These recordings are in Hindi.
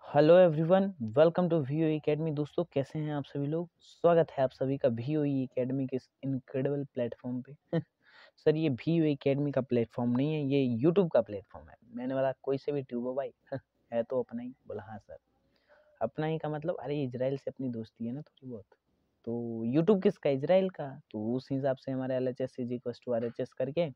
Hello everyone, welcome to VOE academy. दोस्तों कैसे हैं आप सभी लोग। स्वागत है आप सभी का वीओई एकेडमी के इस इनक्रेडिबल प्लेटफॉर्म पे। सर ये वीओई एकेडमी का प्लेटफॉर्म नहीं है, ये यूट्यूब का प्लेटफॉर्म है। मैंने बोला कोई से भी ट्यूब भाई है तो अपना ही। बोला हाँ सर। अपना ही का मतलब अरे इजराइल से अपनी दोस्ती है ना थोड़ी बहुत। तो यूट्यूब किसका, इजराइल का। तो उस हिसाब से हमारे LHS is equal to RHS करके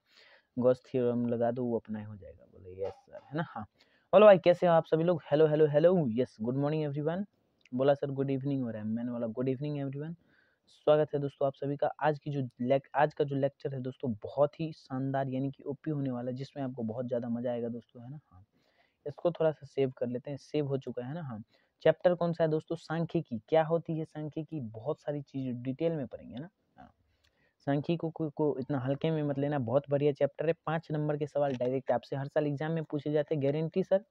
गॉस थ्योरम लगा दो, वो अपना ही हो जाएगा। बोले यस सर, है ना। हाँ बोलो भाई कैसे हो आप सभी लोग। Hello hello hello, yes good morning everyone. बोला सर गुड इवनिंग हो रहा है, मैंने बोला गुड इवनिंग एवरीवन। स्वागत है दोस्तों आप सभी का। आज का जो लेक्चर है दोस्तों बहुत ही शानदार यानी कि ओपी होने वाला है, जिसमें आपको बहुत ज़्यादा मजा आएगा दोस्तों, है ना। हाँ इसको थोड़ा सा सेव कर लेते हैं, सेव हो चुका है ना। हाँ चैप्टर कौन सा है दोस्तों, सांख्यिकी। क्या होती है सांख्यिकी, बहुत सारी चीज़ डिटेल में पढ़ेंगे ना। हाँ सांख्यिकी को इतना हल्के में मत लेना, बहुत बढ़िया चैप्टर है। 5 नंबर के सवाल डायरेक्ट आपसे हर साल एग्जाम में पूछे जाते हैं, गारंटी सर।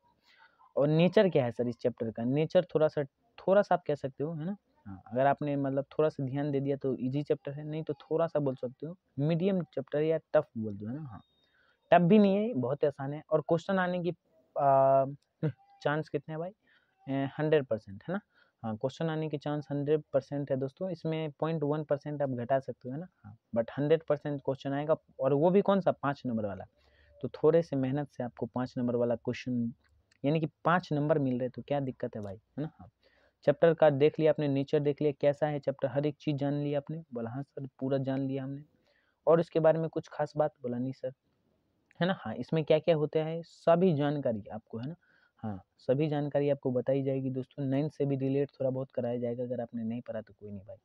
और नेचर क्या है सर इस चैप्टर का, नेचर थोड़ा सा आप कह सकते हो, है ना। हाँ अगर आपने मतलब थोड़ा सा ध्यान दे दिया तो इजी चैप्टर है, नहीं तो थोड़ा सा बोल सकते हो मीडियम चैप्टर या टफ बोल दो, है ना। हाँ टफ भी नहीं है, बहुत आसान है। और क्वेश्चन आने की चांस कितने हैं भाई, 100% है ना। हाँ क्वेश्चन आने की चांस 100% है दोस्तों। इसमें 0.1% आप घटा सकते हो, है ना। हाँ बट 100% क्वेश्चन आएगा, और वो भी कौन सा, 5 नंबर वाला। तो थोड़े से मेहनत से आपको 5 नंबर वाला क्वेश्चन यानी कि 5 नंबर मिल रहे, तो क्या दिक्कत है भाई, है ना। हाँ चैप्टर का देख लिया आपने, नेचर देख लिया कैसा है चैप्टर, हर एक चीज़ जान ली आपने। बोला हाँ सर पूरा जान लिया हमने। और इसके बारे में कुछ खास बात, बोला नहीं सर, है ना। हाँ इसमें क्या क्या होता है सभी जानकारी आपको, है ना। हाँ सभी जानकारी आपको बताई जाएगी दोस्तों। 9 से भी रिलेट थोड़ा बहुत कराया जाएगा, अगर आपने नहीं पढ़ा तो कोई नहीं भाई।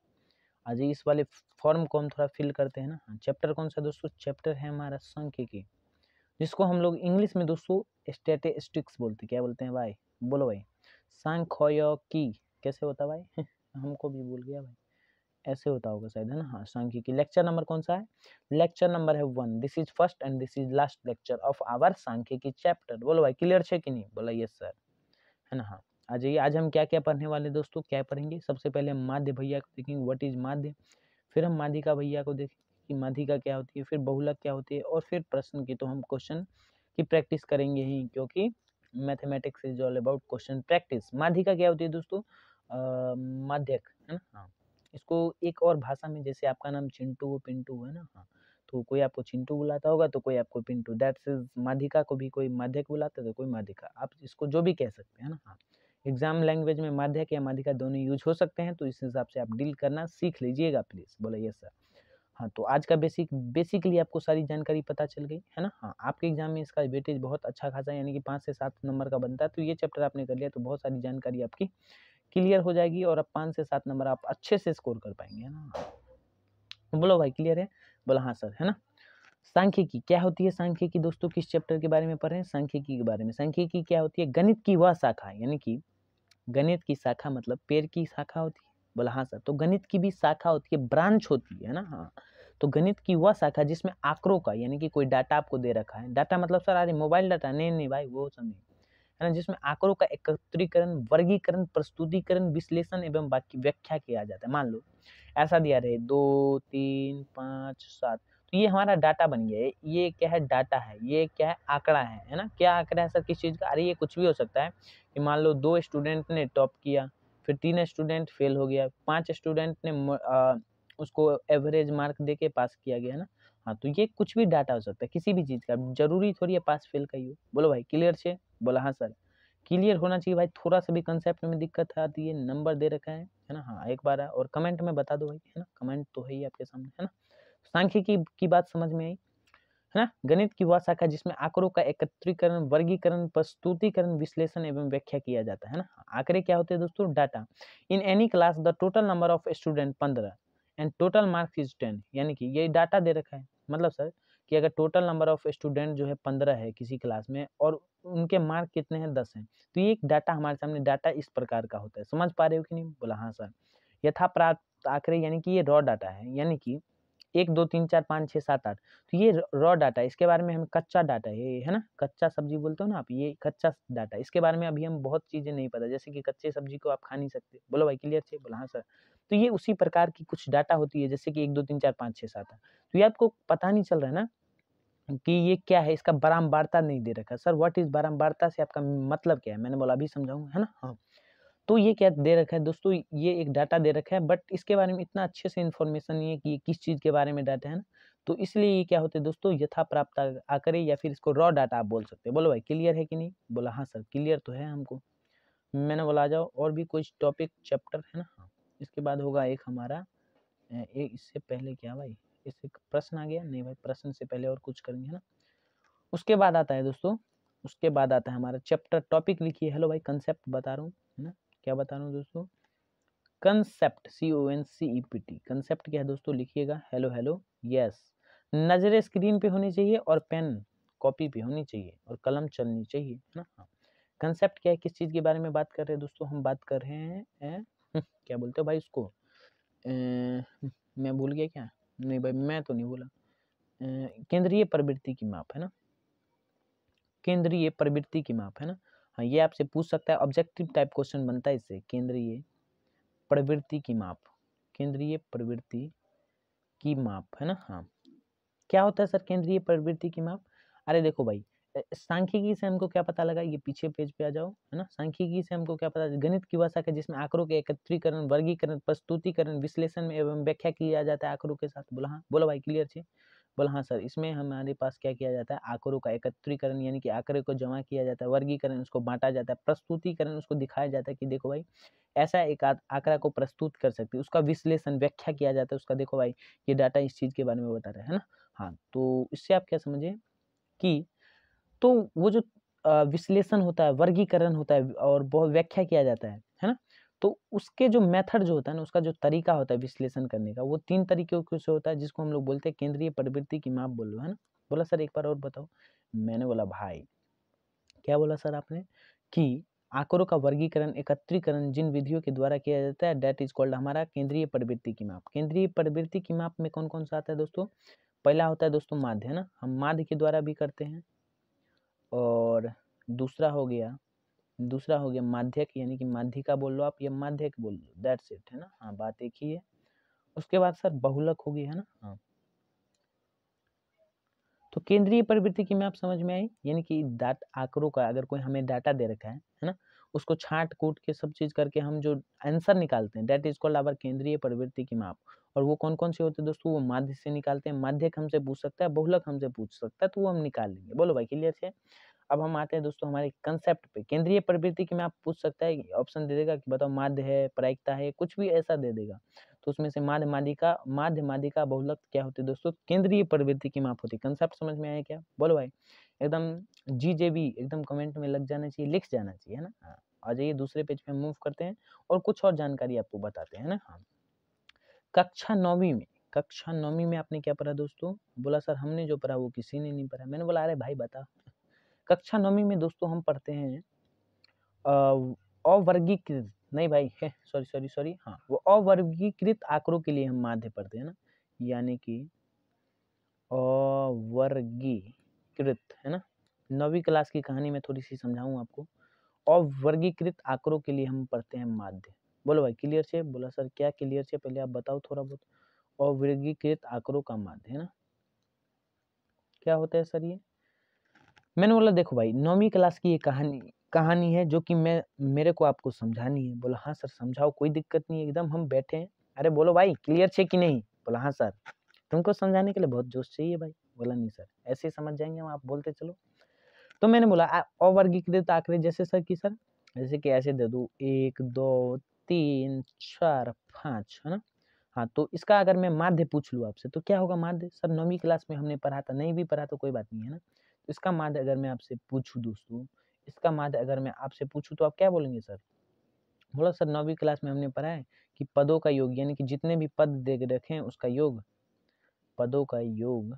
आज इस वाले फॉर्म को हम थोड़ा फिल करते हैं ना। हाँ चैप्टर कौन सा दोस्तों, चैप्टर है हमारा सांख्यिकी, जिसको हम लोग इंग्लिश में दोस्तों स्टैटिस्टिक्स बोलते हैं। क्या बोलते हैं भाई, बोलो भाई। सांख्यिकी कैसे होता भाई हमको भी भूल गया भाई, ऐसे होता होगा शायद, है ना। हाँ सांख्यिकी। लेक्चर नंबर कौन सा है, लेक्चर नंबर है 1। This is first and this is last lecture of our सांख्यिकी चैप्टर। बोलो भाई क्लियर है कि नहीं, बोला यस सर, है ना। हाँ आ जाइए, आज हम क्या क्या पढ़ने वाले दोस्तों, क्या पढ़ेंगे। सबसे पहले हम माध्य भैया को देखेंगे, व्हाट इज माध्य। फिर हम माध्यिका भैया को देखेंगे कि माध्यिका क्या होती है, फिर बहुलक क्या होती है, और फिर प्रश्न की तो हम क्वेश्चन की प्रैक्टिस करेंगे ही, क्योंकि mathematics is all about question practice. माध्यिका क्या होती है दोस्तों, माध्यक, है ना। हाँ इसको एक और भाषा में, जैसे आपका नाम चिंटू पिंटू है ना। हाँ तो कोई आपको चिंटू बुलाता होगा तो कोई आपको पिंटू, दैट्स इज माध्यिका को भी कोई माध्यक बुलाता है तो कोई माध्यिका, आप इसको जो भी कह सकते हैं ना। हाँ एग्जाम लैंग्वेज में माध्यक या माध्यिका दोनों यूज हो सकते हैं, तो इस हिसाब से आप डील करना सीख लीजिएगा प्लीज। बोला यस सर। हाँ तो आज का बेसिकली आपको सारी जानकारी पता चल गई, है ना। हाँ आपके एग्जाम में इसका वेटेज बहुत अच्छा खासा यानी कि 5 से 7 नंबर का बनता है, तो ये चैप्टर आपने कर लिया तो बहुत सारी जानकारी आपकी क्लियर हो जाएगी, और अब 5 से 7 नंबर आप अच्छे से स्कोर कर पाएंगे, है ना। बोलो भाई क्लियर है, बोला हाँ सर, है ना। सांख्यिकी क्या होती है, सांख्यिकी दोस्तों किस चैप्टर के बारे में पढ़ रहे हैं, सांख्यिकी के बारे में। सांख्यिकी क्या होती है, गणित की वह शाखा, यानी कि गणित की शाखा मतलब पेड़ की शाखा होती है। बोला हाँ सर, तो गणित की भी शाखा होती है, ब्रांच होती है ना। हाँ तो गणित की वह शाखा जिसमें आंकड़ों का यानी कि कोई डाटा आपको दे रखा है, डाटा मतलब सर अरे मोबाइल डाटा, नहीं नहीं भाई वो समझे, है ना, जिसमें आंकड़ों का एकत्रीकरण, वर्गीकरण, प्रस्तुतिकरण, विश्लेषण एवं बाकी व्याख्या किया जाता है। मान लो ऐसा दिया रहे 2 3 5 7, तो ये हमारा डाटा बन गया है। ये क्या है, डाटा है, ये क्या है, आंकड़ा है ना। क्या आंकड़ा है सर, किस चीज़ का, अरे ये कुछ भी हो सकता है कि मान लो 2 स्टूडेंट ने टॉप किया, फिर 3 स्टूडेंट फेल हो गया, 5 स्टूडेंट ने उसको एवरेज मार्क दे के पास किया गया ना। हाँ तो ये कुछ भी डाटा हो सकता है, किसी भी चीज़ का, जरूरी थोड़ी है पास फेल का ही हो। बोलो भाई क्लियर छे, बोला हाँ सर। क्लियर होना चाहिए भाई, थोड़ा सा भी कंसेप्ट में दिक्कत आती है, नंबर दे रखा है ना। हाँ एक बार और कमेंट में बता दो भाई, है ना, कमेंट तो है ही आपके सामने, है ना। सांख्यिकी की बात समझ में आई, है ना। गणित की वह शाखा जिसमें आंकड़ों का एकत्रीकरण, वर्गीकरण, प्रस्तुतिकरण, विश्लेषण एवं व्याख्या किया जाता है ना। आंकड़े क्या होते हैं दोस्तों, data. In any class the total number of student 15 and total marks is 10, यानी कि ये डाटा दे रखा है, मतलब सर कि अगर टोटल नंबर ऑफ स्टूडेंट जो है 15 है किसी क्लास में, और उनके मार्क कितने हैं, 10 हैं, तो ये एक डाटा हमारे सामने, डाटा इस प्रकार का होता है। समझ पा रहे हो कि नहीं, बोला हाँ सर। यथा प्राप्त आंकड़े यानी कि ये रॉ डाटा है, यानी कि 1 2 3 4 5 6 7 8, तो ये रॉ डाटा है। इसके बारे में हम कच्चा डाटा है ये, है ना, कच्चा सब्जी बोलते हो ना आप, ये कच्चा डाटा। इसके बारे में अभी हम बहुत चीजें नहीं पता, जैसे कि कच्चे सब्जी को आप खा नहीं सकते। बोलो भाई क्लियर है, बोला हाँ सर। तो ये उसी प्रकार की कुछ डाटा होती है, जैसे कि 1 2 3 4 5 6 7 8, तो ये आपको पता नहीं चल रहा है ना कि ये क्या है, इसका बारंबारता नहीं दे रखा। सर व्हाट इज बारंबारता से आपका मतलब क्या है? मैंने बोला अभी समझाऊंगा, है ना। हाँ, तो ये क्या दे रखा है दोस्तों, ये एक डाटा दे रखा है, बट इसके बारे में इतना अच्छे से इन्फॉर्मेशन नहीं है कि ये किस चीज़ के बारे में डाटा है ना। तो इसलिए ये क्या होते हैं दोस्तों, यथा प्राप्त आंकड़े, या फिर इसको रॉ डाटा आप बोल सकते हैं। बोलो भाई क्लियर है कि नहीं? बोला हाँ सर क्लियर तो है हमको। मैंने बोला आ जाओ और भी कुछ टॉपिक चैप्टर है ना। हाँ, इसके बाद होगा एक हमारा एक, इससे पहले क्या भाई, इससे प्रश्न आ गया नहीं भाई, प्रश्न से पहले और कुछ करेंगे है ना। उसके बाद आता है दोस्तों, उसके बाद आता है हमारा चैप्टर, टॉपिक लिखिए। हेलो भाई कंसेप्ट बता रहा हूँ है ना, क्या बता रहा हूँ दोस्तों, कंसेप्ट, CONCEPT। कंसेप्ट क्या है दोस्तों, लिखिएगा। हेलो हेलो यस, नजरें स्क्रीन पे होनी चाहिए और पेन कॉपी पे होनी चाहिए और कलम चलनी चाहिए है ना। हाँ, कंसेप्ट क्या है, किस चीज़ के बारे में बात कर रहे हैं दोस्तों, हम बात कर रहे हैं क्या बोलते हो भाई उसको, मैं भूल गया क्या, नहीं भाई मैं तो नहीं बोला, केंद्रीय प्रवृत्ति की माप है ना, केंद्रीय प्रवृत्ति की माप है ना। हाँ, ये आपसे पूछ सकता है, ऑब्जेक्टिव टाइप क्वेश्चन बनता है इससे, केंद्रीय प्रवृत्ति की माप, केंद्रीय प्रवृत्ति की माप है ना। हाँ, क्या होता है सर केंद्रीय प्रवृत्ति की माप? अरे देखो भाई, सांख्यिकी से हमको क्या पता लगा, ये पीछे पेज पे आ जाओ है ना। सांख्यिकी से हमको क्या पता, गणित की भाषा के जिसमें आंकड़ों के एकत्रीकरण, वर्गीकरण, प्रस्तुतिकरण, विश्लेषण एवं व्याख्या किया जाता है आंकड़ों के साथ। बोला हाँ, बोलो भाई क्लियर छे? बोला हाँ सर, इसमें हमारे पास क्या किया जाता है, आंकड़ों का एकत्रीकरण यानी कि आंकड़े को जमा किया जाता है, वर्गीकरण उसको बांटा जाता है, प्रस्तुतिकरण उसको दिखाया जाता है कि देखो भाई ऐसा एक आंकड़ा को प्रस्तुत कर सकते हैं, उसका विश्लेषण व्याख्या किया जाता है, उसका देखो भाई ये डाटा इस चीज़ के बारे में बता रहा है ना। हाँ, तो इससे आप क्या समझे कि तो वो जो विश्लेषण होता है, वर्गीकरण होता है और बहुत व्याख्या किया जाता है ना? तो उसके जो मेथड जो होता है ना, उसका जो तरीका होता है विश्लेषण करने का, वो 3 तरीके से होता है, जिसको हम लोग बोलते हैं केंद्रीय प्रवृत्ति की माप बोल लो, है ना? बोला सर एक बार और बताओ। मैंने बोला भाई, क्या बोला सर आपने? कि आंकड़ों का वर्गीकरण, एकत्रीकरण जिन विधियों के द्वारा किया जाता है, दैट इज कॉल्ड हमारा केंद्रीय प्रवृत्ति की माप। केंद्रीय प्रवृत्ति की माप में कौन-कौन सा आता है दोस्तों? पहला होता है दोस्तों माध्य, है ना? हम माध्य के द्वारा भी करते हैं, और दूसरा हो गया माध्यक, यानी कि माध्यिका बोल लो आप या माध्यक बोल लो, दैट्स इट है ना। हाँ, बात एक ही है। उसके बाद सर बहुलक होगी, है ना। हाँ, तो केंद्रीय प्रवृत्ति की मैप समझ में आई, यानी कि आंकड़ों का अगर कोई हमें डाटा दे रखा है ना, उसको छांट कूट के सब चीज करके हम जो आंसर निकालते हैं, दैट इज कॉल्ड आवर केंद्रीय प्रवृत्ति की माप। और वो कौन कौन से होते हैं दोस्तों, वो माध्य से निकालते हैं, माध्यक हमसे पूछ सकता है, बहुलक हमसे पूछ सकता है, तो वो हम निकाल लेंगे। बोलो भाई क्लियर है? अब हम आते हैं दोस्तों हमारे कंसेप्ट पे। केंद्रीय प्रवृत्ति की में आप पूछ सकता है, ऑप्शन दे देगा कि बताओ माध्य है, प्रायिकता है, कुछ भी ऐसा दे देगा। तो उसमें से माध्य माध्यिका बहुलक क्या होती है दोस्तों, केंद्रीय प्रवृत्ति की माप होती है। कंसेप्ट समझ में आया क्या? बोलो भाई एकदम GJB एकदम कमेंट में लग जाना चाहिए, लिख जाना चाहिए, है ना। हाँ, आ जाइए दूसरे पेज पे हम मूव करते हैं और कुछ और जानकारी आपको बताते हैं ना। हाँ, कक्षा नौवीं में आपने क्या पढ़ा दोस्तों? बोला सर हमने जो पढ़ा वो किसी ने नहीं पढ़ा। मैंने बोला अरे भाई बता। कक्षा नौवीं में दोस्तों हम पढ़ते हैं अवर्गीकृत, नहीं भाई सॉरी, हाँ, वो अवर्गीकृत आंकड़ों के लिए हम माध्य पढ़ते हैं ना, यानी कि अवर्गीकृत, है ना। 9वीं क्लास की कहानी में थोड़ी सी समझाऊं आपको। अवर्गीकृत आंकड़ों के लिए हम पढ़ते हैं माध्य। बोलो भाई क्लियर से? बोला सर क्या क्लियर से, पहले आप बताओ थोड़ा बहुत। अवर्गीकृत आंकड़ों का माध्य, है ना, क्या होता है सर ये? मैंने बोला देखो भाई 9वीं क्लास की ये कहानी है जो कि मेरे को आपको समझानी है। बोला हाँ सर समझाओ, कोई दिक्कत नहीं है, एकदम हम बैठे हैं। अरे बोलो भाई क्लियर छे कि नहीं? बोला हाँ सर, तुमको समझाने के लिए बहुत जोश चाहिए भाई। बोला नहीं सर, ऐसे ही समझ जाएंगे हम, आप बोलते चलो। तो मैंने बोला अवर्गीकृत आंकड़े जैसे सर की सर, जैसे कि ऐसे दे दो 1 2 3 4 5, है ना। हाँ, तो इसका अगर मैं माध्य पूछ लूँ आपसे तो क्या होगा माध्य? सर 9वीं क्लास में हमने पढ़ा था, नहीं भी पढ़ा तो कोई बात नहीं है ना। तो इसका माध्य अगर मैं आपसे पूछूं दोस्तों, इसका माध्य अगर मैं आपसे पूछूं तो आप क्या बोलेंगे सर? बोला सर 9वीं क्लास में हमने पढ़ा है कि पदों का योग, यानी कि जितने भी पद दे रखे हैं उसका योग, पदों का योग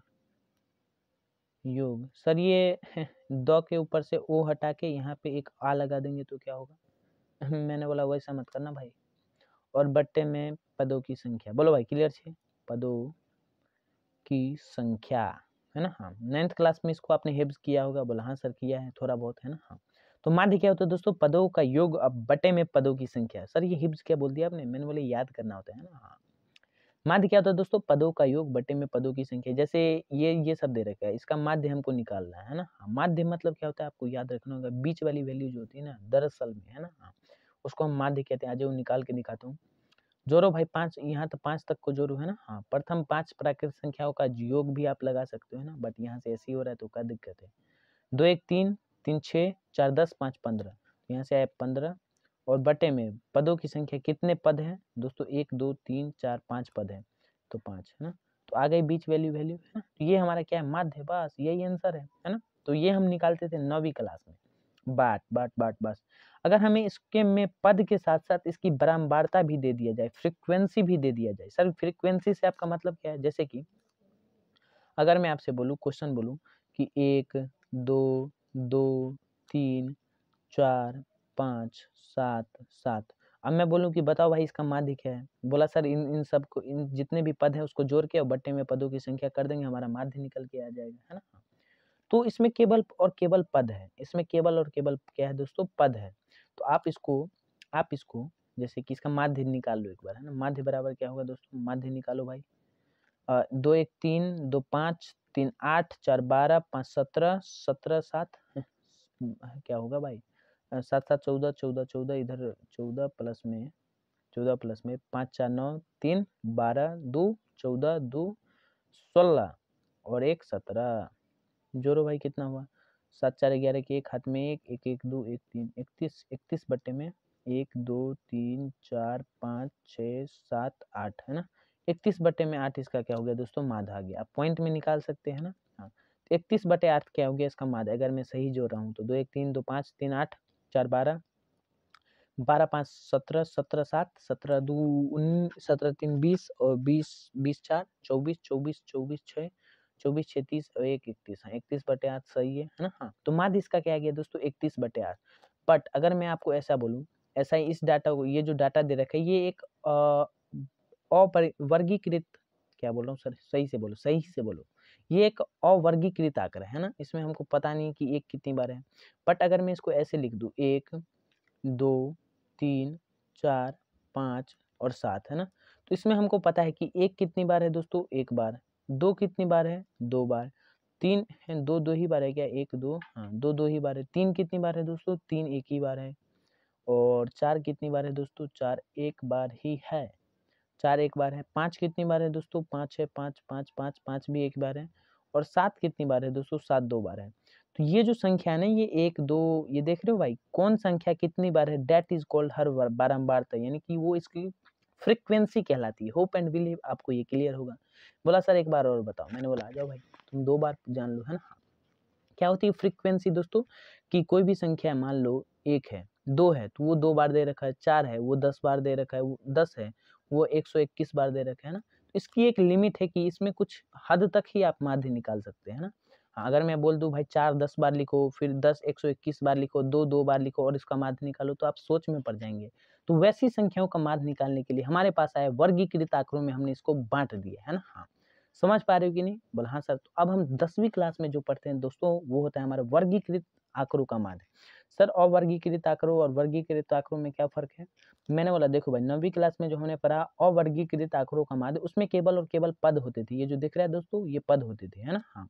सर ये द के ऊपर से ओ हटा के यहाँ पे एक आ लगा देंगे तो क्या होगा? मैंने बोला वैसा मत करना भाई। और बट्टे में पदों की संख्या। बोलो भाई क्लियर छे? पदों की संख्या, है ना। हाँ, 9th क्लास में इसको आपने हिब्स किया होगा। बोला हाँ सर किया है थोड़ा बहुत, है ना। हाँ, तो माध्य क्या होता है दोस्तों? पदों का योग अब बटे में पदों की संख्या। सर ये हिब्स क्या बोल दिया आपने? मैंने बोले याद करना होता है ना। हाँ, माध्य क्या होता है दोस्तों? पदों का योग बटे में पदों की संख्या। जैसे ये सब दे रखा है, इसका माध्य हमको निकालना है ना। हाँ, माध्य मतलब क्या होता है आपको याद रखना होगा, बीच वाली वैल्यू जो होती है ना दरअसल में, है ना। हाँ, उसको हम माध्य कहते हैं। आज वो निकाल के दिखाता हूँ। जोड़ो भाई 5, यहाँ तो 5 तक को जोड़ो, है ना। हाँ, प्रथम 5 प्राकृत संख्याओं का योग भी आप लगा सकते हो, है ना, बट यहाँ से ऐसे ही हो रहा है तो क्या दिक्कत है। 2 1 3 3 6 4 10 5 15, यहाँ से आए 15 और बटे में पदों की संख्या कितने पद हैं दोस्तों? 1 2 3 4 5 पद है तो 5, है ना। तो आ गई बीच वैल्यू है ना। तो ये हमारा क्या है? माध्य, बस यही आंसर है ना। तो ये हम निकालते थे 9वीं क्लास में। बाट बस। अगर हमें इसके में पद के साथ साथ इसकी बारंबारता भी दे दिया जाए, फ्रीक्वेंसी भी दे दिया जाए। सर फ्रीक्वेंसी से आपका मतलब क्या है? जैसे कि अगर मैं आपसे बोलूँ, क्वेश्चन बोलूँ कि 1 2 2 3 4 5 7 7, अब मैं बोलूँ कि बताओ भाई इसका माध्य क्या है? बोला सर इन सब को, इन जितने भी पद है उसको जोड़ के और बट्टे में पदों की संख्या कर देंगे, हमारा माध्य निकल के आ जाएगा, है ना। तो इसमें केवल और केवल पद है, इसमें केवल और केवल क्या है दोस्तों? पद है। तो आप इसको जैसे कि इसका माध्य निकाल लो एक बार, है ना। माध्य बराबर क्या होगा दोस्तों? माध्य निकालो भाई। 2 1 3 2 5 3 8 4 12 5 17 17 7 क्या होगा भाई? 7 7 14 14 14, इधर 14 प्लस में 5 4 9 3 12 2 14 2 16 और 1 17, जोड़ो भाई कितना हुआ? 7 4 11 के एक हाथ में 1 1 1 2 1 3 31 31 बट्टे में 1 2 3 4 5 6 7 8, है ना। 31 बट्टे में 8 इसका क्या हो गया दोस्तों? माध्य आ गया। आप पॉइंट में निकाल सकते हैं ना। हाँ, तो 31 बटे 8 क्या हो गया इसका माध्य? अगर मैं सही जोड़ रहा हूँ तो 2 1 3 2 5 3 8 4 12 12 5 17 17 7 17 2 19 17 3 20 और 20 20 4 24 24 24 6 24 6 30 और 1 31, हाँ 31 बटे 8 सही है ना। हाँ, तो माध्य इसका क्या आ गया दोस्तों? 31 बटे 8। बट अगर मैं आपको ऐसा बोलूँ, ऐसा ही इस डाटा को, ये जो डाटा दे रखा है ये एक अवर्गीकृत, क्या बोल रहा हूँ सर, सही से बोलो, सही से बोलो, ये एक अवर्गीकृत आंकड़ा है ना। इसमें हमको पता नहीं कि एक कितनी बार है। बट अगर मैं इसको ऐसे लिख दूँ 1 2 3 4 5 और 7, है ना। तो इसमें हमको पता है कि 1 कितनी बार है दोस्तों? 1 बार। 2 कितनी बार है? 2 बार। 3 है, 2 2 ही बार है क्या? 1 2, हाँ 2 2 ही बार है। 3 कितनी बार है दोस्तों? 3 1 ही बार है। और 4 कितनी बार है दोस्तों? 4 1 बार ही है। 4 1 बार है। 5 कितनी बार है दोस्तों? 5 है, 5 5 5 5 भी 1 बार है। और 7 कितनी बार है दोस्तों? 7 2 बार है। तो ये जो संख्या है ना, ये 1 2, ये देख रहे हो भाई, कौन संख्या कितनी बार है? दैट इज कॉल्ड हर बारंबारता, यानी कि वो इसकी फ्रीक्वेंसी कहलाती है। होप एंड बिलीव आपको ये क्लियर होगा। बोला सर एक बार और बताओ, मैंने बोला आ जाओ भाई, तुम 2 बार जान लो, है ना। क्या होती है फ्रीक्वेंसी दोस्तों? कि कोई भी संख्या मान लो 1 है, 2 है तो वो 2 बार दे रखा है, 4 है वो 10 बार दे रखा है, वो 10 है वो 121 बार दे रखा है ना। तो इसकी एक लिमिट है कि इसमें कुछ हद तक ही आप माध्य निकाल सकते हैं ना। हाँ, अगर मैं बोल दूं भाई 4 10 बार लिखो, फिर 10 121 बार लिखो, 2 2 बार लिखो और इसका माध्य निकालो, तो आप सोच में पड़ जाएंगे। तो वैसी संख्याओं का माध्य निकालने के लिए हमारे पास आया वर्गीकृत आंकड़ों में, हमने इसको बांट दिया है ना। हाँ, समझ पा रहे हो कि नहीं? बोला हाँ सर। तो अब हम 10वीं क्लास में जो पढ़ते हैं दोस्तों, वो होता है हमारा वर्गीकृत आंकड़ों का माध्य। सर अवर्गीकृत आंकड़ों और वर्गीकृत आंकड़ों में क्या फर्क है? मैंने बोला देखो भाई, 9वीं क्लास में जो हमने पढ़ा अवर्गीकृत आंकड़ों का माध्य, उसमें केवल और केवल पद होते थे। ये जो दिख रहा है दोस्तों, ये पद होते थे, है ना। हाँ,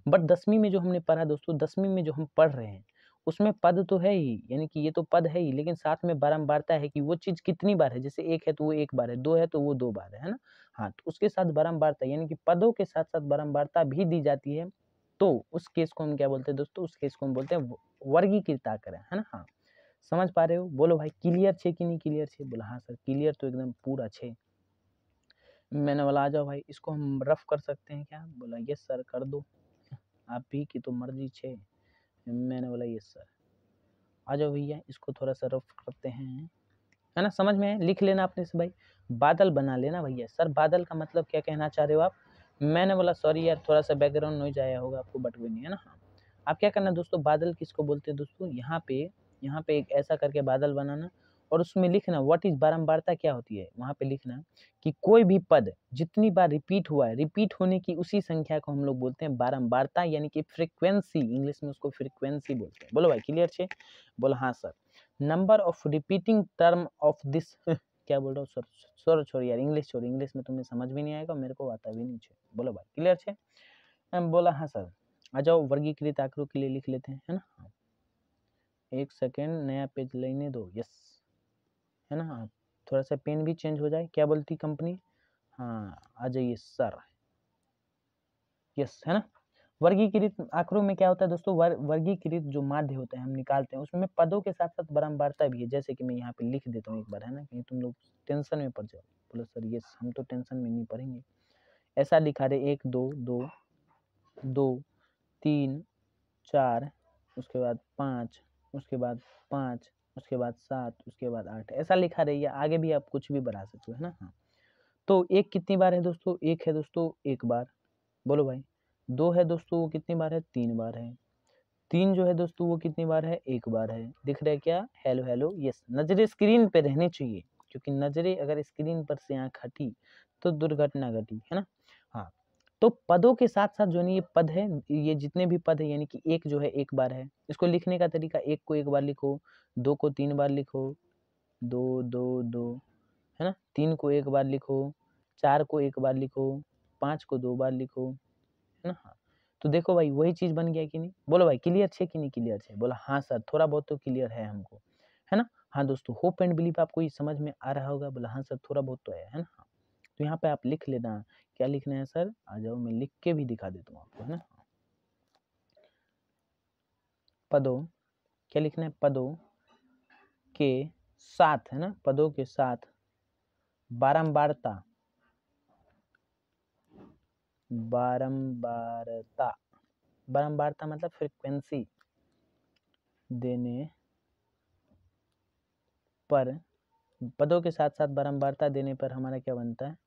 बट 10वीं में जो हमने पढ़ा दोस्तों, 10वीं में जो हम पढ़ रहे हैं उसमें पद तो है ही, यानी कि ये तो पद है ही, लेकिन साथ में बारंबारता है कि वो चीज कितनी बार है। जैसे 1 है तो वो 1 बार है, 2 है तो वो 2 बार है ना। हाँ, तो उसके साथ बारंबारता, यानी कि पदों के साथ साथ बारंबारता भी दी जाती है। तो उस केस को हम क्या बोलते हैं दोस्तों? उस केस को हम बोलते हैं वर्गीकृत आंकड़ा, है ना। हाँ, समझ पा रहे हो? बोलो भाई क्लियर छे कि नहीं क्लियर छे? बोला हाँ सर क्लियर तो एकदम पूरा छे। मैंने बोला आ जाओ भाई, इसको हम रफ कर सकते हैं क्या? बोला यस सर कर दो, आप ही की तो मर्जी छे। मैंने बोला यस सर। आ जाओ भैया, इसको थोड़ा सा रफ करते हैं, है ना। समझ में है? लिख लेना अपने से भाई, बादल बना लेना भैया। सर बादल का मतलब क्या कहना चाह रहे हो आप? मैंने बोला सॉरी यार, थोड़ा सा बैकग्राउंड नॉइज आया होगा आपको, बट कोई नहीं, है ना। हाँ, आप क्या करना दोस्तों, बादल किसको बोलते हैं दोस्तों? यहाँ पे एक ऐसा करके बादल बनाना और उसमें लिखना व्हाट इज बारंबारता क्या होती है। वहां पे लिखना कि कोई भी पद जितनी बार रिपीट हुआ है, रिपीट होने की उसी संख्या को हम लोग बोलते हैं बारंबारता, यानी कि फ्रीक्वेंसी, इंग्लिश में उसको फ्रीक्वेंसी बोलते हैं। बोलो भाई क्लियर छे? बोलो हाँ sir. Number of repeating term of this क्या बोल रहा हूँ, सॉरी छोड़ यार, इंग्लिश छोड़, इंग्लिश में तुम्हें समझ भी नहीं आएगा, मेरे को आता भी नहीं। बोलो भाई क्लियर है? मैं बोला हाँ सर। आ जाओ वर्गीकृत आंकड़ों के लिए लिख लेते हैं, है ना। एक सेकेंड, नया पेज लेने दो। यस, है ना। थोड़ा सा पेन भी चेंज हो जाए, क्या बोलती कंपनी? हाँ आ जाइए सर। यस, है ना। वर्गीकृत आंकड़ों में क्या होता है दोस्तों, वर्गीकृत जो माध्य होता है हम निकालते हैं, उसमें पदों के साथ साथ बारंबारता भी है। जैसे कि मैं यहाँ पे लिख देता हूँ एक बार, है ना, कहीं तुम लोग टेंशन में पड़ जाओ। बोलो सर ये हम तो टेंशन में नहीं पड़ेंगे। ऐसा लिखा रहे 1 2 2 2 3 4, उसके बाद 5, उसके बाद 5, उसके बाद 7, उसके बाद 8, ऐसा लिखा रहे। या आगे भी आप कुछ भी बढ़ा सकते हो, है ना। हाँ, तो एक कितनी बार है दोस्तों? एक है दोस्तों एक बार। बोलो भाई। 2 है दोस्तों, वो कितनी बार है? 3 बार है। 3 जो है दोस्तों, वो कितनी बार है? 1 बार है। दिख रहा है क्या? Hello hello. यस, नजरें स्क्रीन पे रहनी चाहिए, क्योंकि नजरें अगर स्क्रीन पर से आँख हटी तो दुर्घटना घटी, है ना। हाँ, तो पदों के साथ साथ जो नहीं ये पद है, ये जितने भी पद है, यानी कि एक जो है 1 बार है। इसको लिखने का तरीका, 1 को 1 बार लिखो, 2 को 3 बार लिखो, 2 2 2, है ना। 3 को 1 बार लिखो, 4 को 1 बार लिखो, 5 को 2 बार लिखो, है ना। हाँ, तो देखो भाई वही चीज बन गया कि नहीं? बोलो भाई क्लियर है कि नहीं क्लियर है? बोला हाँ सर, थोड़ा बहुत तो क्लियर है हमको, है ना। हाँ दोस्तों, होप एंड बिलीव आपको ये समझ में आ रहा होगा। बोला हाँ सर, थोड़ा बहुत तो है ना। हाँ, तो यहाँ पे आप लिख लेना, क्या लिखना है सर? आ जाओ, मैं लिख के भी दिखा देता हूँ आपको, है ना। पदों, क्या लिखना है? पदों के साथ, है ना, पदों के साथ बारंबारता, बारंबारता, बारंबारता मतलब फ्रीक्वेंसी देने पर, पदों के साथ साथ बारंबारता देने पर हमारा क्या बनता है?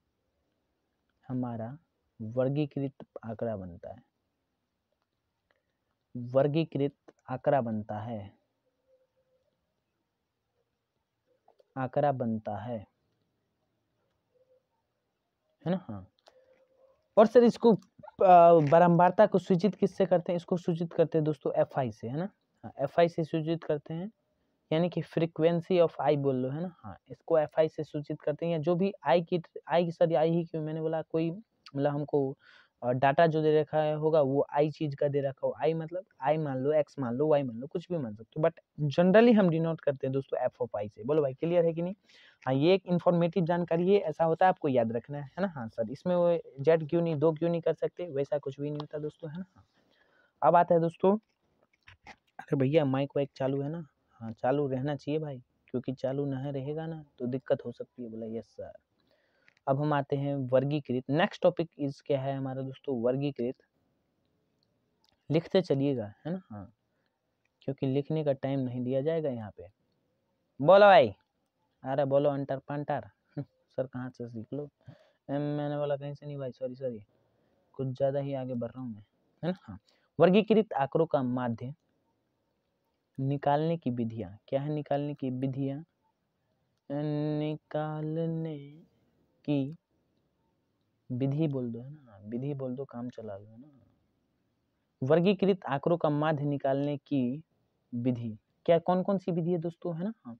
हमारा वर्गीकृत आंकड़ा बनता है। वर्गीकृत आंकड़ा बनता है, आंकड़ा बनता है ना। हाँ, और सर इसको बारंबारता को सूचित किससे करते हैं? इसको सूचित करते हैं दोस्तों एफआई से, है ना। हाँ, एफआई से सूचित करते हैं, यानी कि फ्रीक्वेंसी ऑफ आई बोल लो, है ना। हाँ, इसको एफआई से सूचित करते हैं। या जो भी आई की सर आई ही क्यों, मैंने बोला कोई मतलब हमको डाटा जो दे रखा है होगा वो आई चीज का दे रखा हो। आई मतलब आई मान लो, एक्स मान लो, वाई मान लो, कुछ भी मान सकते हो, बट जनरली हम डिनोट करते हैं दोस्तों एफ ऑफ आई से। बोलो भाई क्लियर है कि नहीं? हाँ, ये एक इन्फॉर्मेटिव जानकारी है, ऐसा होता है, आपको याद रखना है ना। हाँ सर, इसमें वो जेड क्यों नहीं, 2 क्यों नहीं कर सकते, वैसा कुछ भी नहीं होता दोस्तों, है ना। हाँ, अब आता है दोस्तों, अरे भैया माइक वाइक चालू है ना? हाँ चालू रहना चाहिए भाई, क्योंकि चालू नहीं रहेगा ना तो दिक्कत हो सकती है। बोला यस सर। अब हम आते हैं वर्गीकृत। नेक्स्ट टॉपिक इज क्या है हमारा दोस्तों? वर्गीकृत। लिखते चलिएगा, है ना। हाँ, क्योंकि लिखने का टाइम नहीं दिया जाएगा यहाँ पे। बोलो भाई। अरे बोलो अंटर पंटर। सर कहाँ से सीख लो? मैंने बोला कहीं से नहीं भाई, सॉरी सॉरी, कुछ ज़्यादा ही आगे बढ़ रहा हूँ मैं, है ना। हाँ, वर्गीकृत आंकड़ों का माध्य निकालने की विधियाँ क्या है? निकालने की विधियाँ, निकालने की विधि बोल दो, है ना। विधि बोल दो, काम चला लो, है ना। वर्गीकृत आंकड़ों का माध्य निकालने की विधि क्या, कौन कौन सी विधि है दोस्तों, है ना। हाँ,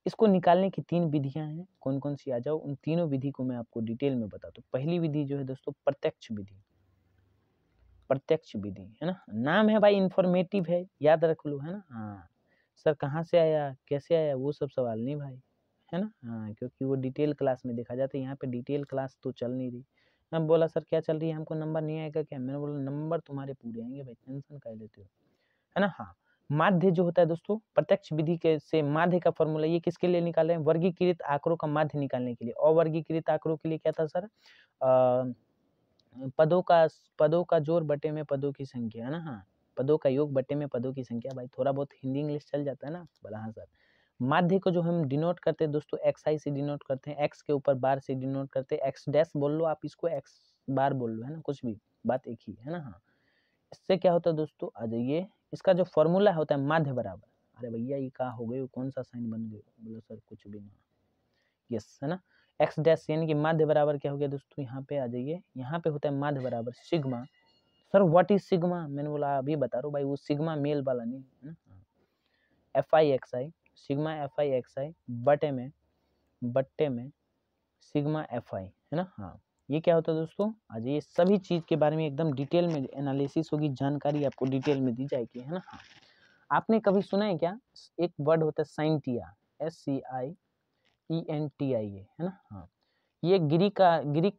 इसको निकालने की 3 विधियां हैं। कौन कौन सी? आ जाओ, उन तीनों विधि को मैं आपको डिटेल में बताता हूँ। पहली विधि जो है दोस्तों प्रत्यक्ष विधि, प्रत्यक्ष विधि, है ना। नाम है भाई, इंफॉर्मेटिव है, याद रख लो, है ना। हाँ सर, कहाँ से आया, कैसे आया, वो सब सवाल नहीं भाई, है ना। हाँ, क्योंकि वो डिटेल क्लास में देखा जाता है, यहाँ पे डिटेल क्लास तो चल नहीं रही। मैं बोला सर क्या चल रही है, हमको नंबर नहीं आएगा क्या? मैंने बोला नंबर तुम्हारे पूरे आएंगे भाई, टेंशन काहे लेते हो, है ना। हाँ, माध्य जो होता है दोस्तों, प्रत्यक्ष विधि के से माध्य का फॉर्मूला, ये किसके लिए निकाले हैं? वर्गीकृत आंकड़ों का माध्य निकालने के लिए। अवर्गीकृत आंकड़ों के लिए क्या था सर? पदों का जोड़ बटे में पदों की संख्या, है ना। हाँ, पदों का योग बटे में पदों की संख्या। भाई थोड़ा बहुत हिंदी इंग्लिश चल जाता है ना? बोला हाँ सर। माध्य को जो हम डिनोट करते हैं दोस्तों एक्स आई से डिनोट करते हैं, एक्स के ऊपर बार से डिनोट करते हैं, एक्स डैश बोल लो आप, इसको एक्स बार बोल लो, है ना, कुछ भी, बात एक ही है ना। हाँ, इससे क्या होता है दोस्तों, आ जाइए, इसका जो फॉर्मूला होता है माध्य बराबर, अरे भैया ये कहा हो गए, कौन सा साइन बन गए? बोलो सर कुछ भी ना, यस, है ना। एक्स डैश यानी कि माध्य बराबर क्या हो गया दोस्तों? यहाँ पे आ जाइए, यहाँ पे होता है माध्य बराबर sigma. Sir what is sigma? मैंने बोला अभी बता रहा हूँ भाई, वो सिग्मा मेल वाला नहीं, है ना। F I X I, sigma F I X I बटे में बट्टे में सिग्मा एफ आई, है ना। हाँ, ये क्या होता है दोस्तों, आज ये सभी चीज़ के बारे में एकदम डिटेल में एनालिसिस होगी, जानकारी आपको डिटेल में दी जाएगी, है ना। हाँ, आपने कभी सुना है क्या, एक वर्ड होता है साइंटिया, SCIENTIA, है ना। हाँ, ये ग्रीक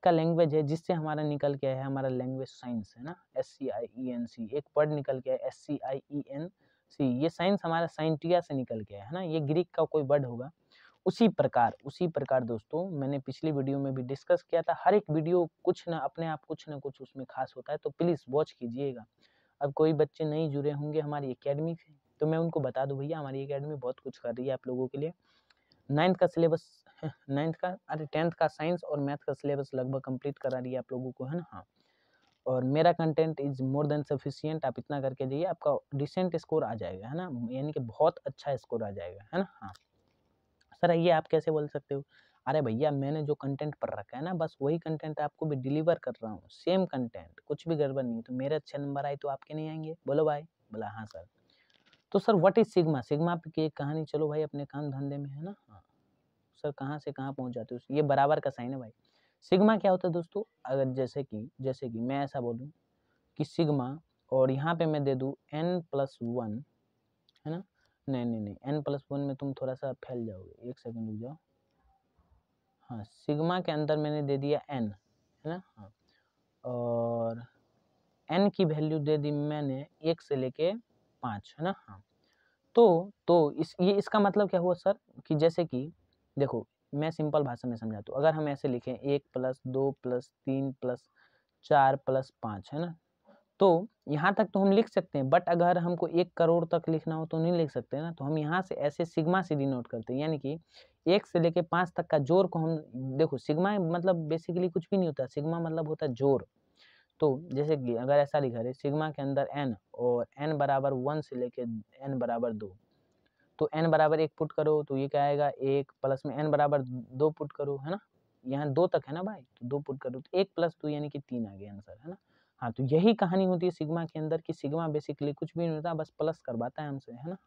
का लैंग्वेज है, जिससे हमारा निकल के आया है हमारा लैंग्वेज साइंस, है ना। SCIENC एक वर्ड निकल के आया, SCIENC, ये साइंस हमारा साइंटिया से निकल के आया है ना, ये ग्रीक का कोई वर्ड होगा। उसी प्रकार दोस्तों, मैंने पिछली वीडियो में भी डिस्कस किया था, हर एक वीडियो कुछ ना अपने आप कुछ ना कुछ उसमें खास होता है, तो प्लीज़ वॉच कीजिएगा। अब कोई बच्चे नहीं जुड़े होंगे हमारी एकेडमी से, तो मैं उनको बता दूं भैया, हमारी एकेडमी बहुत कुछ कर रही है आप लोगों के लिए। 9th का सिलेबस, 10th का साइंस और मैथ का सिलेबस लगभग कंप्लीट करा रही है आप लोगों को, है ना। हाँ, और मेरा content is more than sufficient, आप इतना करके जाइए, आपका डिसेंट स्कोर आ जाएगा, है ना, यानी कि बहुत अच्छा स्कोर आ जाएगा, है ना। हाँ सर, ये आप कैसे बोल सकते हो, अरे भैया मैंने जो कंटेंट पढ़ रखा है ना, बस वही कंटेंट आपको भी डिलीवर कर रहा हूँ, सेम कंटेंट, कुछ भी गड़बड़ नहीं है, तो मेरे अच्छे नंबर आए तो आपके नहीं आएंगे, बोलो भाई। बोला हाँ सर। तो sir what is sigma, sigma की एक कहानी, चलो भाई अपने काम धंधे में, है ना। हाँ सर, कहाँ से कहाँ पहुँच जाते हो, ये बराबर का साइन है भाई। सिग्मा क्या होता है दोस्तों, अगर जैसे कि मैं ऐसा बोलूँ कि सिग्मा, और यहाँ पे मैं दे दूँ n+1, है ना। नहीं, n+1 में तुम थोड़ा सा फैल जाओगे, एक सेकंड रुक जाओ। हाँ, सिग्मा के अंदर मैंने दे दिया n, है ना। हाँ, और n की वैल्यू दे दी मैंने 1 से लेके 5, है ना। हाँ, तो इसका मतलब क्या हुआ सर, कि जैसे कि देखो, मैं सिंपल भाषा में समझाता हूँ, अगर हम ऐसे लिखें 1+2+3+4+5, है ना, तो यहाँ तक तो हम लिख सकते हैं, बट अगर हमको 1 करोड़ तक लिखना हो तो नहीं लिख सकते ना, तो हम यहाँ से ऐसे सिग्मा से डिनोट करते हैं, यानी कि 1 से लेके 5 तक का जोड़ को हम, देखो सिग्मा मतलब बेसिकली कुछ भी नहीं होता, सिग्मा मतलब होता है जोड़। तो जैसे कि अगर ऐसा लिखा है सिग्मा के अंदर n, और n बराबर 1 से लेके n बराबर 2, तो n बराबर 1 पुट करो तो ये क्या आएगा 1, प्लस में n बराबर 2 पुट करो, है ना, यहाँ 2 तक है ना भाई, तो 2 पुट करो तो 1+2 यानी कि 3 आ गया आंसर, है ना। हाँ, तो यही कहानी होती है सिग्मा के अंदर, कि सिग्मा बेसिकली कुछ भी नहीं होता, बस प्लस करवाता है हमसे, है ना।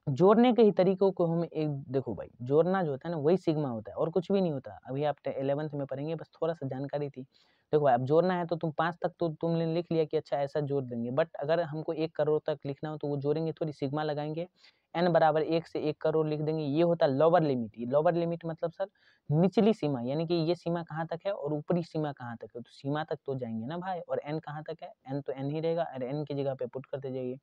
जोड़ने के ही तरीकों को हम एक, देखो भाई जोड़ना जो होता है ना, वही सिग्मा होता है और कुछ भी नहीं होता, अभी आप 11th में पढ़ेंगे, बस थोड़ा सा जानकारी थी। देखो भाई, अब जोड़ना है तो तुम 5 तक तो तुमने लिख लिया कि अच्छा ऐसा जोड़ देंगे, बट अगर हमको 1 करोड़ तक लिखना हो तो वो जोड़ेंगे थोड़ी, सिग्मा लगाएंगे, n बराबर 1 से 1 करोड़ लिख देंगे, ये होता है लोअर लिमिट। ये लोअर लिमिट मतलब सर निचली सीमा, यानी कि ये सीमा कहाँ तक है और ऊपरी सीमा कहाँ तक है, तो सीमा तक तो जाएंगे ना भाई, और n कहाँ तक है, n तो n ही रहेगा, और n की जगह पे पुट करते जाइए,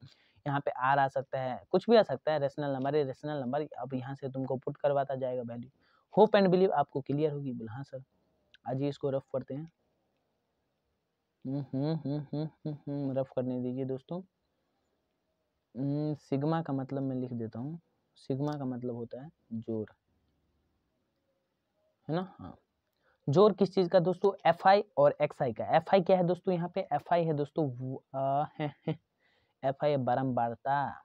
यहाँ पे आर आ सकता है, कुछ भी आ सकता है, रेशनल नंबर है, रेशनल नंबर अब यहाँ से तुमको पुट करवाता जाएगा वैल्यू। होप एंड बिलीव आपको क्लियर होगी। बोला हाँ सर, आज ही इसको रफ करते हैं। रफ करने दीजिए दोस्तों। सिग्मा का मतलब मैं लिख देता हूँ, सिग्मा का मतलब होता है जोड़, है ना। हाँ, जोड़ किस चीज का दोस्तों, एफ आई और एक्स आई का। एफ आई क्या है दोस्तों, यहाँ पे एफ आई है दोस्तों, एफ आई है बारंबारता,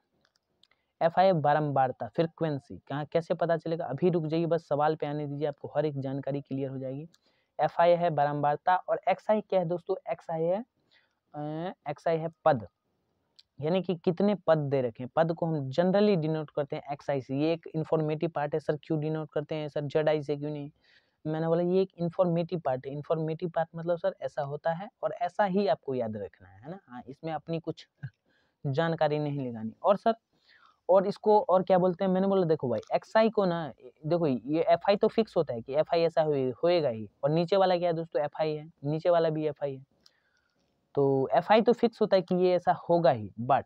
एफ आई बारंबारता, फ्रीक्वेंसी, कहाँ कैसे पता चलेगा, अभी रुक जाइए, बस सवाल पे आने दीजिए, आपको हर एक जानकारी क्लियर हो जाएगी। एफ आई है बारंबारता, और एक्स आई क्या है दोस्तों, एक्स आई है पद, यानी कि कितने पद दे रखे हैं, पद को हम जनरली डिनोट करते हैं एक्स आई से। ये एक इन्फॉर्मेटिव पार्ट है सर, क्यों डिनोट करते हैं सर जेड आई से, क्यों नहीं, मैंने बोला ये एक इन्फॉर्मेटिव पार्ट है। इन्फॉर्मेटिव पार्ट मतलब सर ऐसा होता है और ऐसा ही आपको याद रखना है ना। हाँ, इसमें अपनी कुछ जानकारी नहीं लगानी। और सर, और इसको और क्या बोलते हैं, मैंने बोला देखो भाई एक्स आई को ना, देखो ये एफ आई तो फिक्स होता है कि एफ आई ऐसा होएगा ही, और नीचे वाला क्या है दोस्तों, एफ आई है, नीचे वाला भी एफ आई है, तो एफ आई तो फिक्स होता है कि ये ऐसा होगा ही, बट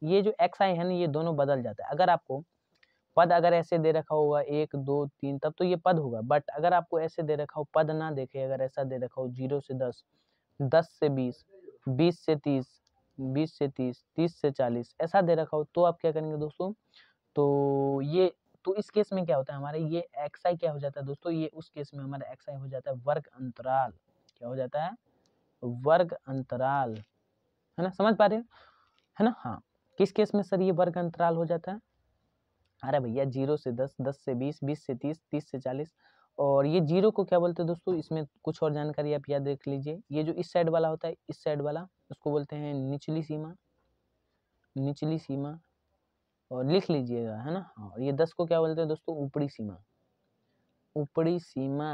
ये जो एक्स आई है ना, ये दोनों बदल जाता है। अगर आपको पद अगर ऐसे दे रखा होगा 1 2 3, तब तो ये पद होगा, बट अगर आपको ऐसे दे रखा हो, पद ना देखे, अगर ऐसा दे रखा हो 0 से 10, 10 से 20, 20 से 30, 20 से 30, 30 से 40 ऐसा दे रखा हो, तो आप क्या करेंगे दोस्तों, तो ये, तो इस केस में क्या होता है हमारे, ये एक्स आई क्या हो जाता है दोस्तों, ये उस केस में हमारा एक्स आई हो जाता है वर्ग अंतराल। क्या हो जाता है, वर्ग अंतराल, है ना, समझ पा रहे हो, है ना। हाँ, किस केस में सर ये वर्ग अंतराल हो जाता है, अरे भैया 0 से 10, 10 से 20, 20 से 30, 30 से 40, और ये 0 को क्या बोलते हैं दोस्तों, इसमें कुछ और जानकारी आप याद रख लीजिए, ये जो इस साइड वाला होता है, इस साइड वाला, उसको बोलते हैं निचली सीमा, निचली सीमा, और लिख लीजिएगा, है ना। और ये 10 को क्या बोलते हैं दोस्तों, ऊपरी सीमा, ऊपरी सीमा,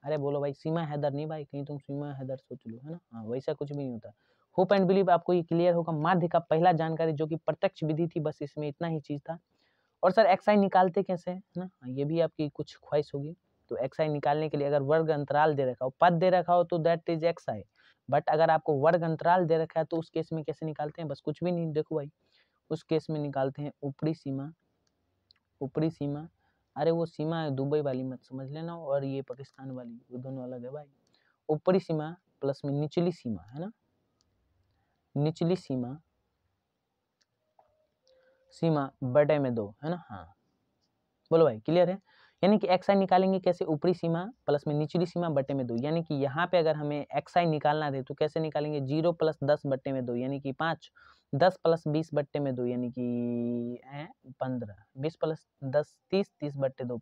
अरे बोलो भाई सीमा हैदर नहीं भाई, कहीं तुम सीमा हैदर सोच लो, है ना। हाँ वैसा कुछ भी नहीं होता। होप एंड बिलीव आपको ये क्लियर होगा। माध्य का पहला जानकारी जो कि प्रत्यक्ष विधि थी, बस इसमें इतना ही चीज था। और सर एक्स आई निकालते कैसे है ना, ये भी आपकी कुछ ख्वाहिश होगी। तो एक्स आई निकालने के लिए अगर वर्ग अंतराल दे रखा हो, पद दे रखा हो, तो that is X I. But अगर आपको वर्ग अंतराल दे रखा है तो उस केस में कैसे निकालते हैं, बस कुछ भी नहीं, देखो भाई उस केस में निकालते हैं ऊपरी सीमा। ऊपरी सीमा, अरे वो सीमा दुबई वाली मत समझ लेना, और ये पाकिस्तान वाली, वो दोनों अलग है भाई। ऊपरी सीमा प्लस में निचली सीमा, है ना, निचली सीमा, सीमा बटे में 2, है ना। हाँ बोलो भाई क्लियर है। यानी कि एक्स आई निकालेंगे कैसे, ऊपरी सीमा प्लस में निचली सीमा बटे में 2। यानी कि यहाँ पे अगर हमें एक्स आई निकालना है तो कैसे निकालेंगे, 0 प्लस 10 बट्टे में 2 यानी कि 5, 10 प्लस 20 बट्टे में 2 यानी कि 15, 20 प्लस 10 30, 30 बट्टे 2,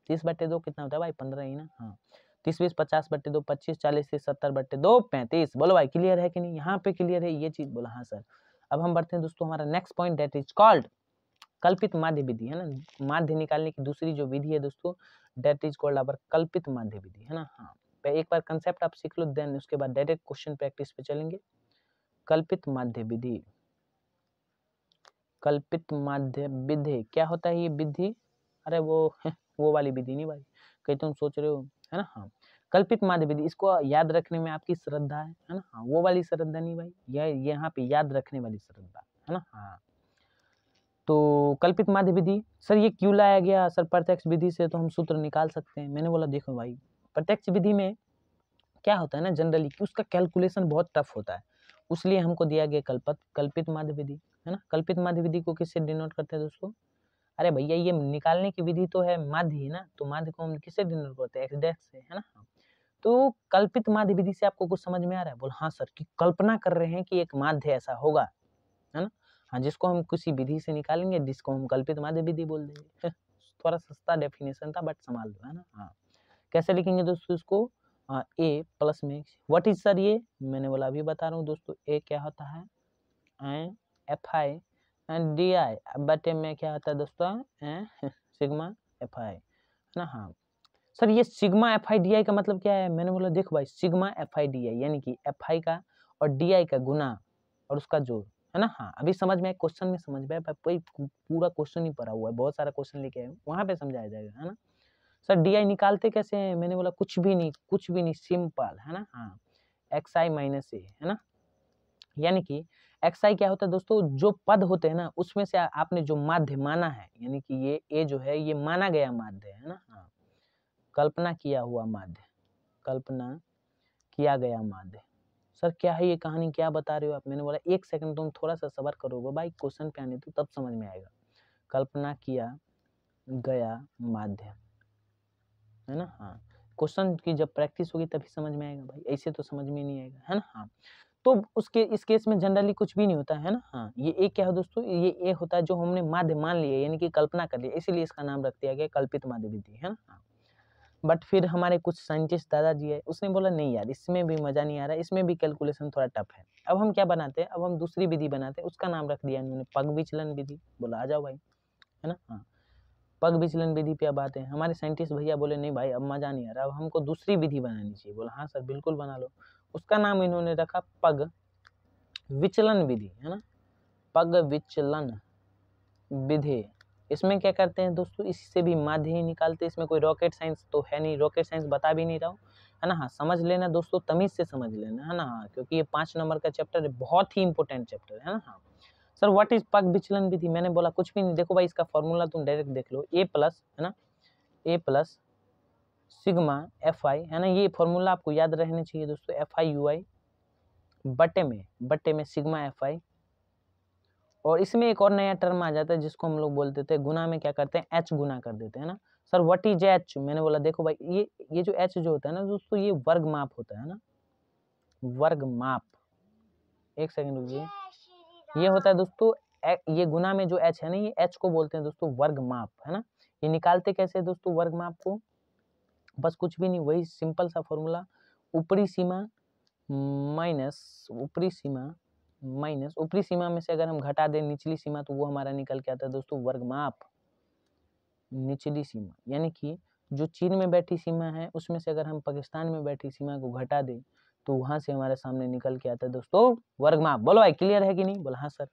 30 बट्टे 2 कितना होता है भाई, 15 ही ना। हाँ 30 20 50 बट्टे 2 25, 40 30 70 बट्टे 2 35। बोलो भाई क्लियर है कि नहीं, यहाँ पे क्लियर है ये चीज, बोला हाँ सर। अब हम बढ़ते हैं दोस्तों हमारा next point, that is called कल्पित माध्य विधि, है ना। माध्य निकालने की दूसरी जो विधि है दोस्तों, दैट इज कॉल्ड अवर कल्पित माध्य विधि, है ना। हाँ एक बार कंसेप्ट आप सीख लो, देन उसके बाद डायरेक्ट क्वेश्चन प्रैक्टिस पे चलेंगे। कल्पित माध्य विधि, कल्पित माध्य विधि क्या होता है ये विधि, अरे वो वाली विधि नहीं भाई, कहीं तुम सोच रहे हो, है ना। हाँ कल्पित माध्य विधि, इसको याद रखने में आपकी श्रद्धा है ना। हाँ वो वाली श्रद्धा नहीं भाई, यह यहाँ पे याद रखने वाली श्रद्धा, है ना। हाँ तो कल्पित माध्य विधि, सर ये क्यों लाया गया, सर प्रत्यक्ष विधि से तो हम सूत्र निकाल सकते हैं। मैंने बोला देखो भाई प्रत्यक्ष विधि में क्या होता है ना जनरली कि उसका कैलकुलेशन बहुत टफ होता है, उसलिए हमको दिया गया कल्पित माध्य विधि, है ना। कल्पित माध्य विधि को किससे डिनोट करते हैं दोस्तों, अरे भैया ये निकालने की विधि तो है माध्य ही ना, तो माध्य को हम किससे डिनोट करते हैं, एक्स डैश से, है ना। तो कल्पित माध्य विधि से आपको कुछ समझ में आ रहा है, बोल हाँ सर, कि कल्पना कर रहे हैं कि एक माध्य ऐसा होगा, है ना। हाँ जिसको हम किसी विधि से निकालेंगे, जिसको हम कल्पित माध्य विधि बोल देंगे। थोड़ा सस्ता डेफिनेशन था बट संभाल लो, है ना। हाँ कैसे लिखेंगे दोस्तों इसको, ए प्लस में व्हाट इज सर ये, मैंने बोला अभी बता रहा हूँ दोस्तों, ए क्या होता है F I and D I बटे में क्या होता है दोस्तों सिग्मा एफ आई, है ना। हाँ सर ये sigma F I D I का मतलब क्या है, मैंने बोला देखो भाई sigma F I D I यानी कि एफ आई का और डी आई का गुना और उसका जोड़, है ना। हाँ अभी समझ में आया, क्वेश्चन में समझ में आया, पूरा क्वेश्चन ही पढ़ा हुआ है, बहुत सारा क्वेश्चन लेके आए वहां पे समझाया जाएगा, है ना। सर डी आई निकालते कैसे हैं, मैंने बोला कुछ भी नहीं सिंपल, है ना। हाँ एक्स आई माइनस ए, है ना। यानी कि एक्स आई क्या होता है दोस्तों, जो पद होते हैं ना उसमें से आपने जो माध्य माना है, यानी कि ये ए जो है ये माना गया माध्य है ना। हाँ कल्पना किया हुआ माध्य, कल्पना किया गया माध्य। सर क्या है ये कहानी, क्या बता रहे हो आप, मैंने बोला एक सेकंड तुम थोड़ा सा सबर करोगे भाई, क्वेश्चन पे आने तो तब समझ में आएगा। कल्पना किया गया माध्य, है ना। हाँ क्वेश्चन की जब प्रैक्टिस होगी तभी समझ में आएगा भाई, ऐसे तो समझ में नहीं आएगा, है ना। हाँ तो उसके इस केस में जनरली कुछ भी नहीं होता है ना। हाँ ये ए क्या है दोस्तों, ये ए होता है जो हमने माध्य मान लिया यानी कि कल्पना कर लिया, इसीलिए इसका नाम रख दिया गया कल्पित माध्य विधि, है ना। हाँ बट फिर हमारे कुछ साइंटिस्ट दादाजी है, उसने बोला नहीं यार इसमें भी मजा नहीं आ रहा, इसमें भी कैलकुलेशन थोड़ा टफ है। अब हम क्या बनाते हैं, अब हम दूसरी विधि बनाते हैं, उसका नाम रख दिया इन्होंने पग विचलन विधि। बोला आ जाओ भाई, है ना। हाँ पग विचलन विधि पे अब आते हैं। हमारे साइंटिस्ट भैया बोले नहीं भाई अब मजा नहीं आ रहा, अब हमको दूसरी विधि बनानी चाहिए। बोला हाँ सर बिल्कुल बना लो। उसका नाम इन्होंने रखा पग विचलन विधि, है ना। पग विचलन विधि, इसमें क्या करते हैं दोस्तों, इससे भी माध्य ही निकालते हैं, इसमें कोई रॉकेट साइंस तो है नहीं, रॉकेट साइंस बता भी नहीं रहा हूँ, है ना। हाँ समझ लेना दोस्तों, तमीज से समझ लेना, है ना। हाँ क्योंकि ये 5 नंबर का चैप्टर है, बहुत ही इंपॉर्टेंट चैप्टर है ना। हाँ सर व्हाट इज पग विचलन विधि, मैंने बोला कुछ भी नहीं, देखो भाई इसका फॉर्मूला तुम डायरेक्ट देख लो, ए प्लस, है ना, ए प्लस सिग्मा एफ आई, है ना। ये फॉर्मूला आपको याद रहने चाहिए दोस्तों, एफ आई यू आई बटे में सिग्मा एफ आई, और इसमें एक और नया टर्म आ जाता है जिसको हम लोग बोलते थे गुना में क्या करते हैं एच गुना कर देते हैं ना। सर व्हाट इज एच, मैंने बोला देखो भाई ये जो एच जो होता है ना दोस्तों, ये वर्ग माप होता है ना, वर्ग माप। एक सेकंड रुकिए, ये होता है दोस्तों ये गुना में जो एच है ना, ये एच को बोलते हैं दोस्तों वर्ग माप, है ना। ये निकालते कैसे दोस्तों वर्ग माप को, बस कुछ भी नहीं, वही सिंपल सा फॉर्मूला, ऊपरी सीमा माइनस ऊपरी सीमा माइनस ऊपरी सीमा में से अगर हम घटा दें निचली सीमा तो वो हमारा निकल के आता है दोस्तों वर्ग माप निचली सीमा, यानी कि जो चीन में बैठी सीमा है उसमें से अगर हम पाकिस्तान में बैठी सीमा को घटा दें तो वहां से हमारे सामने निकल के आता है दोस्तों वर्ग माप। बोलो भाई क्लियर है कि नहीं? बोला हाँ सर।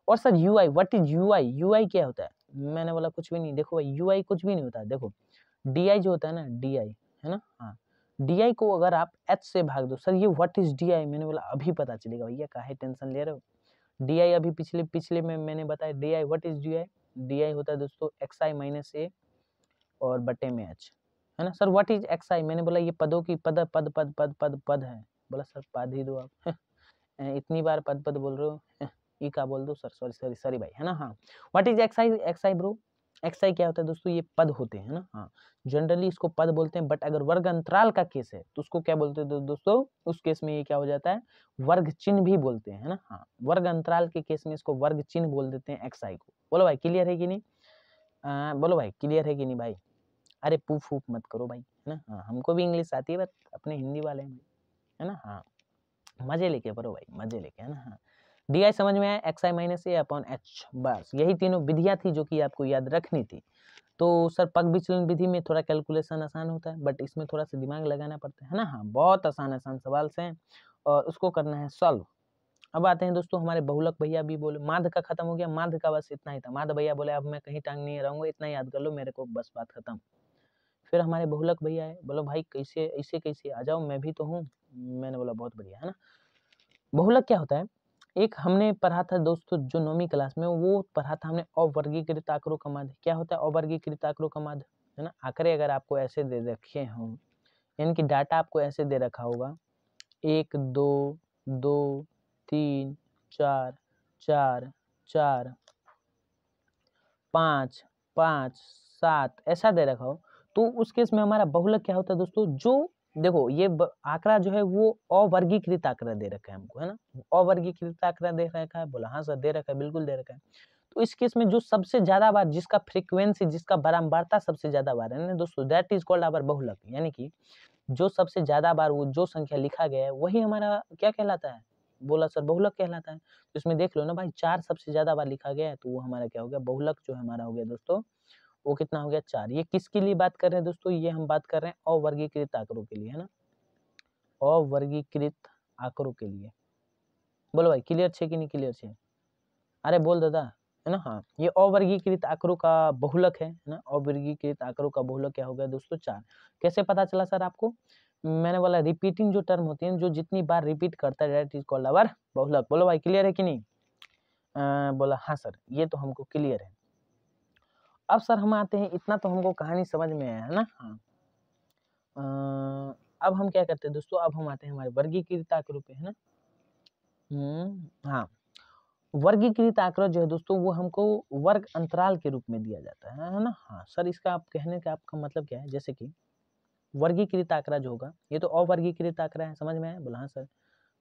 और sir UI, what is UI? UI क्या होता है? मैंने बोला कुछ भी नहीं। देखो भाई यूआई कुछ भी नहीं होता। देखो डीआई जो होता है ना, डीआई है ना, हाँ, डीआई को अगर आप एच से भाग दो। सर ये व्हाट इज डीआई? मैंने बोला अभी पता चलेगा भैया, काहे टेंशन ले रहे हो। डीआई अभी पिछले पिछले में मैंने बताया। DI what is DI? DI होता है दोस्तों एक्स आई माइनस ए और बटे में एच, है ना। सर व्हाट इज एक्स आई? मैंने बोला ये पदों की पद पद पद पद पद पद है। बोला सर पद ही दो आप इतनी बार पद पद बोल रहे हो ई का बोल दो। सर सॉरी सॉरी सॉरी भाई, है ना। हाँ what is X I? X I bro, X I क्या होता है दोस्तों? ये पद होते हैं ना। हाँ जनरली इसको पद बोलते हैं, बट अगर वर्ग अंतराल का केस है तो उसको क्या बोलते हैं दोस्तों? उस केस में ये क्या हो जाता है? वर्ग चिन्ह भी बोलते हैं, है ना। हाँ वर्ग अंतराल के केस में इसको वर्ग चिन्ह बोल देते हैं एक्स आई को। बोलो भाई क्लियर है कि नहीं? बोलो भाई क्लियर है कि नहीं भाई? अरे पूफ फूफ मत करो भाई, है ना। हाँ हमको भी इंग्लिश आती है, बट अपने हिंदी वाले हैं, है ना। हाँ मजे लेके पढ़ो भाई, मजे लेके, है ना। हाँ डी आई समझ में आया? X I minus A upon H, बस यही तीनों विधियां थी जो कि आपको याद रखनी थी। तो सर पग विचलन विधि में थोड़ा कैलकुलेशन आसान होता है, बट इसमें थोड़ा सा दिमाग लगाना पड़ता है ना। हाँ बहुत आसान आसान सवाल से हैं और उसको करना है सॉल्व। अब आते हैं दोस्तों हमारे बहुलक भैया भी बोले माध्य का खत्म हो गया। माध्य का बस इतना ही था। माध्य भैया बोले अब मैं कहीं टांग नहीं रहूंगा, इतना याद कर लो मेरे को, बस बात खत्म। फिर हमारे बहुलक भैया है, बोलो भाई कैसे ऐसे कैसे, आ जाओ मैं भी तो हूँ। मैंने बोला बहुत बढ़िया, है ना। बहुलक क्या होता है? एक हमने पढ़ा था दोस्तों जो 9वीं क्लास में, वो पढ़ा था हमने अवर्गीकृत आंकड़ों का माध्य। क्या होता है अवर्गीकृत आंकड़ों का माध्य? है ना। आंकड़े अगर आपको ऐसे दे रखे हों, यानी कि डाटा आपको ऐसे दे रखा होगा 1 2 2 3 4 4 4 5 5 7 ऐसा दे रखा हो, तो उस केस में हमारा बहुलक क्या होता है दोस्तों? जो देखो ये आंकड़ा जो है वो अवर्गीकृत आंकड़ा दे रखा है हमको, है ना। अवर्गीकृत आंकड़ा दे रखा है? बोला हाँ सर दे रखा है, बिल्कुल दे रखा है। तो इस केस में जो सबसे ज्यादा बार, जिसका फ्रीक्वेंसी, जिसका बारंबारता सबसे ज्यादा बार है ना दोस्तों, दैट इज कॉल्ड आवर बहुलक। यानी कि जो सबसे ज्यादा बार वो जो संख्या लिखा गया है वही हमारा क्या कहलाता है? बोला सर बहुलक कहलाता है। तो इसमें देख लो ना भाई, 4 सबसे ज्यादा बार लिखा गया है तो वो हमारा क्या हो गया? बहुलक जो हमारा हो गया दोस्तों, वो कितना हो गया? 4। ये किसके लिए बात कर रहे हैं दोस्तों? ये हम बात कर रहे हैं अवर्गीकृत आंकड़ों के लिए, है ना, अवर्गीकृत आंकड़ों के लिए। बोलो भाई क्लियर छे कि नहीं क्लियर छे? अरे बोल दादा, है ना। हाँ ये अवर्गीकृत आंकड़ों का बहुलक है ना। अवर्गीकृत आंकड़ों का बहुलक क्या हो गया दोस्तों? 4। कैसे पता चला सर आपको? मैंने बोला रिपीटिंग जो टर्म होती है, जो जितनी बार रिपीट करता है दैट इज कॉल्ड आवर बहुलक। बोलो भाई क्लियर है कि नहीं? बोला हाँ सर ये तो हमको क्लियर है। अब सर हम आते हैं, इतना तो हमको कहानी समझ में आया, है ना। हाँ अब हम क्या करते हैं दोस्तों? अब हम आते हैं हमारे वर्गीकृत आंकड़ों पे, है ना। हाँ वर्गीकृत आंकड़ा जो है दोस्तों वो हमको वर्ग अंतराल के रूप में दिया जाता है ना। हाँ सर इसका आप कहने का आपका मतलब क्या है? जैसे कि वर्गीकृत आंकड़ा जो होगा, ये तो अवर्गीकृत आंकड़ा है, समझ में आया? बोला हाँ सर।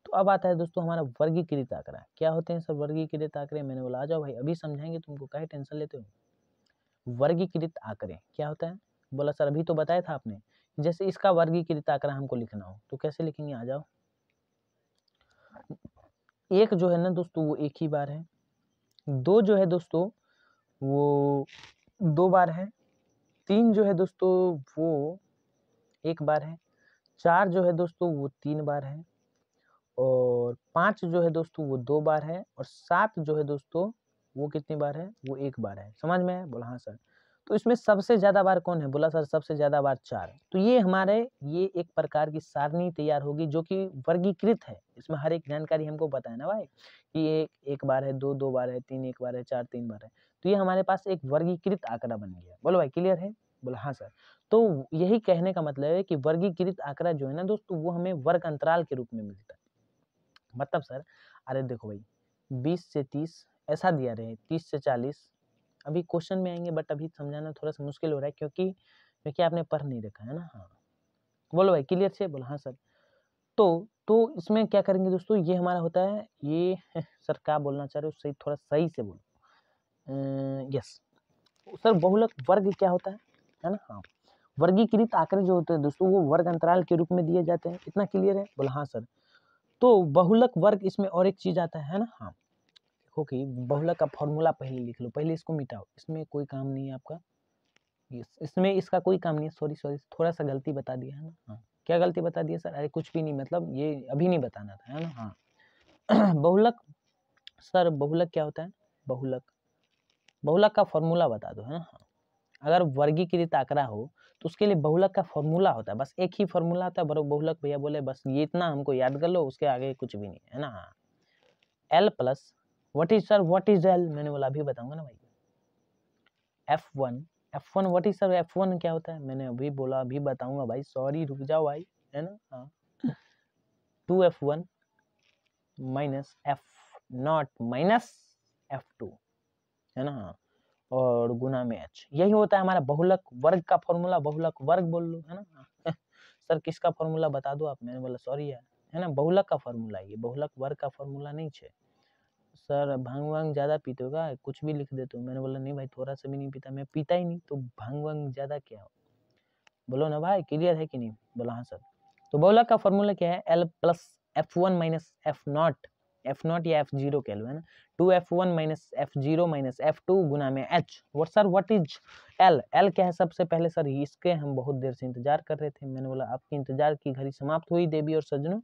तो अब आता है दोस्तों हमारा वर्गीकृत आंकड़ा। क्या होते हैं सर वर्गीकृत आंकड़े? मैंने बोला आ जाओ भाई अभी समझाएंगे, तुमको काहे टेंशन लेते हो। वर्गीकृत आंकड़े क्या होता है? बोला सर अभी तो बताया था आपने, जैसे इसका वर्गीकृत आंकड़ा हमको लिखना हो तो कैसे लिखेंगे? आ जाओ। एक जो है ना दोस्तों वो एक ही बार है, 2 जो है दोस्तों वो 2 बार है, 3 जो है दोस्तों वो 1 बार है, 4 जो है दोस्तों वो 3 बार है, और 5 जो है दोस्तों वो 2 बार है, और 7 जो है दोस्तों वो कितनी बार है? वो 1 बार है। समझ में आया? बोला हाँ सर। तो इसमें सबसे ज्यादा बार कौन है? बोला सर सबसे ज्यादा बार 4। तो ये हमारे ये एक प्रकार की सारणी तैयार होगी जो कि वर्गीकृत है। इसमें हर एक जानकारी हमको पता है ना भाई, कि एक बार है, 2 2 बार है, 3 1 बार है, 4 3 बार है। तो ये हमारे पास एक वर्गीकृत आंकड़ा बन गया। बोलो भाई क्लियर है? बोला हाँ सर। तो यही कहने का मतलब है कि वर्गीकृत आंकड़ा जो है ना दोस्तों वो हमें वर्ग अंतराल के रूप में मिलता है। मतलब सर अरे देखो भाई 20 से 30 ऐसा दिया रहे, 30 से 40 अभी क्वेश्चन में आएंगे, बट अभी समझाना थोड़ा सा मुश्किल हो रहा है क्योंकि आपने पढ़ नहीं रखा है ना। हाँ बोलो भाई क्लियर से? बोलो हाँ सर। तो इसमें क्या करेंगे दोस्तों? ये हमारा होता है ये सर क्या बोलना चाह रहे हो, सही थोड़ा सही से बोलो। यस सर बहुलक वर्ग क्या होता है ना। हाँ वर्गीकृत आंकड़े जो होते हैं दोस्तों वो वर्ग अंतराल के रूप में दिए जाते हैं। इतना क्लियर है? बोला हाँ सर। तो बहुलक वर्ग इसमें और एक चीज आता है ना। हाँ देखो कि बहुलक का फॉर्मूला पहले लिख लो, पहले इसको मिटाओ, इसमें कोई काम नहीं है आपका। इसमें इसका कोई काम नहीं है। सॉरी सॉरी, थोड़ा सा गलती बता दिया है ना। हाँ, क्या गलती बता दिया सर? अरे कुछ भी नहीं, मतलब ये अभी नहीं बताना था, है ना। हाँ बहुलक, सर बहुलक क्या होता है? बहुलक, बहुलक का फॉर्मूला बता दो, है ना। हाँ, अगर वर्गीकृत आंकड़ा हो तो उसके लिए बहुलक का फॉर्मूला होता है, बस एक ही फॉर्मूला होता है। बरो बहुलक भैया बोले बस ये इतना हमको याद कर लो, उसके आगे कुछ भी नहीं, है ना। हाँ, L plus what is sir, what is L? मैंने बोला अभी बताऊंगा ना भाई। F1, F1 what is sir? F1 क्या होता है? मैंने अभी बोला, अभी बताऊंगा भाई, सॉरी रुक जाओ भाई, है ना। हाँ 2F1 minus F0 minus F2, है ना। हाँ, और गुना में H, यही होता है हमारा बहुलक वर्ग का फॉर्मूला। बहुलक वर्ग बोल लो, है ना। सर किसका फॉर्मूला बता दो आप? मैंने बोला सॉरी यार, है ना, बहुलक का फॉर्मूला, ये बहुलक वर्ग का फॉर्मूला नहीं है। सर भांग वांग ज्यादा पीते हो क्या? कुछ भी लिख देते हो। मैंने बोला नहीं भाई, थोड़ा सा भी नहीं पीता, मैं पीता ही नहीं, तो भांग वांग ज्यादा क्या हो? बोलो ना भाई, क्लियर है कि नहीं? बोला हाँ सर। तो बहुलक का फॉर्मूला क्या है? L plus F1 minus F0, F0 या F0 कह लो, है ना। 2F1 minus F0 minus F2 गुना में H। What sir, what is L? L क्या है? सबसे पहले सर इसके हम बहुत देर से इंतजार कर रहे थे। मैंने बोला आपकी इंतजार की घड़ी समाप्त हुई देवी और सज्जनों।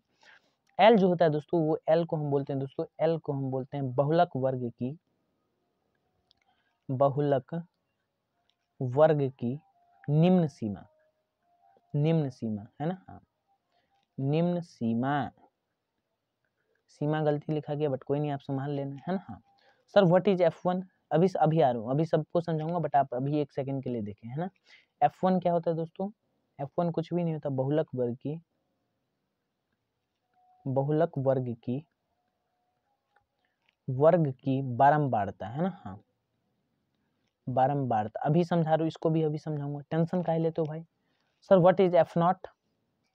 L जो होता है दोस्तों, वो L को हम बोलते हैं दोस्तों, L को हम बोलते हैं बहुलक वर्ग की, बहुलक वर्ग की निम्न सीमा, निम्न सीमा, है ना। हाँ, निम्न सीमा, सीमा गलती लिखा गया बट कोई नहीं, आप संभाल लेना, है ना। हाँ सर व्हाट इज F1? अभी आ रहा हूँ, अभी सबको समझाऊंगा बट आप अभी एक सेकंड के लिए देखें, है ना। F1 क्या होता है दोस्तों? F1 कुछ भी नहीं होता, बहुलक वर्ग की, बहुलक वर्ग की बारंबारता, है ना। हाँ, बारंबारता, अभी समझा रहा हूँ, इसको भी अभी समझाऊंगा, टेंशन काहे लेते हो भाई। Sir what is F0?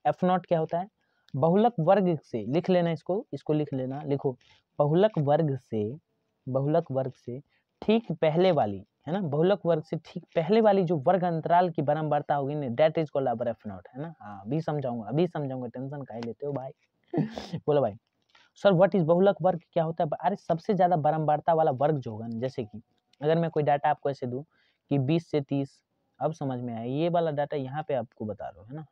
F0 क्या होता है? बहुलक वर्ग से, लिख लेना इसको, इसको लिख लेना, लिखो बहुलक वर्ग से, बहुलक वर्ग से ठीक पहले वाली, है ना, बहुलक वर्ग से ठीक पहले वाली जो वर्ग अंतराल की बारंबारता होगी ना, that is called our F0, है ना। हाँ अभी समझाऊंगा, अभी समझाऊंगा, टेंशन काहे लेते हो भाई। बोलो भाई। सर व्हाट इज बहुलक वर्ग क्या होता है? अरे सबसे ज्यादा बारंबारता वाला वर्ग जो होगा, जैसे कि अगर मैं कोई डाटा आपको ऐसे दूं कि 20 से 30, अब समझ में आया, ये वाला डाटा यहाँ पे आपको बता रहा हूँ, है ना।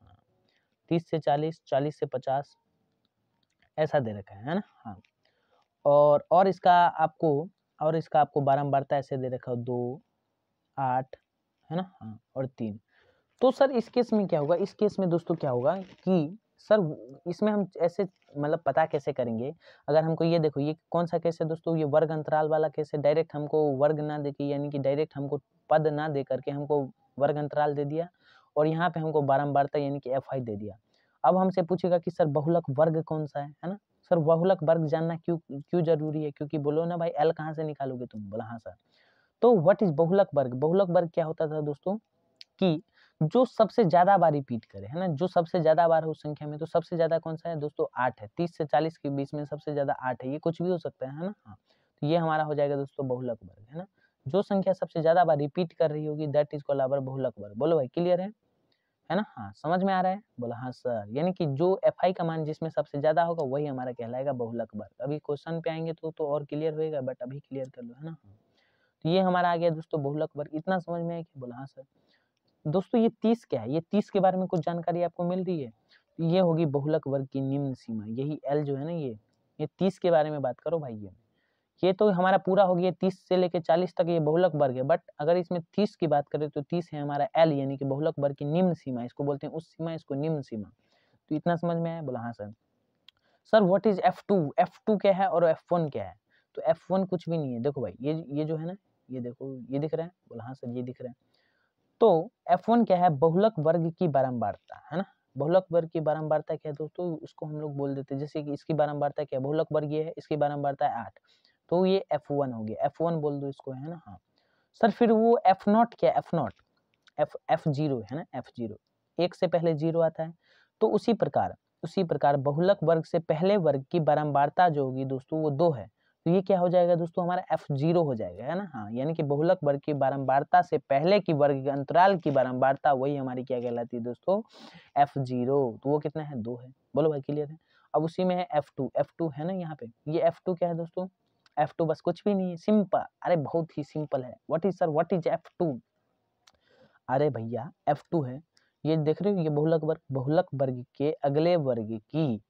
30 से 40, 40 से 50, ऐसा दे रखा है ना। हाँ, और इसका आपको, और इसका आपको बारंबारता ऐसे दे रखा है 2, 8, है ना। हाँ, और 3। तो सर इस केस में क्या होगा? इस केस में दोस्तों क्या होगा कि सर इसमें हम ऐसे मतलब पता कैसे करेंगे? अगर हमको ये देखो, ये कौन सा केस है दोस्तों? ये वर्ग अंतराल वाला केस है। डायरेक्ट हमको वर्ग ना देके, यानी कि डायरेक्ट हमको पद ना दे करके हमको वर्ग अंतराल दे दिया, और यहाँ पे हमको बारंबारता यानी कि Fi दे दिया। अब हमसे पूछेगा कि सर बहुलक वर्ग कौन सा है ना। सर बहुलक वर्ग जानना क्यों क्यों जरूरी है? क्योंकि बोलो ना भाई, एल कहाँ से निकालोगे तुम? बोला हाँ सर। तो व्हाट इज बहुलक वर्ग? बहुलक वर्ग क्या होता था दोस्तों कि जो सबसे ज्यादा बार रिपीट करे, है ना, जो सबसे ज्यादा बार हो उस संख्या में। तो सबसे ज्यादा कौन सा है दोस्तों? 8 है। 30 से 40 के बीच में सबसे ज्यादा 8 है, ये कुछ भी हो सकता है ना। हाँ, तो ये हमारा हो जाएगा दोस्तों बहुलक वर्ग, है ना। जो संख्या सबसे ज्यादा बार रिपीट कर रही होगी, दैट इज कॉल्ड आवर बहुलक वर्ग। बोलो भाई, क्लियर है ना। हाँ, समझ में आ रहा है? बोला हाँ सर। यानी कि जो Fi का मान जिसमें सबसे ज्यादा होगा वही हमारा कहलाएगा बहुलक वर्ग। अभी क्वेश्चन पे आएंगे तो और क्लियर होएगा, बट अभी क्लियर कर लो, है ना। तो ये हमारा आ गया दोस्तों बहुलक वर्ग। इतना समझ में आया कि? बोला हाँ सर। दोस्तों ये 30 क्या है? ये 30 के बारे में कुछ जानकारी आपको मिल रही है? ये होगी बहुलक वर्ग की निम्न सीमा, यही L जो है ना, ये 30 के बारे में बात करो भाई। ये तो हमारा पूरा हो गया, 30 से लेके 40 तक ये बहुलक वर्ग है। बट अगर इसमें 30 की बात करें तो 30 है हमारा L, यानी कि बहुलक वर्ग की निम्न सीमा, इसको बोलते हैं उस सीमा, इसको निम्न सीमा। तो इतना समझ में आया? बोला हाँ sir. Sir what is F2? F2 क्या है और F1 क्या है? तो F1 कुछ भी नहीं है। देखो भाई, ये जो है ना, ये देखो, ये दिख रहा है? बोला हाँ सर, ये दिख रहा है। तो F1 क्या है? बहुलक वर्ग की बारंबारता, है ना। बहुलक वर्ग की बारंबारता क्या है दोस्तों? उसको हम लोग बोल देते हैं, जैसे कि इसकी बारंबारता क्या है? बहुलक वर्ग ये है, इसकी बारंबारता है 8, तो ये F1 हो गया। F1 बोल दो इसको, है ना। हाँ सर, फिर वो F0 क्या है? F0 F0 है ना, F0, एक से पहले 0 आता है। तो उसी प्रकार बहुलक वर्ग से पहले वर्ग की बारंबारता जो होगी दोस्तों, वो 2 है। तो ये क्या हो जाएगा दोस्तों? हमारा F0 हो जाएगा, है ना। हाँ, यानी कि बहुलक वर्ग की बारंबारता से पहले की वर्ग अंतराल की बारंबारता, वही हमारी क्या कहलाती है दोस्तों? F0। तो वो कितना है? 2 है। बोलो भाई, क्लियर है? अब उसी में है F2 है ना यहाँ पे। ये F2 क्या है दोस्तों? F2 बस कुछ भी नहीं है, सिंपल, अरे बहुत ही सिंपल है। What is sir, what is F2? अरे भैया F2 है, ये देख रहे हो, ये बहुलक वर्ग के अगले वर्ग की,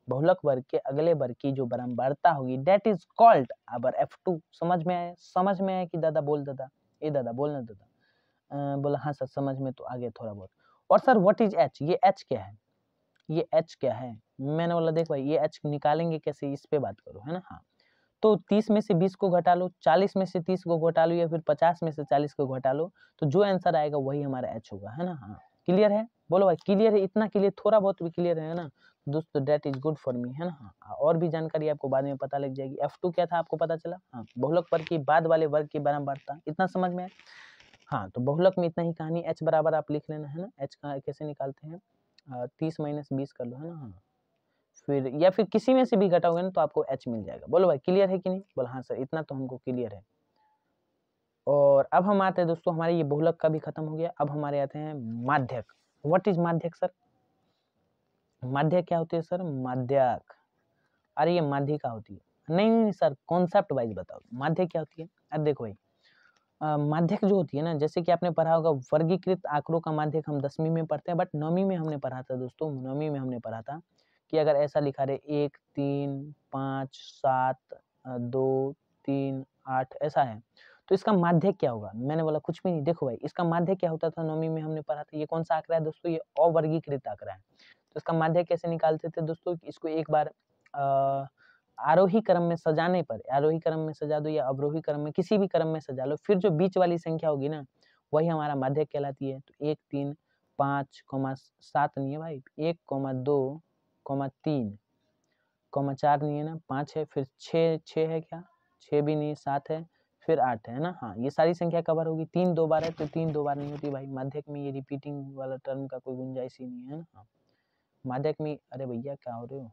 बहुलक वर्ग के अगले वर्ग की जो बारंबारता होगी दैट इज कॉल्ड अबर F2। समझ में आया? समझ में आया कि दादा बोल दादा, ए दादा बोलना दादा। बोला हाँ सर समझ में तो आ गया थोड़ा बहुत। और सर व्हाट इज H, ये H क्या है, ये H क्या है? मैंने बोला देख भाई ये H निकालेंगे कैसे, इस पे बात करो, है ना। हाँ तो 30 में से 20 को घटा लो, 40 में से 30 को घटा लो, या फिर 50 में से 40 को घटा लो, तो जो आंसर आएगा वही हमारा H होगा, है ना। हाँ क्लियर है? बोलो भाई क्लियर है? इतना क्लियर, थोड़ा बहुत भी क्लियर है ना दोस्तों, that is good for me, है ना। हाँ और भी जानकारी आपको बाद में पता लग जाएगी। F2 क्या था आपको पता चला? हाँ बहुलक वर्ग की बाद वाले वर्ग की बारंबारता, इतना समझ में आया। हाँ तो बहुलक में इतना ही कहानी। H बराबर आप लिख लेना, है ना। H का कैसे निकालते हैं, 30 माइनस 20 कर लो, है ना। हाँ फिर या फिर किसी में से भी घटाओगे ना तो आपको H मिल जाएगा। बोलो भाई क्लियर है कि नहीं? बोलो हाँ सर इतना तो हमको क्लियर है। और अब हम आते हैं दोस्तों, हमारे ये बहुलक का भी खत्म हो गया, अब हमारे आते हैं माध्यक। व्हाट इज माध्यक सर? माध्यक क्या होती है सर? माध्यक, अरे ये माध्यिका होती है। नहीं नहीं सर कॉन्सेप्ट वाइज बताओ माध्यक क्या होती है। अब देखो भाई माध्यक जो होती है ना, जैसे कि आपने पढ़ा होगा वर्गीकृत आंकड़ों का माध्यक हम 10वीं में पढ़ते हैं, बट 9वीं में हमने पढ़ा था दोस्तों, 9वीं में हमने पढ़ा था कि अगर ऐसा लिखा रहे 1 3 5 7 2 3 8 ऐसा है तो इसका माध्यक क्या होगा? मैंने बोला कुछ भी नहीं। देखो भाई इसका माध्यक क्या होता था, 9वीं में हमने पढ़ा था। ये कौन सा आंकड़ा है दोस्तों? ये अवर्गीकृत आंकड़ा है। तो इसका माध्यक कैसे निकालते थे दोस्तों? इसको एक बार आरोही क्रम में सजाने पर, आरोही क्रम में सजा दो या अवरोही क्रम में, किसी भी क्रम में सजा लो, फिर जो बीच वाली संख्या होगी ना वही हमारा माध्यक कहलाती है। तो 1 3 5 7 नहीं है भाई, 1 2 3 4 नहीं है ना, 5 है, फिर 6 है क्या? 6 भी नहीं, 7 है, फिर 8 है ना। हाँ ये सारी संख्या कवर होगी। 3 2 बार है तो 3 2 बार नहीं होती भाई। माध्यक में ये रिपीटिंग वाला टर्म का कोई गुंजाइश ही नहीं है ना। हाँ माध्यक में, अरे भैया क्या हो रहे हो?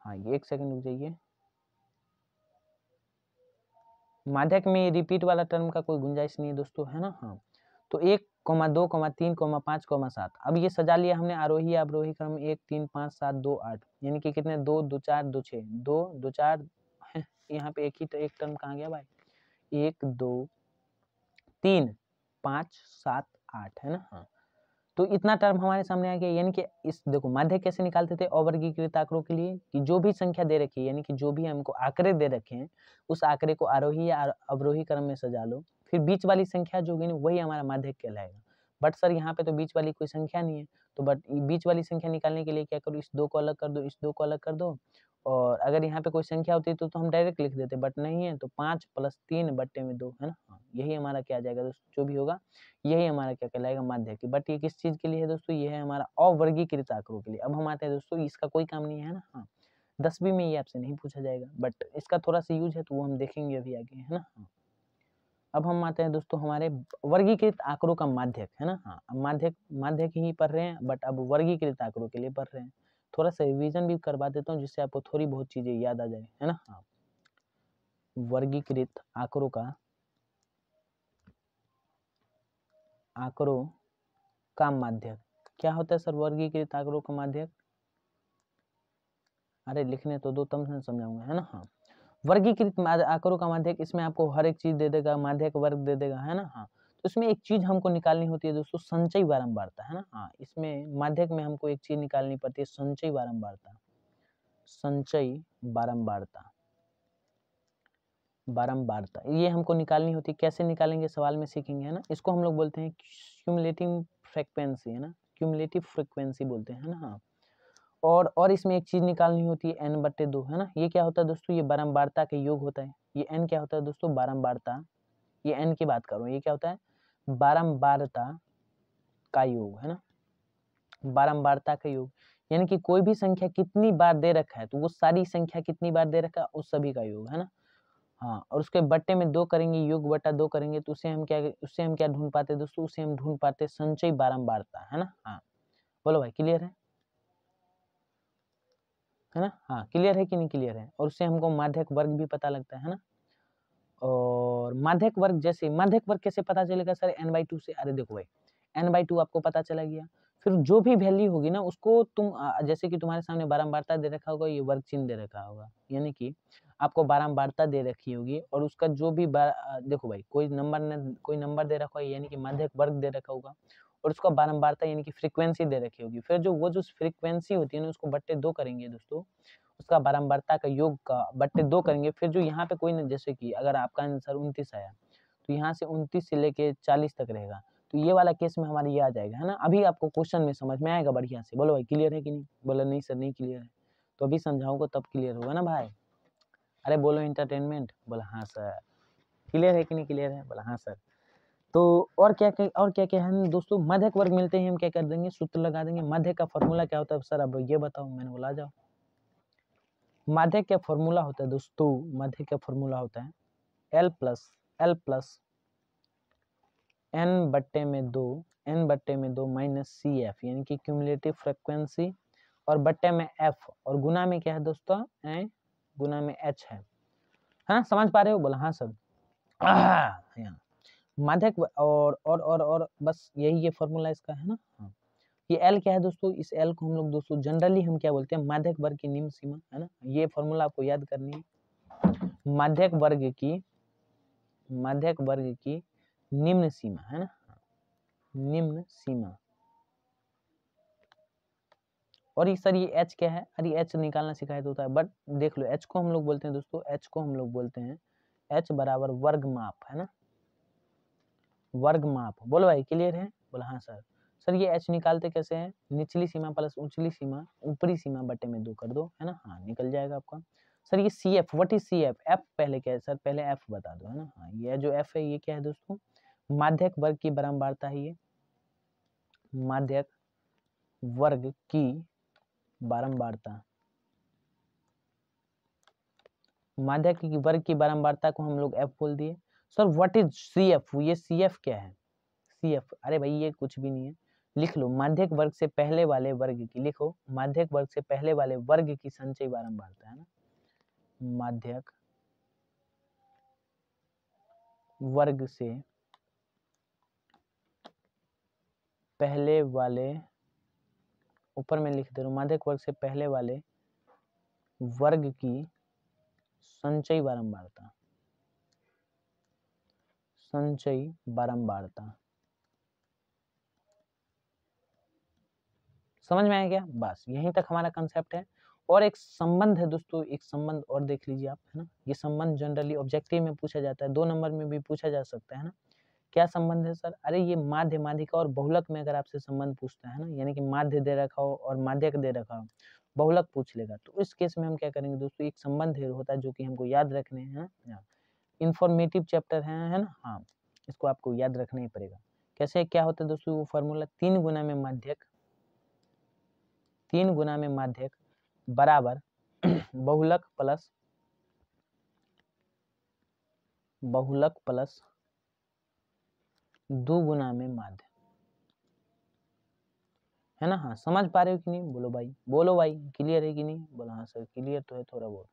हाँ ये 1 सेकंड रुक जाइए। माध्यक में रिपीट वाला टर्म का कोई गुंजाइश नहीं है दोस्तों, है ना। हाँ तो 1 2 3 5 7, अब ये सजा लिया हमने आरोही अवरोही क्रम 1 3 5 7 2 8, यानी कि कितने 2 2 4 2 6 2 2 4 यहाँ पे एक टर्म कहाँ गया भाई? 1 2 3 5 7 8 है ना। हाँ तो इतना टर्म हमारे सामने आ गया। यानी कि इस देखो माध्यक कैसे निकालते थे अवर्गीकृत आंकड़ों के लिए, कि जो भी संख्या दे रखी है, यानी कि जो भी हमको आंकड़े दे रखे हैं उस आंकड़े को आरोही या अवरोही क्रम में सजा लो, फिर बीच वाली संख्या जो होगी ना वही हमारा माध्यक कहलाएगा। बट सर यहाँ पे तो बीच वाली कोई संख्या नहीं है, तो बट बीच वाली संख्या निकालने के लिए क्या करो, इस 2 को अलग कर दो, इस 2 को अलग कर दो, और अगर यहाँ पे कोई संख्या होती तो हम डायरेक्ट लिख देते, बट नहीं है तो 5 + 3 बट्टे में 2, है ना। हाँ यही हमारा क्या आ जाएगा दोस्तों, जो भी होगा यही हमारा क्या कहलाएगा, माध्यक। बट ये किस चीज के लिए है दोस्तों? ये है हमारा अवर्गीकृत आंकड़ों के लिए। अब हम आते हैं दोस्तों, इसका कोई काम नहीं है ना। हाँ 10वीं में ये आपसे नहीं पूछा जाएगा, बट इसका थोड़ा सा यूज है तो वो हम देखेंगे अभी आगे, है ना। हाँ अब हम आते हैं दोस्तों हमारे वर्गीकृत आंकड़ों का माध्यक, है ना। हाँ अब माध्यक ही पढ़ रहे हैं, बट अब वर्गीकृत आंकड़ों के लिए पढ़ रहे हैं। थोड़ा सा रिवीजन भी करवा देता हूँ जिससे आपको थोड़ी बहुत चीजें याद आ जाए, है ना। हाँ वर्गीकृत आंकड़ों का माध्यक क्या होता है सर? वर्गीकृत आंकड़ों का माध्यक, अरे लिखने तो दो तब से समझाऊंगा, है ना। हाँ वर्गीकृत आंकड़ों का माध्यक, इसमें आपको हर एक चीज दे देगा, माध्यक वर्ग दे देगा, है ना। हाँ तो इसमें एक चीज हमको निकालनी होती है दोस्तों, संचयी बारंबारता, है ना। हाँ इसमें माध्यक में हमको एक चीज निकालनी पड़ती है, संचयी बारंबारता। संचयी बारंबारता, बारंबारता ये हमको निकालनी होती है। कैसे निकालेंगे सवाल में सीखेंगे, है ना। इसको हम लोग बोलते हैं क्यूमुलेटिव फ्रीक्वेंसी, है ना, क्यूमुलेटिव फ्रीक्वेंसी बोलते हैं, है ना। हाँ और इसमें एक चीज निकालनी होती है n/2, है ना। ये क्या होता है दोस्तों? ये बारंबारता के योग होता है। ये n क्या होता है दोस्तों? बारंबारता, ये n की बात कर रहा हूँ, ये क्या होता है? बारंबारता का योग, है ना, बारंबारता का योग। यानी कि कोई भी संख्या कितनी बार दे रखा है तो वो सारी संख्या कितनी बार दे रखा है उस सभी का योग, है ना। हाँ और उसके बट्टे में 2 करेंगे, योग बटा 2 करेंगे तो उससे हम क्या ढूंढ पाते हैं दोस्तों? उससे हम ढूंढ पाते हैं संचयी बारंबारता, है ना। हाँ बोलो भाई क्लियर है ना। हाँ क्लियर है कि नहीं क्लियर है? और उससे हमको माध्यक वर्ग भी पता लगता है ना। और माध्यक वर्ग, जैसे माध्यक वर्ग कैसे पता चलेगा सर? n/2 से। अरे देखो भाई n/2 आपको पता चला गया। फिर जो भी वैल्यू होगी ना उसको तुम जैसे कि तुम्हारे सामने बारंबारता दे रखा होगा, ये वर्ग चिन्ह दे रखा होगा, यानी कि आपको बारंबारता दे रखी होगी और उसका जो भी देखो भाई कोई नंबर दे रखा है यानी कि माध्यक वर्ग दे रखा होगा और उसका बारंबारता यानी कि फ्रीक्वेंसी दे रखी होगी। फिर जो फ्रीक्वेंसी होती है ना उसको बट्टे 2 करेंगे दोस्तों, उसका बारंबारता का योग का बट्टे 2 करेंगे। फिर जो यहाँ पे कोई ना, जैसे कि अगर आपका आंसर 29 आया तो यहाँ से 29 से लेके 40 तक रहेगा, तो ये वाला केस में हमारा ये आ जाएगा, है ना। अभी आपको क्वेश्चन में समझ में आएगा बढ़िया से। बोलो भाई क्लियर है कि नहीं? बोला नहीं सर नहीं क्लियर है, तो अभी समझाऊंगा तब क्लियर होगा ना भाई। अरे बोलो एंटरटेनमेंट, बोला हाँ सर। क्लियर है कि नहीं क्लियर है? बोला हाँ सर। तो और क्या क्या है दोस्तों, माध्यक वर्ग मिलते ही हम क्या कर देंगे, सूत्र लगा देंगे। माध्यक का फॉर्मूला क्या होता है सर? अब ये बताओ। मैंने बोला जाओ, माध्यक का फॉर्मूला होता है दोस्तों, माध्यक का फॉर्मूला होता है L plus n/2 minus CF यानी कि क्यूमुलेटिव फ्रीक्वेंसी, और बट्टे में F, और गुना में क्या है दोस्तों, गुना में H है। हाँ समझ पा रहे हो? बोला हाँ सर। माध्यक और बस यही ये फॉर्मूला इसका है ना। हाँ ये L क्या है दोस्तों, इस L को हम लोग दोस्तों जनरली हम क्या बोलते हैं, माध्यक वर्ग की निम्न सीमा, है ना। ये फॉर्मूला आपको याद करनी है, माध्यक वर्ग की निम्न सीमा, है ना, निम्न सीमा। और ये सर ये H क्या है? अरे H निकालना सिखाया होता है, बट देख लो H को हम लोग बोलते हैं दोस्तों, H को हम लोग बोलते हैं H बराबर वर्ग माप, है ना, वर्ग माप। बोलो भाई क्लियर है? बोला हाँ सर। सर ये H निकालते कैसे हैं? निचली सीमा प्लस ऊंचली सीमा, ऊपरी सीमा बटे में 2 कर दो, है ना। हाँ निकल जाएगा आपका। सर ये CF, what is CF? F पहले क्या है सर? पहले F बता दो, है ना। हाँ ये जो F है ये क्या है दोस्तों? माध्यक वर्ग की बारंबारता है ये, माध्यक वर्ग की बारंबारता, माध्यक की वर्ग की बारंबारता को हम लोग F बोल दिए। Sir what is CF? ये CF क्या है? CF, अरे भाई ये कुछ भी नहीं है, लिख लो माध्यक वर्ग से पहले वाले वर्ग की, लिखो माध्यक वर्ग से पहले वाले वर्ग की संचयी बारंबारता, है ना, माध्यक वर्ग से पहले वाले, ऊपर में लिख दे रहा हूं, माध्यक वर्ग से पहले वाले वर्ग की संचयी बारंबारता, संचयी बारंबारता। समझ में आया क्या? बस यहीं तक हमारा कंसेप्ट है। और एक संबंध है दोस्तों, एक संबंध और देख लीजिए आप, है ना। ये संबंध जनरली ऑब्जेक्टिव में पूछा जाता है, 2 नंबर में भी पूछा जा सकता है ना। क्या संबंध है सर? अरे ये माध्य, माध्यिका और बहुलक में अगर आपसे संबंध पूछता है ना, यानी कि माध्य दे रखा हो और माध्यक दे रखा हो, बहुलक पूछ लेगा, तो इस केस में हम क्या करेंगे दोस्तों, एक संबंध होता है जो कि हमको याद रखने हैं, इंफॉर्मेटिव चैप्टर है ना। हाँ इसको आपको याद रखना ही पड़ेगा। कैसे क्या होता है दोस्तों वो फॉर्मूला, 3 गुना में माध्यक, 3 गुना में माध्यक बराबर बहुलक प्लस 2 गुना में माध्य, है ना। हाँ समझ पा रहे हो कि नहीं? बोलो भाई, बोलो भाई क्लियर है कि नहीं? बोलो हाँ सर क्लियर तो है थोड़ा बहुत,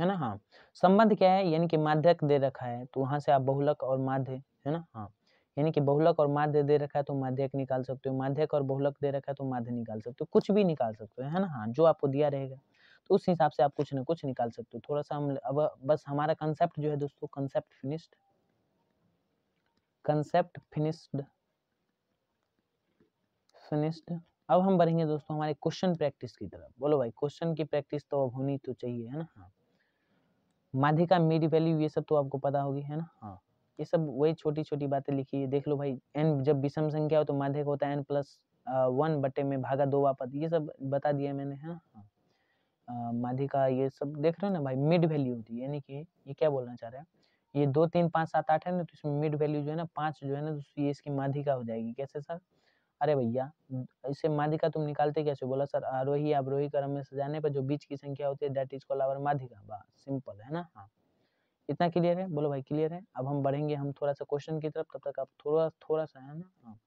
है ना। हाँ संबंध क्या है, यानी कि माध्यक दे रखा है तो वहां से आप बहुलक और माध्य, है ना। हाँ यानी कि बहुलक और माध्य दे रखा है तो माध्यक निकाल सकते हो, माध्यक और बहुलक दे रखा है तो माध्य निकाल सकते हो, कुछ भी निकाल सकते हो, है ना। हाँ जो आपको दिया रहेगा तो उस हिसाब से आप कुछ ना कुछ निकाल सकते हो। थोड़ा सा हम अब बस हमारा कंसेप्ट जो है दोस्तों, कंसेप्ट फिनिश्ड, कंसेप्ट फिनिश्ड। अब हम बढ़ेंगे दोस्तों हमारे क्वेश्चन प्रैक्टिस की तरफ। बोलो भाई क्वेश्चन की प्रैक्टिस तो अब होनी तो चाहिए, है ना। हाँ माध्यिका मिड वैल्यू ये सब तो आपको पता होगी, है ना। हाँ ये सब वही छोटी छोटी बातें लिखी है, देख लो भाई। n जब विषम संख्या हो तो माध्यक होता है n+1 बटे में भागा 2 वापस, ये सब बता दिया मैंने, है ना। हाँ माध्यिका ये सब देख रहे हो ना भाई, मिड वैल्यू होती है, यानी कि ये क्या बोलना चाह रहा है, ये 2 3 5 7 8 है ना, तो इसमें मिड वैल्यू जो है ना 5 जो है ना, तो ये इसकी माध्यिका हो जाएगी। कैसे सर? अरे भैया इसे माध्यिका तुम निकालते कैसे? बोला सर आरोही अवरोही क्रम में सजाने पर जो बीच की संख्या होती है दैट इज कॉल्ड आवर माध्यिका। बस सिंपल है ना। हाँ इतना क्लियर है? बोलो भाई क्लियर है। अब हम बढ़ेंगे हम थोड़ा सा क्वेश्चन की तरफ, तब तक आप थोड़ा सा, है ना। हाँ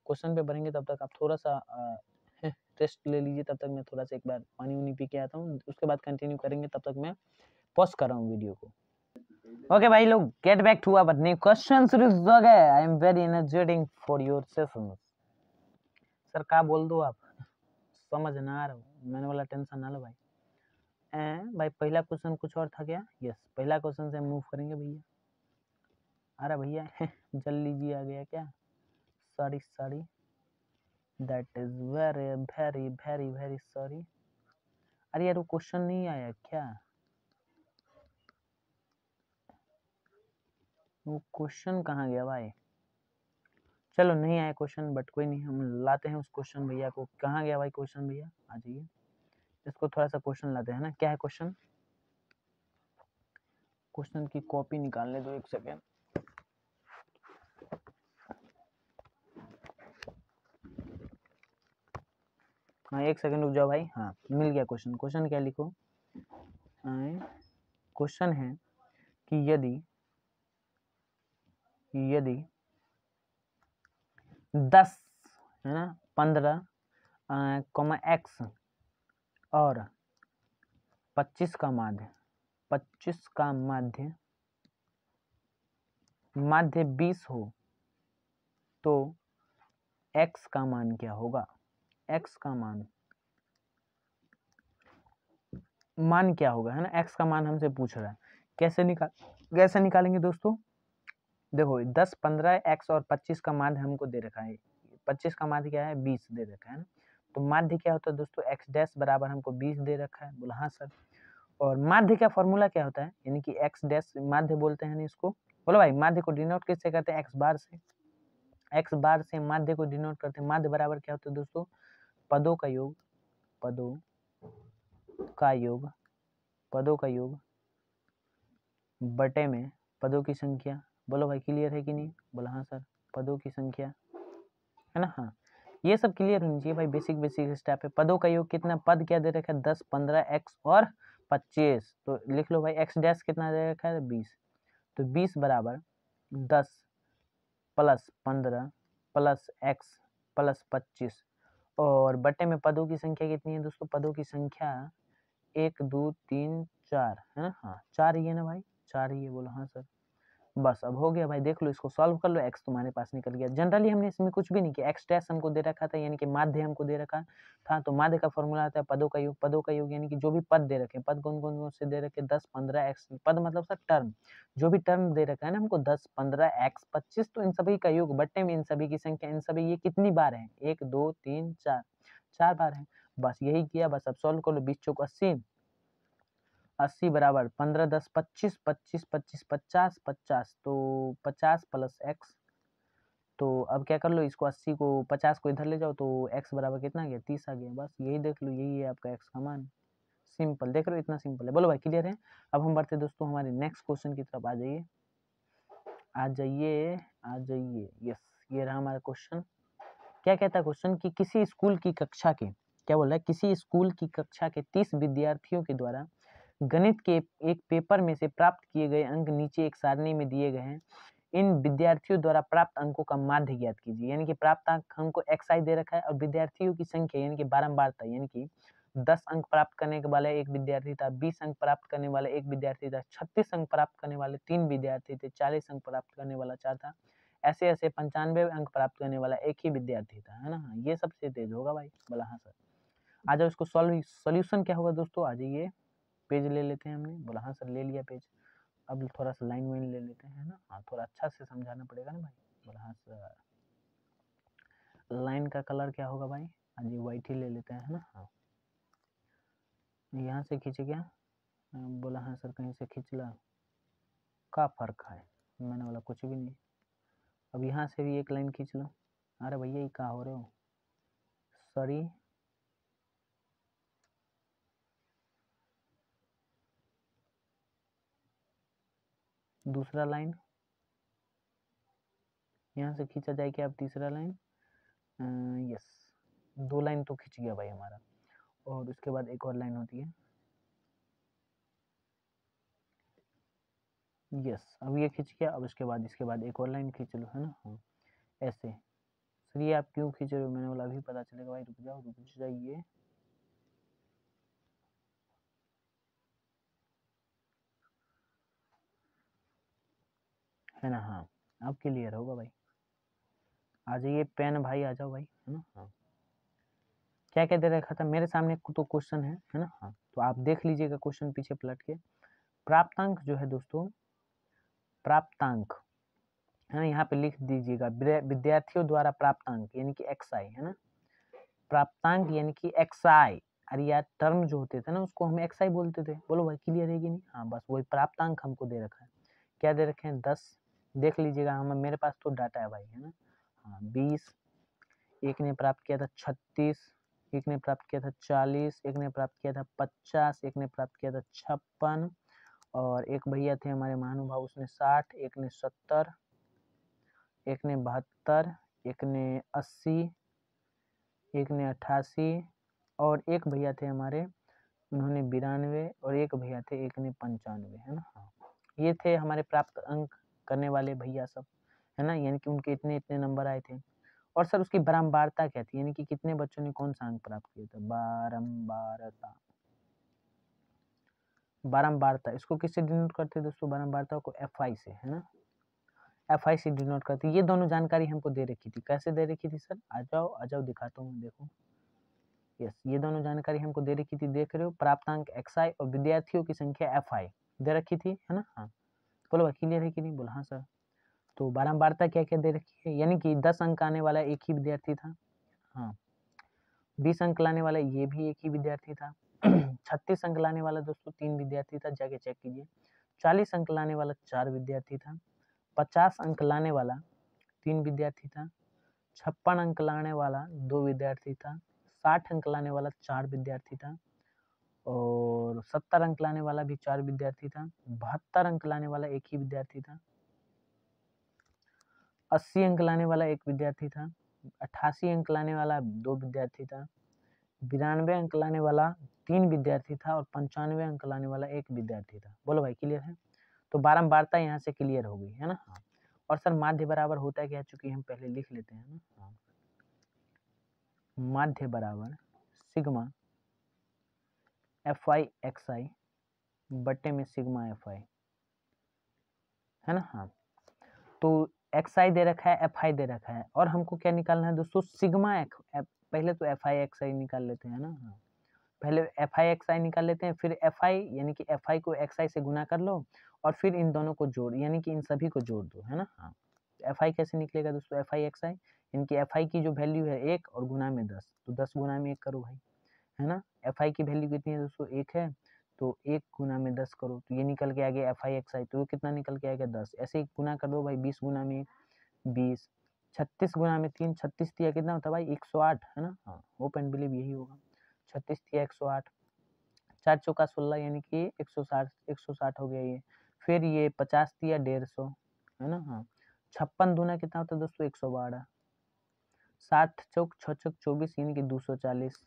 क्वेश्चन पे बढ़ेंगे तब तक आप थोड़ा सा टेस्ट ले लीजिए, तब तक मैं थोड़ा सा एक बार पानी उनी पी के आता हूँ, उसके बाद कंटिन्यू करेंगे। तब तक मैं पॉज कर रहा हूँ वीडियो को। ओके भाई लोग, get back to our new question series. I am very energetic for your sessions. Sir का बोल दो आप, समझ ना आ रहा हूँ, मैंने बोला टेंशन ना लो भाई। भाई पहला क्वेश्चन कुछ और था क्या? यस, पहला क्वेश्चन से मूव करेंगे भैया। अरे भैया जल लीजिए, आ गया क्या? Sorry sorry, that is very very very very sorry. अरे यार वो क्वेश्चन नहीं आया क्या? वो क्वेश्चन कहाँ गया भाई? चलो नहीं आया क्वेश्चन, बट कोई नहीं, हम लाते हैं उस क्वेश्चन भैया को। कहाँ गया भाई क्वेश्चन भैया? आ जाइए, इसको थोड़ा सा क्वेश्चन लाते हैं ना। क्या है क्वेश्चन? क्वेश्चन की कॉपी निकालने दो, एक सेकेंड। हाँ एक सेकेंड रुक जाओ भाई। हाँ मिल गया क्वेश्चन। क्वेश्चन क्या लिखो? क्वेश्चन है कि यदि यदि 10 है ना 15 एक्स और 25 का माध्य 20 हो तो x का मान क्या होगा? x का मान क्या होगा, है ना? x का मान हमसे पूछ रहा है। कैसे निकालेंगे दोस्तों? देखो 10 15 x और 25 का माध्य हमको दे रखा है। 25 का माध्य क्या है? 20 दे रखा है ना। तो माध्य क्या होता है दोस्तों? x डैश बराबर हमको 20 दे रखा है। बोला हाँ सर। और माध्य का फॉर्मूला क्या होता है? यानी कि x डैश माध्य बोलते हैं इसको। बोलो भाई, माध्य को डिनोट किससे करते हैं? x बार से। x बार से माध्य को डिनोट करते हैं। माध्य बराबर क्या होता है दोस्तों? पदों का योग बटे में पदों की संख्या। बोलो भाई क्लियर है कि नहीं? बोला हाँ सर। पदों की संख्या है ना। हाँ ये सब क्लियर होनी चाहिए भाई, बेसिक स्टेप है। पदों का योग कितना? पद क्या दे रखा है? 10 15 x और 25। तो लिख लो भाई, x डैश कितना दे रखा है? 20। तो 20 बराबर 10 प्लस 15 प्लस x प्लस 25, और बटे में पदों की संख्या कितनी है दोस्तों? पदों की संख्या 1 2 3 4 है ना। हाँ 4 ही है ना भाई, 4 ही है। बोलो हाँ सर। बस अब हो गया भाई, देख लो इसको सॉल्व कर लो। x तुम्हारे पास निकल गया। जनरली हमने इसमें कुछ भी नहीं किया। x डैश हमको दे रखा था, यानी कि माध्य हमको दे रखा था। तो माध्य का फॉर्मूला आता है पदों का योग यानी कि जो भी पद दे रखे, पद कौन कौन से दे रखे? 10 15 x। पद मतलब सर टर्म, जो भी टर्म दे रखा है ना हमको, 10 15 x 25, तो इन सभी का योग बट्टे में इन सभी की संख्या। इन सभी ये कितनी बार है? 1 2 3 4, 4 बार है। बस यही किया। बस अब सॉल्व कर लो। 20 चौक 80, 80 बराबर 15 10 25 25 25 50 50, तो 50 प्लस x। तो अब क्या कर लो, इसको 80 को 50 को इधर ले जाओ, तो x बराबर कितना आ गया? 30 आ गया। बस यही देख लो, यही है आपका x का मान। सिंपल, देख रहे हो इतना सिंपल है। बोलो भाई क्लियर है? अब हम बढ़ते दोस्तों हमारे नेक्स्ट क्वेश्चन की तरफ। आ जाइए आ जाइए आ जाइए। यस, ये रहा हमारा क्वेश्चन। क्या कहता है क्वेश्चन कि किसी स्कूल की कक्षा के, क्या बोल रहा है? किसी स्कूल की कक्षा के 30 विद्यार्थियों के द्वारा गणित के एक पेपर में से प्राप्त किए गए अंक नीचे एक सारणी में दिए गए हैं। इन विद्यार्थियों द्वारा प्राप्त अंकों का माध्य ज्ञात कीजिए। यानी कि प्राप्त अंक हमको xi दे रखा है, और विद्यार्थियों की संख्या यानी कि बारंबारता, यानी कि 10 अंक प्राप्त करने वाला एक विद्यार्थी था, 20 अंक प्राप्त करने वाला एक विद्यार्थी था, 36 अंक प्राप्त करने वाले 3 विद्यार्थी थे, 40 अंक प्राप्त करने वाला 4 था, ऐसे ऐसे 95 अंक प्राप्त करने वाला एक ही विद्यार्थी था, है ना। ये सबसे तेज होगा भाई। बोला हाँ सर। आ जाओ, इसको सॉल्यूशन क्या होगा दोस्तों? आ जाइए, पेज ले लेते हैं हमने। बोला हाँ सर, ले लिया पेज। अब थोड़ा सा लाइन वाइन ले लेते हैं ना। हाँ थोड़ा अच्छा से समझाना पड़ेगा ना भाई। बोला हाँ सर। लाइन का कलर क्या होगा भाई? हाँ जी, वाइट ही ले लेते हैं, है ना। हाँ यहाँ से खींचे क्या? बोला हाँ सर, कहीं से खींच ला, का फर्क है? मैंने बोला कुछ भी नहीं। अब यहाँ से भी एक लाइन खींच लो। अरे भैया ये कहाँ हो रहे हो? सॉरी, दूसरा लाइन यहाँ से खींचा जाए क्या? अब तीसरा लाइन। यस, 2 लाइन तो खींच गया भाई हमारा, और उसके बाद एक और लाइन होती है। यस, अब ये खींच गया। अब इसके बाद एक और लाइन खींच लो, है ना। हाँ ऐसे। सर ये आप क्यों खींच रहे हो? मैंने बोला अभी पता चलेगा भाई, रुक जाओ, रुक जाइए। है ना। हाँ, अब क्लियर होगा भाई। आ जाइए पेन भाई, आ जाओ भाई, है ना। हाँ, क्या क्या दे रखा था मेरे सामने तो क्वेश्चन है ना। हाँ, तो आप देख लीजिएगा क्वेश्चन पीछे पलट के। प्राप्तांक जो है दोस्तों, प्राप्तांक है ना, यहाँ पे लिख दीजिएगा विद्यार्थियों द्वारा प्राप्तांक यानी कि एक्सआई, है ना। प्राप्तांक यानी कि एक्सआई, अरे यार टर्म जो होते थे ना उसको हम एक्सआई बोलते थे। बोलो भाई क्लियर है कि नहीं। हाँ, बस वही प्राप्तांक हमको दे रखा है। क्या दे रखे हैं, 10। देख लीजिएगा, हम मेरे पास तो डाटा है भाई, है ना। हाँ, 20, एक ने प्राप्त किया था 36, एक ने प्राप्त किया था 40, एक ने प्राप्त किया था 50, एक ने प्राप्त किया था 56, और एक भैया थे हमारे महानुभाव उसने 60, एक ने 70, एक ने 72, एक ने 80, एक ने 88, और एक भैया थे हमारे उन्होंने 92, और एक भैया थे एक ने 95, है ना। हाँ, ये थे हमारे प्राप्त अंक करने वाले भैया सब, है ना, यानी कि उनके इतने इतने नंबर आए थे। और सर उसकी बारंबारता क्या थी, यानी कि कितने बच्चों ने कौन सा अंक प्राप्त किया था। बारंबारता, बारंबारता इसको किससे डिनोट करते हैं दोस्तों, बारंबारता को FI से, है ना। FI से डिनोट करते हैं। ये दोनों जानकारी हमको दे रखी थी। कैसे दे रखी थी सर, आ जाओ आ जाओ दिखाता हूँ, देखो। यस, ये दोनों जानकारी हमको दे रखी थी, देख रहे हो, प्राप्तांक XI और विद्यार्थियों की संख्या FI दे रखी थी, है ना। हाँ, बोलो भाई क्लियर है कि नहीं, बोलो हाँ सर। तो बारंबारता क्या क्या दे रखी है, यानी कि 10 अंक आने वाला एक ही विद्यार्थी था। हाँ, 20 अंक लाने वाला ये भी एक ही विद्यार्थी था। 36 अंक लाने वाला दोस्तों 3 विद्यार्थी था, जाके चेक कीजिए। 40 अंक लाने वाला 4 विद्यार्थी था। 50 अंक लाने वाला 3 विद्यार्थी था। 56 अंक लाने वाला 2 विद्यार्थी था। 60 अंक लाने वाला 4 विद्यार्थी था, और 70 अंक लाने वाला भी 4 विद्यार्थी था। 72 अंक लाने वाला एक ही विद्यार्थी था। 80 अंक लाने वाला एक विद्यार्थी था। 88 अंक लाने वाला 2 विद्यार्थी था। 92 अंक लाने वाला 3 विद्यार्थी था, और 95 अंक लाने वाला एक विद्यार्थी था। बोलो भाई क्लियर है। तो बारंबारता यहाँ से क्लियर हो गई, है ना। हाँ, और सर माध्य बराबर होता है क्या, चूंकि हम पहले लिख लेते हैं ना। हाँ, माध्य बराबर सिग्मा FI XI बट्टे में सिग्मा FI, है ना। हाँ, तो XI दे रखा है, FI दे रखा है, और हमको क्या निकालना है दोस्तों, सिग्मा पहले तो FI XI निकाल लेते हैं ना। हाँ, पहले FI XI निकाल लेते हैं, फिर FI यानी कि FI को XI से गुना कर लो, और फिर इन दोनों को जोड़, यानी कि इन सभी को जोड़ दो, है ना। हाँ, FI कैसे निकलेगा दोस्तों, FI XI यानी कि FI की जो वैल्यू है 1 और गुना में 10, तो 10 गुना में 1 करो भाई, है ना। FI की वैल्यू कितनी है दोस्तों, 1 है, तो 1 गुना में 10 करो, तो ये निकल के आ गया FI XI, तो ये कितना निकल के आएगा 10। ऐसे ही गुना कर दो भाई, 20 गुना में 20, 36 गुना में 3, 36 दिया कितना होता है भाई 108, है ना। हाँ, होप एंड बिलीव यही होगा। 36 दिया 108, 4 चौका 16 यानी कि 160 हो गया ये। फिर ये 50 दिया 150, है ना। हाँ, 56 दूना कितना होता है दोस्तों 112, 60 चौक 6 चौक 24 यानी कि 240,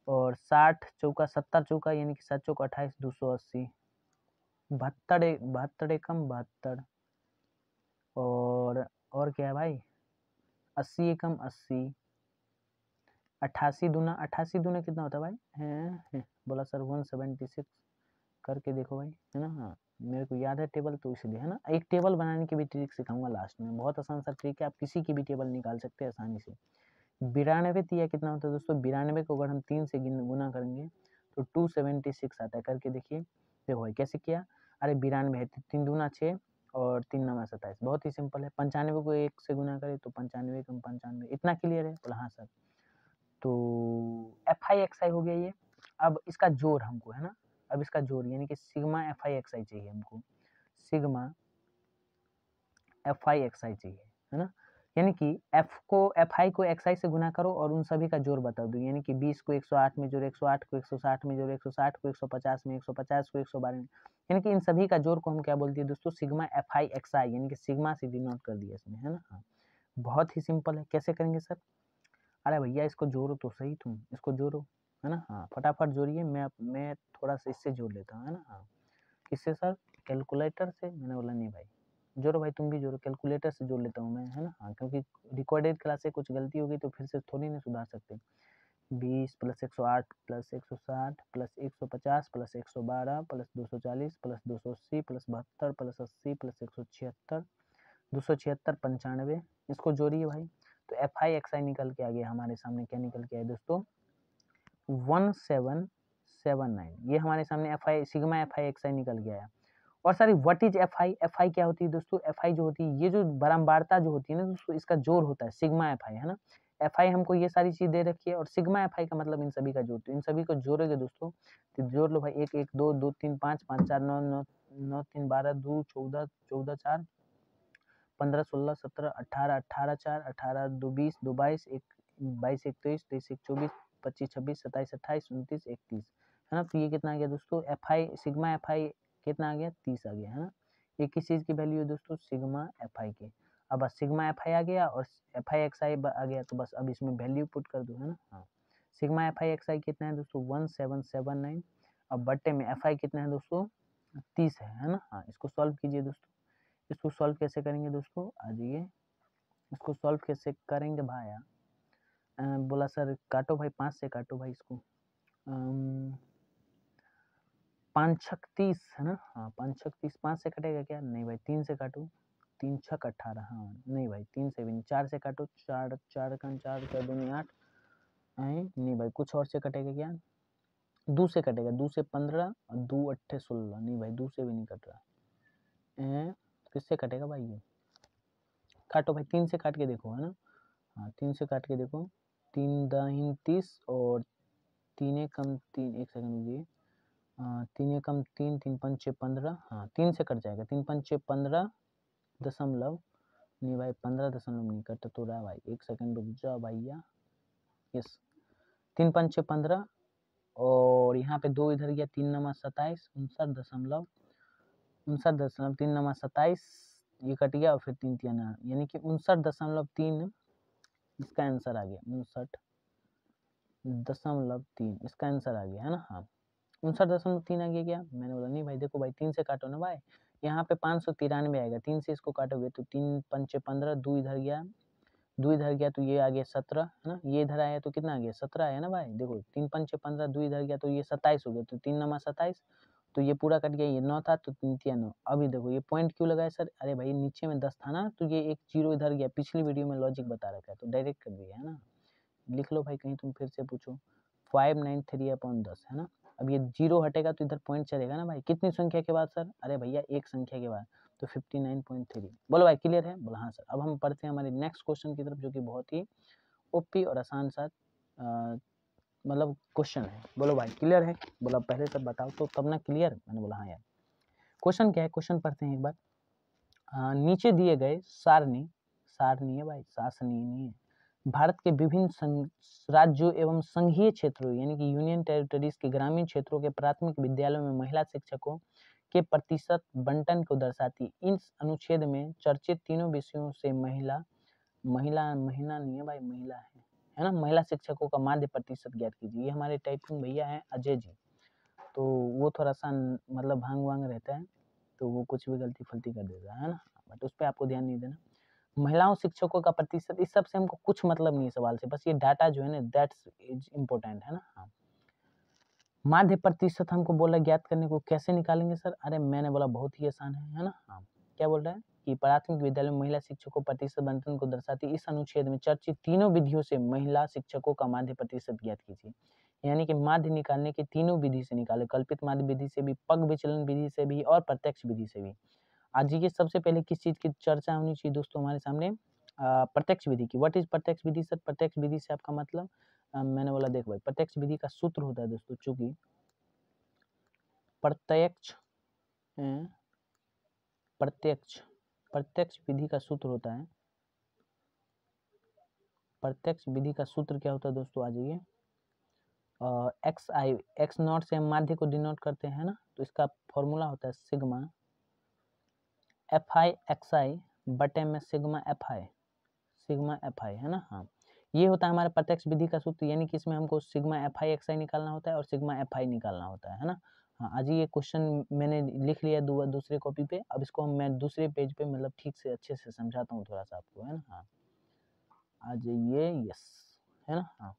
और 60 चौका 70 चौका यानी कि 7 चौक 28, 280, 72 एकम 72, और क्या है भाई 80 एकम 80, 88 दूना कितना होता है भाई, है बोला सर 176, करके देखो भाई, है ना। हाँ, मेरे को याद है टेबल, तो इसलिए, है ना। एक टेबल बनाने की भी ट्रिक सिखाऊंगा लास्ट में, बहुत आसान सा ट्रिक है, आप किसी की भी टेबल निकाल सकते हैं आसानी से। 92 तिया कितना होता है दोस्तों, 92 को अगर हम 3 से गुना करेंगे तो 276 आता है, करके देखिए। देखो भाई कैसे किया, अरे 92 है, 3 दूना 6 और 3 नवा 27, बहुत ही सिंपल है। 95 को 1 से गुना करें तो 95 कम 95, इतना क्लियर है, बोला हाँ सर। तो FI XI हो गया ये। अब इसका जोड़ हमको, है ना, अब इसका जोड़ यानी कि सिग्मा FI XI चाहिए हमको, सिग्मा FI XI चाहिए, है ना। यानी कि FI को XI से गुना करो और उन सभी का जोड़ बता दो, यानी कि 20 को 108 में जोड़, 108 को 160 में जोड़, 160 को 150 में, 150 को 112 में, यानी कि इन सभी का जोड़ को हम क्या बोलते हैं दोस्तों, सिग्मा FI XI, यानी कि सिग्मा से डिनोट कर दिया इसमें, है ना। हाँ, बहुत ही सिंपल है। कैसे करेंगे सर, अरे भैया इसको जोड़ो तो सही, तुम इसको जोड़ो, है ना। हाँ, फटाफट जोड़िए, मैं थोड़ा सा इससे जोड़ लेता हूँ, है ना। हाँ, किससे सर, कैलकुलेटर से, मैंने बोला नहीं भाई, जोड़ो भाई तुम भी जोड़ो, कैलकुलेटर से जोड़ लेता हूँ मैं, है ना। हाँ, क्योंकि रिकॉर्डेड क्लास से कुछ गलती होगी तो फिर से थोड़ी ना सुधार सकते। 20 plus 108 plus 160 plus 150 plus 112 plus 240 plus 280 plus 72 plus 80 plus 176 276 95, इसको जोड़िए भाई, तो FI निकल के आ गया हमारे सामने। क्या निकल के आया दोस्तों? 1779। ये हमारे सामने सिग्मा FI निकल गया है। और सर व्हाट इज FI क्या होती है दोस्तों? FI जो होती है, ये जो बारंबारता जो होती है ना दोस्तों, इसका जोड़ होता है सिग्मा FI, है ना। FI हमको ये सारी चीज दे रखी है, और सिग्मा FI का मतलब इन सभी का जोड़। तो इन सभी को जोड़ोगे दोस्तों, तो जोड़ लो भाई, 1 1 2 2 3 5 5 4 9 9 9 3 12 2 14 14 4 15 16 17 18 18 4 18 2 20 2 22 1 22 1 23 23 1 24 25 26 27 28 29 31, है ना। तो ये कितना आ गया दोस्तों? सिग्मा FI कितना आ गया? 30 आ गया, है ना। ये किस चीज की वैल्यू है दोस्तों? सिग्मा FI की। अब बस सिग्मा FI आ गया और FI आ गया, तो बस अब इसमें वैल्यू पुट कर दो, है ना। हाँ, सिग्मा FI कितना है दोस्तों? 1779। अब बट्टे में FI कितना है दोस्तों? 30 है ना। हाँ, इसको सॉल्व कीजिए दोस्तों। इसको सॉल्व कैसे करेंगे दोस्तों? आ जाइए, इसको सॉल्व कैसे करेंगे भाया? बोला सर काटो भाई, 5 से काटो भाई इसको। 5 छक 30, है ना। हाँ, 5 छक 30, 5 से कटेगा क्या? नहीं भाई, 3 से काटो। 3 छक 18, हाँ नहीं भाई, 3 से भी नहीं। 4 से काटो, 4 4 का 4 4 दूनी 8, नहीं भाई, कुछ और से कटेगा क्या? 2 से कटेगा, 2 से 15 और 2 8 16, नहीं भाई 2 से भी नहीं कट रहा। किससे कटेगा भाई ये? काटो भाई, 3 से काट के देखो, है ना। हाँ, 3 से काट के देखो। 3 दाहिन 30 और 3 कम 3, एक सेकंड रुकिए। 3 कम 3, 3 पंचे 15, हाँ 3 से कट जाएगा। 3 पंचे 15 दशमलव, नहीं भाई 15 दशमलव नहीं कट तो रहा भाई, एक सेकंड रुक जाओ भैया। यस, 3 पंचे 15 और यहाँ पे 2 इधर गया, 3 नमा 27, 59.3 नमा 27, ये कट गया और फिर 3 3 यानी कि 59.3 इसका आंसर आ गया। 59.3 इसका आंसर आ गया, है ना। हाँ, 59.3 आ गया क्या? मैंने बोला नहीं भाई, देखो भाई 3 से काटो ना भाई, यहाँ पे 593 आएगा। 3 से इसको काटोगे तो 3 पंचे 15, 2 इधर गया, 2 इधर गया तो ये आ गया 17, है ना। ये इधर आया तो कितना आ गया? 17 आया ना भाई। देखो 3 पंचे 15, 2 इधर गया तो ये 27 हो गया, तो 3 नमा 27, तो ये पूरा कट गया। ये 9 था तो 3 3 9। अभी देखो ये पॉइंट क्यों लगाया सर? अरे भाई नीचे में 10 था ना, तो ये एक 0 इधर गया। पिछली वीडियो में लॉजिक बता रखा है, तो डायरेक्ट कर दिया, है ना। लिख लो भाई, कहीं तुम फिर से पूछो। 593/10, है ना। अब ये 0 हटेगा तो इधर पॉइंट चलेगा ना भाई। कितनी संख्या के बाद सर? अरे भैया एक संख्या के बाद, तो 59.3। बोलो भाई क्लियर है? बोलो हाँ सर। अब हम पढ़ते हैं हमारे नेक्स्ट क्वेश्चन की तरफ, जो कि बहुत ही ओपी और आसान सा मतलब क्वेश्चन है। बोलो भाई क्लियर है? बोला पहले सब बताओ तो तब ना क्लियर। मैंने बोला हाँ यार। क्वेश्चन क्या है? क्वेश्चन पढ़ते हैं एक बार। नीचे दिए गए सारणी है भाई, सासनी नहीं है, भारत के विभिन्न राज्यों एवं संघीय क्षेत्रों यानी कि यूनियन टेरिटरीज के ग्रामीण क्षेत्रों के प्राथमिक विद्यालयों में महिला शिक्षकों के प्रतिशत बंटन को दर्शाती। इस अनुच्छेद में चर्चित तीनों विषयों से महिला नहीं है भाई, महिला है ना। महिला शिक्षकों का माध्य प्रतिशत ज्ञात कीजिए। ये हमारे टाइपिंग भैया है अजय जी, तो वो थोड़ा सा मतलब भांग वांग रहता है, तो वो कुछ भी गलती फलती कर देता है ना, बट उस पर आपको ध्यान नहीं देना। महिलाओं शिक्षकों का प्रतिशत, इस सब से हमको कुछ मतलब नहीं है सवाल से, बस ये डाटा जो है ना दैट्स इज इम्पोर्टेंट, है ना। हाँ, माध्य प्रतिशत हमको बोला ज्ञात करने को, कैसे निकालेंगे सर? अरे मैंने बोला बहुत ही आसान है ना। हाँ, क्या बोल रहा है कि प्राथमिक विद्यालय में महिला शिक्षकों प्रतिशत बंटन को दर्शाती इस अनुच्छेद में चर्चित तीनों विधियों से महिला शिक्षकों का माध्य प्रतिशत ज्ञात कीजिए। यानी कि माध्य निकालने की तीनों विधि से निकाले, कल्पित माध्य विधि से भी, पग विचलन विधि से भी और प्रत्यक्ष विधि से भी। आज ये सबसे पहले किस चीज की चर्चा होनी चाहिए दोस्तों हमारे सामने? प्रत्यक्ष विधि की। व्हाट इज प्रत्यक्ष विधि सर? प्रत्यक्ष विधि से आपका मतलब? मैंने बोला देख भाई, प्रत्यक्ष विधि का सूत्र होता है दोस्तों, चूंकि प्रत्यक्ष विधि का सूत्र होता है। प्रत्यक्ष विधि का सूत्र क्या होता है दोस्तों? आ जाइए, एक्स नॉट से हम माध्य को डिनोट करते हैं ना, तो इसका फॉर्मूला होता है सिग्मा FI XI बटे में सिग्मा FI, है ना। हाँ, ये होता है हमारे प्रत्यक्ष विधि का सूत्र, यानी कि इसमें हमको सिग्मा FI XI निकालना होता है और सिग्मा FI निकालना होता है ना। हाँ, आज ये क्वेश्चन मैंने लिख लिया दूसरे कॉपी पे, अब इसको मैं दूसरे पेज पे मतलब ठीक से अच्छे से समझाता हूँ थोड़ा सा आपको, है ना। हाँ, आ जाइए, यस, है ना। हाँ,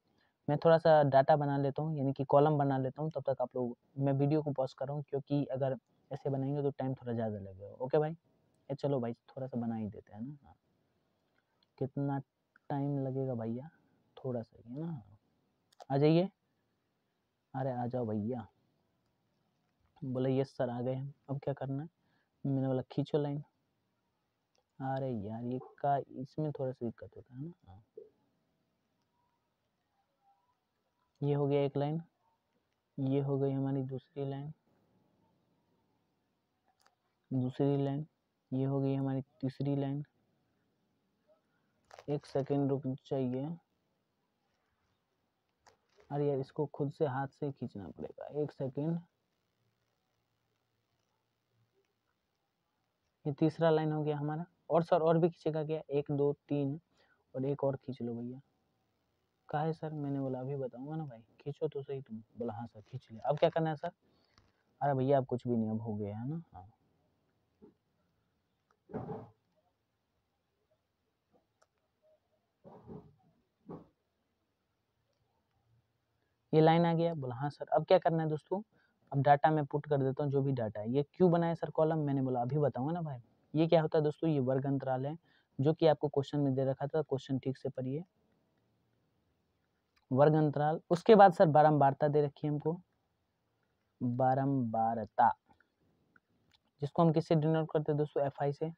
मैं थोड़ा सा डाटा बना लेता हूँ, यानी कि कॉलम बना लेता हूँ, तब तक आप लोग, मैं वीडियो को पॉज कर रहा हूँ, क्योंकि अगर ऐसे बनाएंगे तो टाइम थोड़ा ज़्यादा लगेगा। ओके भाई, चलो भाई थोड़ा सा बना ही देते हैं ना। कितना टाइम लगेगा भैया, थोड़ा सा ही है ना। आ जाइए, अरे आ जाओ भैया। बोले यस सर आ गए हम। अब क्या करना है, मैंने बोला खींचो लाइन। अरे यार ये का इसमें थोड़ा सा दिक्कत होता है ना। ये हो गया एक लाइन, ये हो गई हमारी दूसरी लाइन, दूसरी लाइन, ये हो गई हमारी तीसरी लाइन। एक सेकेंड रुक चाहिए। अरे यार इसको खुद से हाथ से खींचना पड़ेगा, एक सेकेंड। ये तीसरा लाइन हो गया हमारा। और सर और भी खींचेगा क्या, 1 2 3 और एक और खींच लो भैया। कहा है सर, मैंने बोला अभी बताऊंगा ना भाई, खींचो तो सही तुम। बोला हाँ सर खींच लिया। अब क्या करना है सर। अरे भैया अब कुछ भी नहीं, अब हो गया है ना। हाँ ये लाइन आ गया। बोला हाँ सर। अब क्या करना है दोस्तों, अब डाटा मैं पुट कर देता हूँ, जो भी डाटा है। ये क्यों बनाया सर कॉलम, मैंने बोला अभी बताऊंगा ना भाई। ये क्या होता है दोस्तों, ये वर्ग अंतराल है, जो कि आपको क्वेश्चन में दे रखा था। क्वेश्चन ठीक से पढ़िए, वर्ग अंतराल। उसके बाद सर बारंबारता दे रखी है हमको, बारंबारता, जिसको हम किससे डिनोट करते हैं दोस्तों, एफ आई से।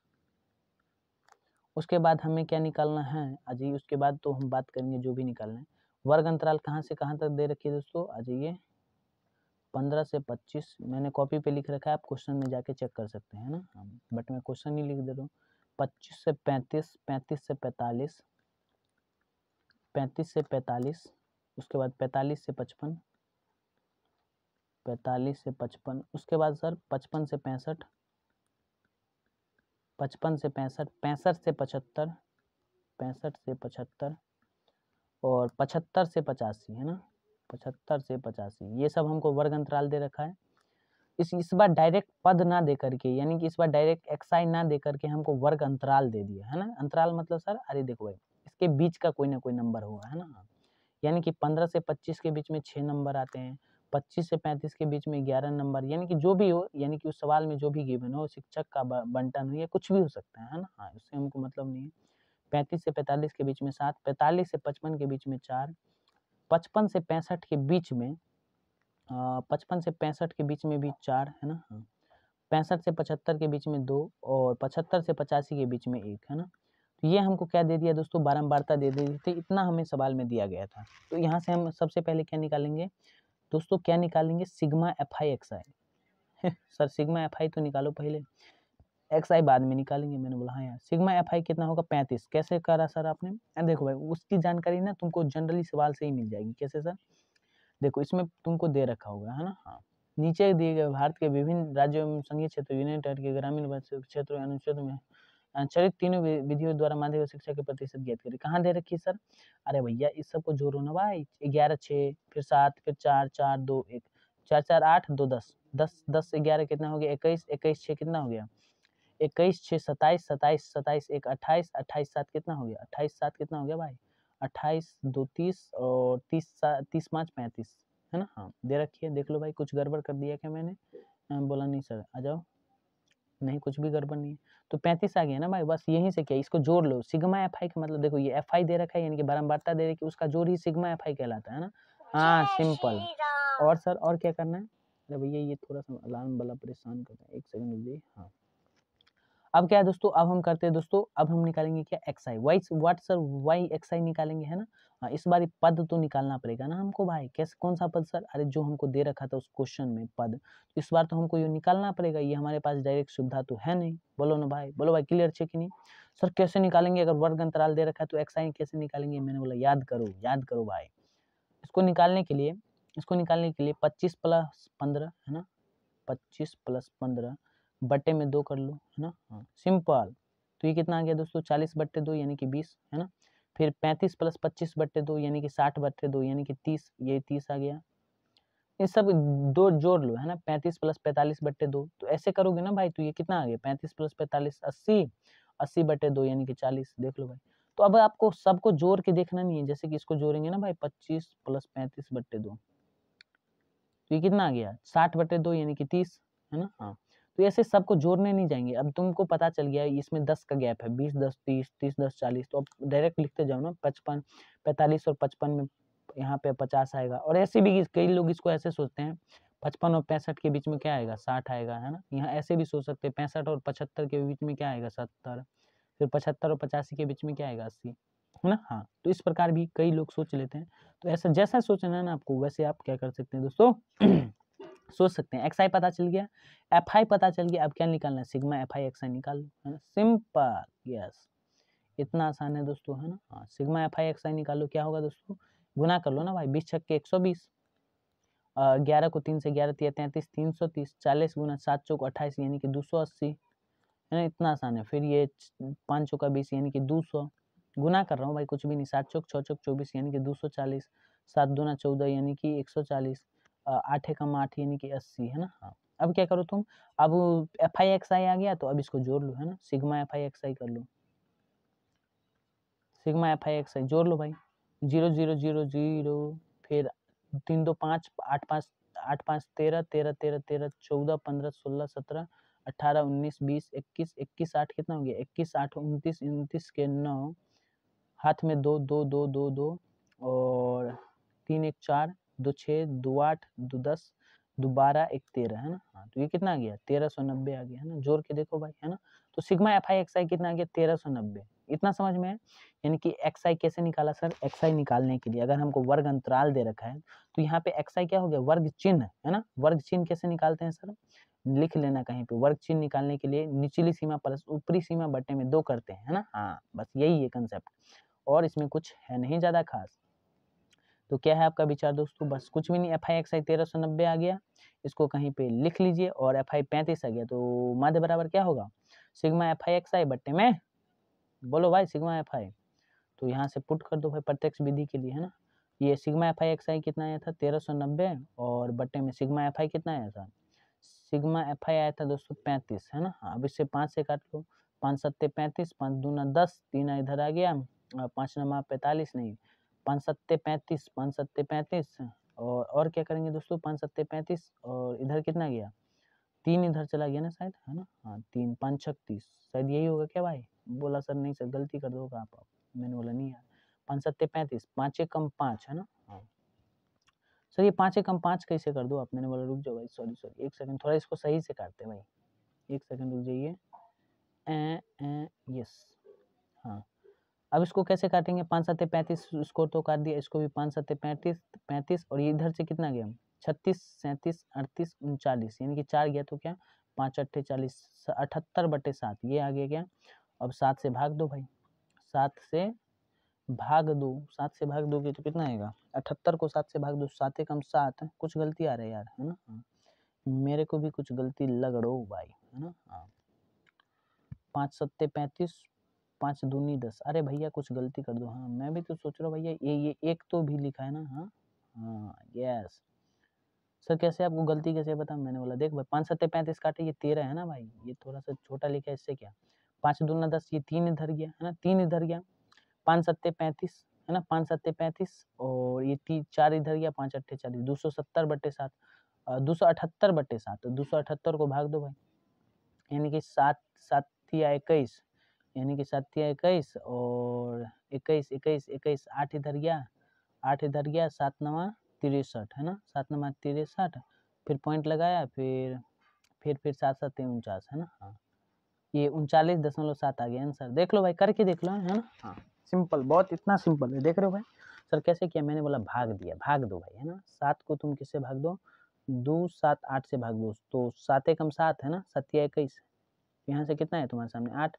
उसके बाद हमें क्या निकालना है अजय, उसके बाद तो हम बात करेंगे जो भी निकालना है। वर्ग अंतराल कहाँ से कहाँ तक दे रखी है दोस्तों, आ जाइए 15 से 25। मैंने कॉपी पे लिख रखा है, आप क्वेश्चन में जाके चेक कर सकते हैं ना। बट मैं क्वेश्चन ही लिख दे रहा हूँ। 25 से 35, 35 से 45, 35 से 45, उसके बाद 45 से 55, 45 से 55, उसके बाद सर 55 से 65, 55 से 65, 65 से 75, 65 से 75 और 75 से 85 है ना, 75 से 85। ये सब हमको वर्ग अंतराल दे रखा है। इस बार डायरेक्ट पद ना दे करके, यानी कि इस बार डायरेक्ट एक्साई ना दे करके हमको वर्ग अंतराल दे दिया है ना। अंतराल मतलब सर, अरे देखो भाई इसके बीच का कोई ना कोई नंबर होगा है ना। यानी कि 15 से 25 के बीच में 6 नंबर आते हैं, 25 से 35 के बीच में 11 नंबर, यानी कि जो भी हो, यानी कि उस सवाल में जो भी गिवन हो, शिक्षक का बंटन हो, या कुछ भी हो सकता है ना। हाँ उससे हमको मतलब नहीं है। 35 से 45 के बीच में 7, 45 से 55 के बीच में 4, 55 से 65 के बीच में 55 से 65 के बीच में भी 4 है ना। 65 से 75 के बीच में 2 और 75 से 85 के बीच में 1 है ना। तो ये हमको क्या दे दिया दोस्तों, बारंबारता दे दी थी। इतना हमें सवाल में दिया गया था। तो यहाँ से हम सबसे पहले क्या निकालेंगे दोस्तों, क्या निकालेंगे, sigma F I X I. Sir sigma F आई तो निकालो पहले, एक्स आई बाद में निकालेंगे। मैंने बोला हाँ यार, सिग्मा एफ आई कितना होगा 35। कैसे करा सर आपने, देखो भाई उसकी जानकारी ना तुमको जनरली सवाल से ही मिल जाएगी। कैसे सर, देखो इसमें तुमको दे रखा होगा है ना। हाँ नीचे दिए गए भारत के विभिन्न राज्यों एवं संघीय क्षेत्र, यूनियन टेरिटरी के ग्रामीण क्षेत्रों अनुच्छेद में चरित तीनों विधियों द्वारा माध्यमिक शिक्षा के प्रतिशत ज्ञात करें। कहाँ दे रखी है सर, अरे भैया इस सबको जोड़ो ना भाई, 11 6 फिर 7 फिर 4 4 2 1, 4 4 8 2 10, 10 10 से 11 कितना हो गया 21, 21 6 कितना हो गया 21 6 27, 27 27 1 28, 28 7 कितना हो गया 28 7 कितना हो गया भाई 28 2 30 और 30 30 5 35 है ना। हाँ दे रखी है, देख लो भाई कुछ गड़बड़ कर दिया क्या मैंने, बोला नहीं सर आ जाओ, नहीं कुछ भी गड़बड़ नहीं है। तो 35 आ गया ना भाई, बस यहीं से क्या इसको जोड़ लो। सिग्मा एफ आई का मतलब देखो, ये एफ आई दे रखा है यानी कि बारंबारता दे रखी है, उसका जोड़ ही सिग्मा एफ आई कहलाता है ना। हाँ सिंपल। और सर और क्या करना है, अरे भैया ये थोड़ा सा अलार्म वाला परेशान करता है, एक सेकंड रुकिए। हाँ अब क्या है दोस्तों, अब हम करते हैं दोस्तों, अब हम निकालेंगे क्या X I Y, what sir Y X I निकालेंगे है ना। हाँ इस बार पद तो निकालना पड़ेगा ना हमको भाई। कैसे, कौन सा पद सर, अरे जो हमको दे रखा था उस क्वेश्चन में पद, तो इस बार तो हमको ये निकालना पड़ेगा। ये हमारे पास डायरेक्ट सुविधा तो है नहीं। बोलो ना भाई, बोलो भाई क्लियर छे कि नहीं। सर कैसे निकालेंगे, अगर वर्ग अंतराल दे रखा है तो एक्स आई कैसे निकालेंगे। मैंने बोला याद करो भाई। इसको निकालने के लिए 25 प्लस 15 है ना, 25 प्लस 15 बट्टे में 2 कर लो है ना। हाँ सिंपल। तो ये कितना आ गया दोस्तों, 40 बट्टे 2 यानी कि 20 है ना। फिर 35 प्लस 25 बट्टे 2 यानी कि 60 बट्टे 2 यानी कि 30, ये 30 आ गया। ये सब दो जोड़ लो है ना, 35 प्लस 45 बट्टे 2, तो ऐसे करोगे ना भाई तो ये कितना आ गया 35 प्लस 45 80, 80 बट्टे 2 यानी कि 40, देख लो भाई। तो अब आपको सबको जोड़ के देखना नहीं है, जैसे कि इसको जोड़ेंगे ना भाई 25 प्लस 35 बट्टे 2, तो ये कितना आ गया 60 बट्टे 2 यानी कि 30 है ना। हाँ तो ऐसे सबको जोड़ने नहीं जाएंगे। अब तुमको पता चल गया इसमें 10 का गैप है, 20 10 30, 30 10 40, तो अब डायरेक्ट लिखते जाओ ना, 55 45 और 55 में यहाँ पे 50 आएगा। और ऐसे भी कई लोग इसको ऐसे सोचते हैं 55 और 65 के बीच में क्या आएगा, 60 आएगा, है ना। यहाँ ऐसे भी सोच सकते हैं 65 और 75 के बीच में क्या आएगा, 70, फिर 75 और 85 के बीच में क्या आएगा, 80, है ना। हाँ, तो इस प्रकार भी कई लोग सोच लेते हैं। तो ऐसा जैसा सोचना है ना आपको, वैसे आप क्या कर सकते हैं दोस्तों सोच सकते हैं। एक्स आई पता चल गया, एफ आई पता चल गया, अब क्या निकालना है, सिग्मा एफ आई एक्स आई निकाल लो, है ना, सिंपल, यस, इतना आसान है दोस्तों, है ना। हाँ, सिग्मा एफ आई एक्स आई निकाल लो, क्या होगा दोस्तों, गुना कर लो ना भाई, 20 छक्के 120, 11 को 3 से 11 तिया 33, 330, 40 गुना 7 चौक 28 यानी कि 280, है ना, इतना आसान है। फिर ये 5 चौका 20 यानी कि 200, गुना कर रहा हूँ भाई, कुछ भी नहीं, 7 चौक 6 चौक 24 यानी कि 240, 7 दूना 14 यानी कि 140, 8 एकम 8 यानी कि 80, है ना। हाँ, अब क्या करो तुम, अब एफ आई एक्स आई आ गया तो अब इसको जोड़ लो, है ना, सिग्मा एफ आई एक्स आई कर लो, सिग्मा एफ आई एक्स आई जोड़ लो भाई, 0 0 0 0, फिर 3 2 5, 8 5 8 5 13 13 13 13 14 15 16 17 18 19 20 21 21 8 कितना हो गया, 21 8 29 29 के 9, हाथ में 2 2 2 2 2 और 3 1 4 2 6 2 8 2 10 2 12 1 13, है ना। हाँ, तो ये कितना आ गया, 1390 आ गया, है ना, जोड़ के देखो भाई, है ना। तो सिग्मा एफ आई एक्स आई कितना आ गया, 1390, इतना समझ में है। यानी कि एक्स आई कैसे निकाला सर, एक्स आई निकालने के लिए अगर हमको वर्ग अंतराल दे रखा है तो यहाँ पे एक्स आई क्या हो गया, वर्ग चिन्ह, है ना। वर्ग चिन्ह कैसे निकालते हैं सर, लिख लेना कहीं पे, वर्ग चिन्ह निकालने के लिए निचली सीमा प्लस ऊपरी सीमा बटे में 2 करते हैं, है ना। हाँ, बस यही है कंसेप्ट, और इसमें कुछ है नहीं ज्यादा खास। तो क्या है आपका विचार दोस्तों, बस कुछ भी नहीं, एफ आई एक्स आई 1390 आ गया, इसको कहीं पे लिख लीजिए, और एफ आई 35 आ गया, तो माध्य बराबर क्या होगा, सिग्मा एफ आई एक्स आई बट्टे में, बोलो भाई, सिग्मा एफ आई, तो यहाँ से पुट कर दो भाई प्रत्यक्ष विधि के लिए, है ना। ये सिग्मा एफ आई एक्स आई कितना आया था, 1390, और बट्टे में सिग्मा एफ आई कितना आया था, सिग्मा एफ आई आया था दोस्तों 35, है ना। अब इससे 5 से काट लो, 5 सत्ते 35, 5 दूना 10, 3 इधर आ गया, 5 नमा 45, नहीं, 5 सत्ते 35, 5 सत्ते 35, और क्या करेंगे दोस्तों, 5 सत्ते 35, और इधर कितना गया, 3 इधर चला गया ना शायद, है ना। हाँ, 3 5 36, शायद यही होगा क्या भाई, बोला सर नहीं सर गलती कर दो आप, मैंने बोला नहीं यार, 5 सत्ते 35, 5 कम 5, है ना। हाँ सर, ये 5 कम 5 कैसे कर दो आप, मैंने बोला रुक जाओ भाई, सॉरी सॉरी, एक सेकंड, थोड़ा इसको सही से काटते भाई, एक सेकंड रुक जाइए, यस, हाँ, अब इसको कैसे काटेंगे, 5 सत्ते 35, इसको तो काट दिया, इसको भी 5 सत्ते 35 35, और ये इधर से कितना गया, 36 37 38 39, यानी कि 4 गया, तो क्या 5 अट्ठे 40, 78/7, ये आ गया क्या। अब 7 से भाग दो भाई, 7 से भाग दो, 7 से भाग दोगे तो कितना आएगा, 78 को 7 से भाग दो, 7 कम 7, कुछ गलती आ रहा है यार, है ना। हाँ, मेरे को भी कुछ गलती लग रही भाई, है ना। हाँ, 5 सत्ते 35, 5 दूनी 10, अरे भैया कुछ गलती कर दो, हाँ मैं भी तो सोच रहा हूँ भैया, ये एक तो भी लिखा है ना, हाँ हाँ यस सर, कैसे आपको गलती कैसे पता, मैंने बोला देख भाई, 5 सत्ते 35 काटे, ये 13 है ना भाई, ये थोड़ा सा छोटा लिखा है, इससे क्या, 5 दूना 10, ये 3 इधर गया, है ना, 3 इधर गया, 5 सत्ते 35, है ना, 5 सत्ते 35, और ये 4 इधर गया, 5 अट्ठे 40, 270/7, 278/7, तो 278 को भाग दो भाई, यानी कि 7 7 21, यानी कि 7 21, और 21 21 21, 8 इधर गया, 8 इधर गया, 7 नवा 63, है ना, 7 नवा 63, फिर पॉइंट लगाया, फिर 7 7 49, है ना। हाँ, ये 39.7 आ गया आंसर, देख लो भाई, करके देख लो, है ना। हाँ, सिंपल, बहुत इतना सिंपल है, देख रहे हो भाई। सर कैसे किया, मैंने बोला भाग दिया, भाग दो भाई, है ना, 7 को तुम किससे भाग दो, 2 7 8 से भाग दो, तो 7 एकम 7, है ना, 7 21, यहाँ से कितना है तुम्हारे सामने 8,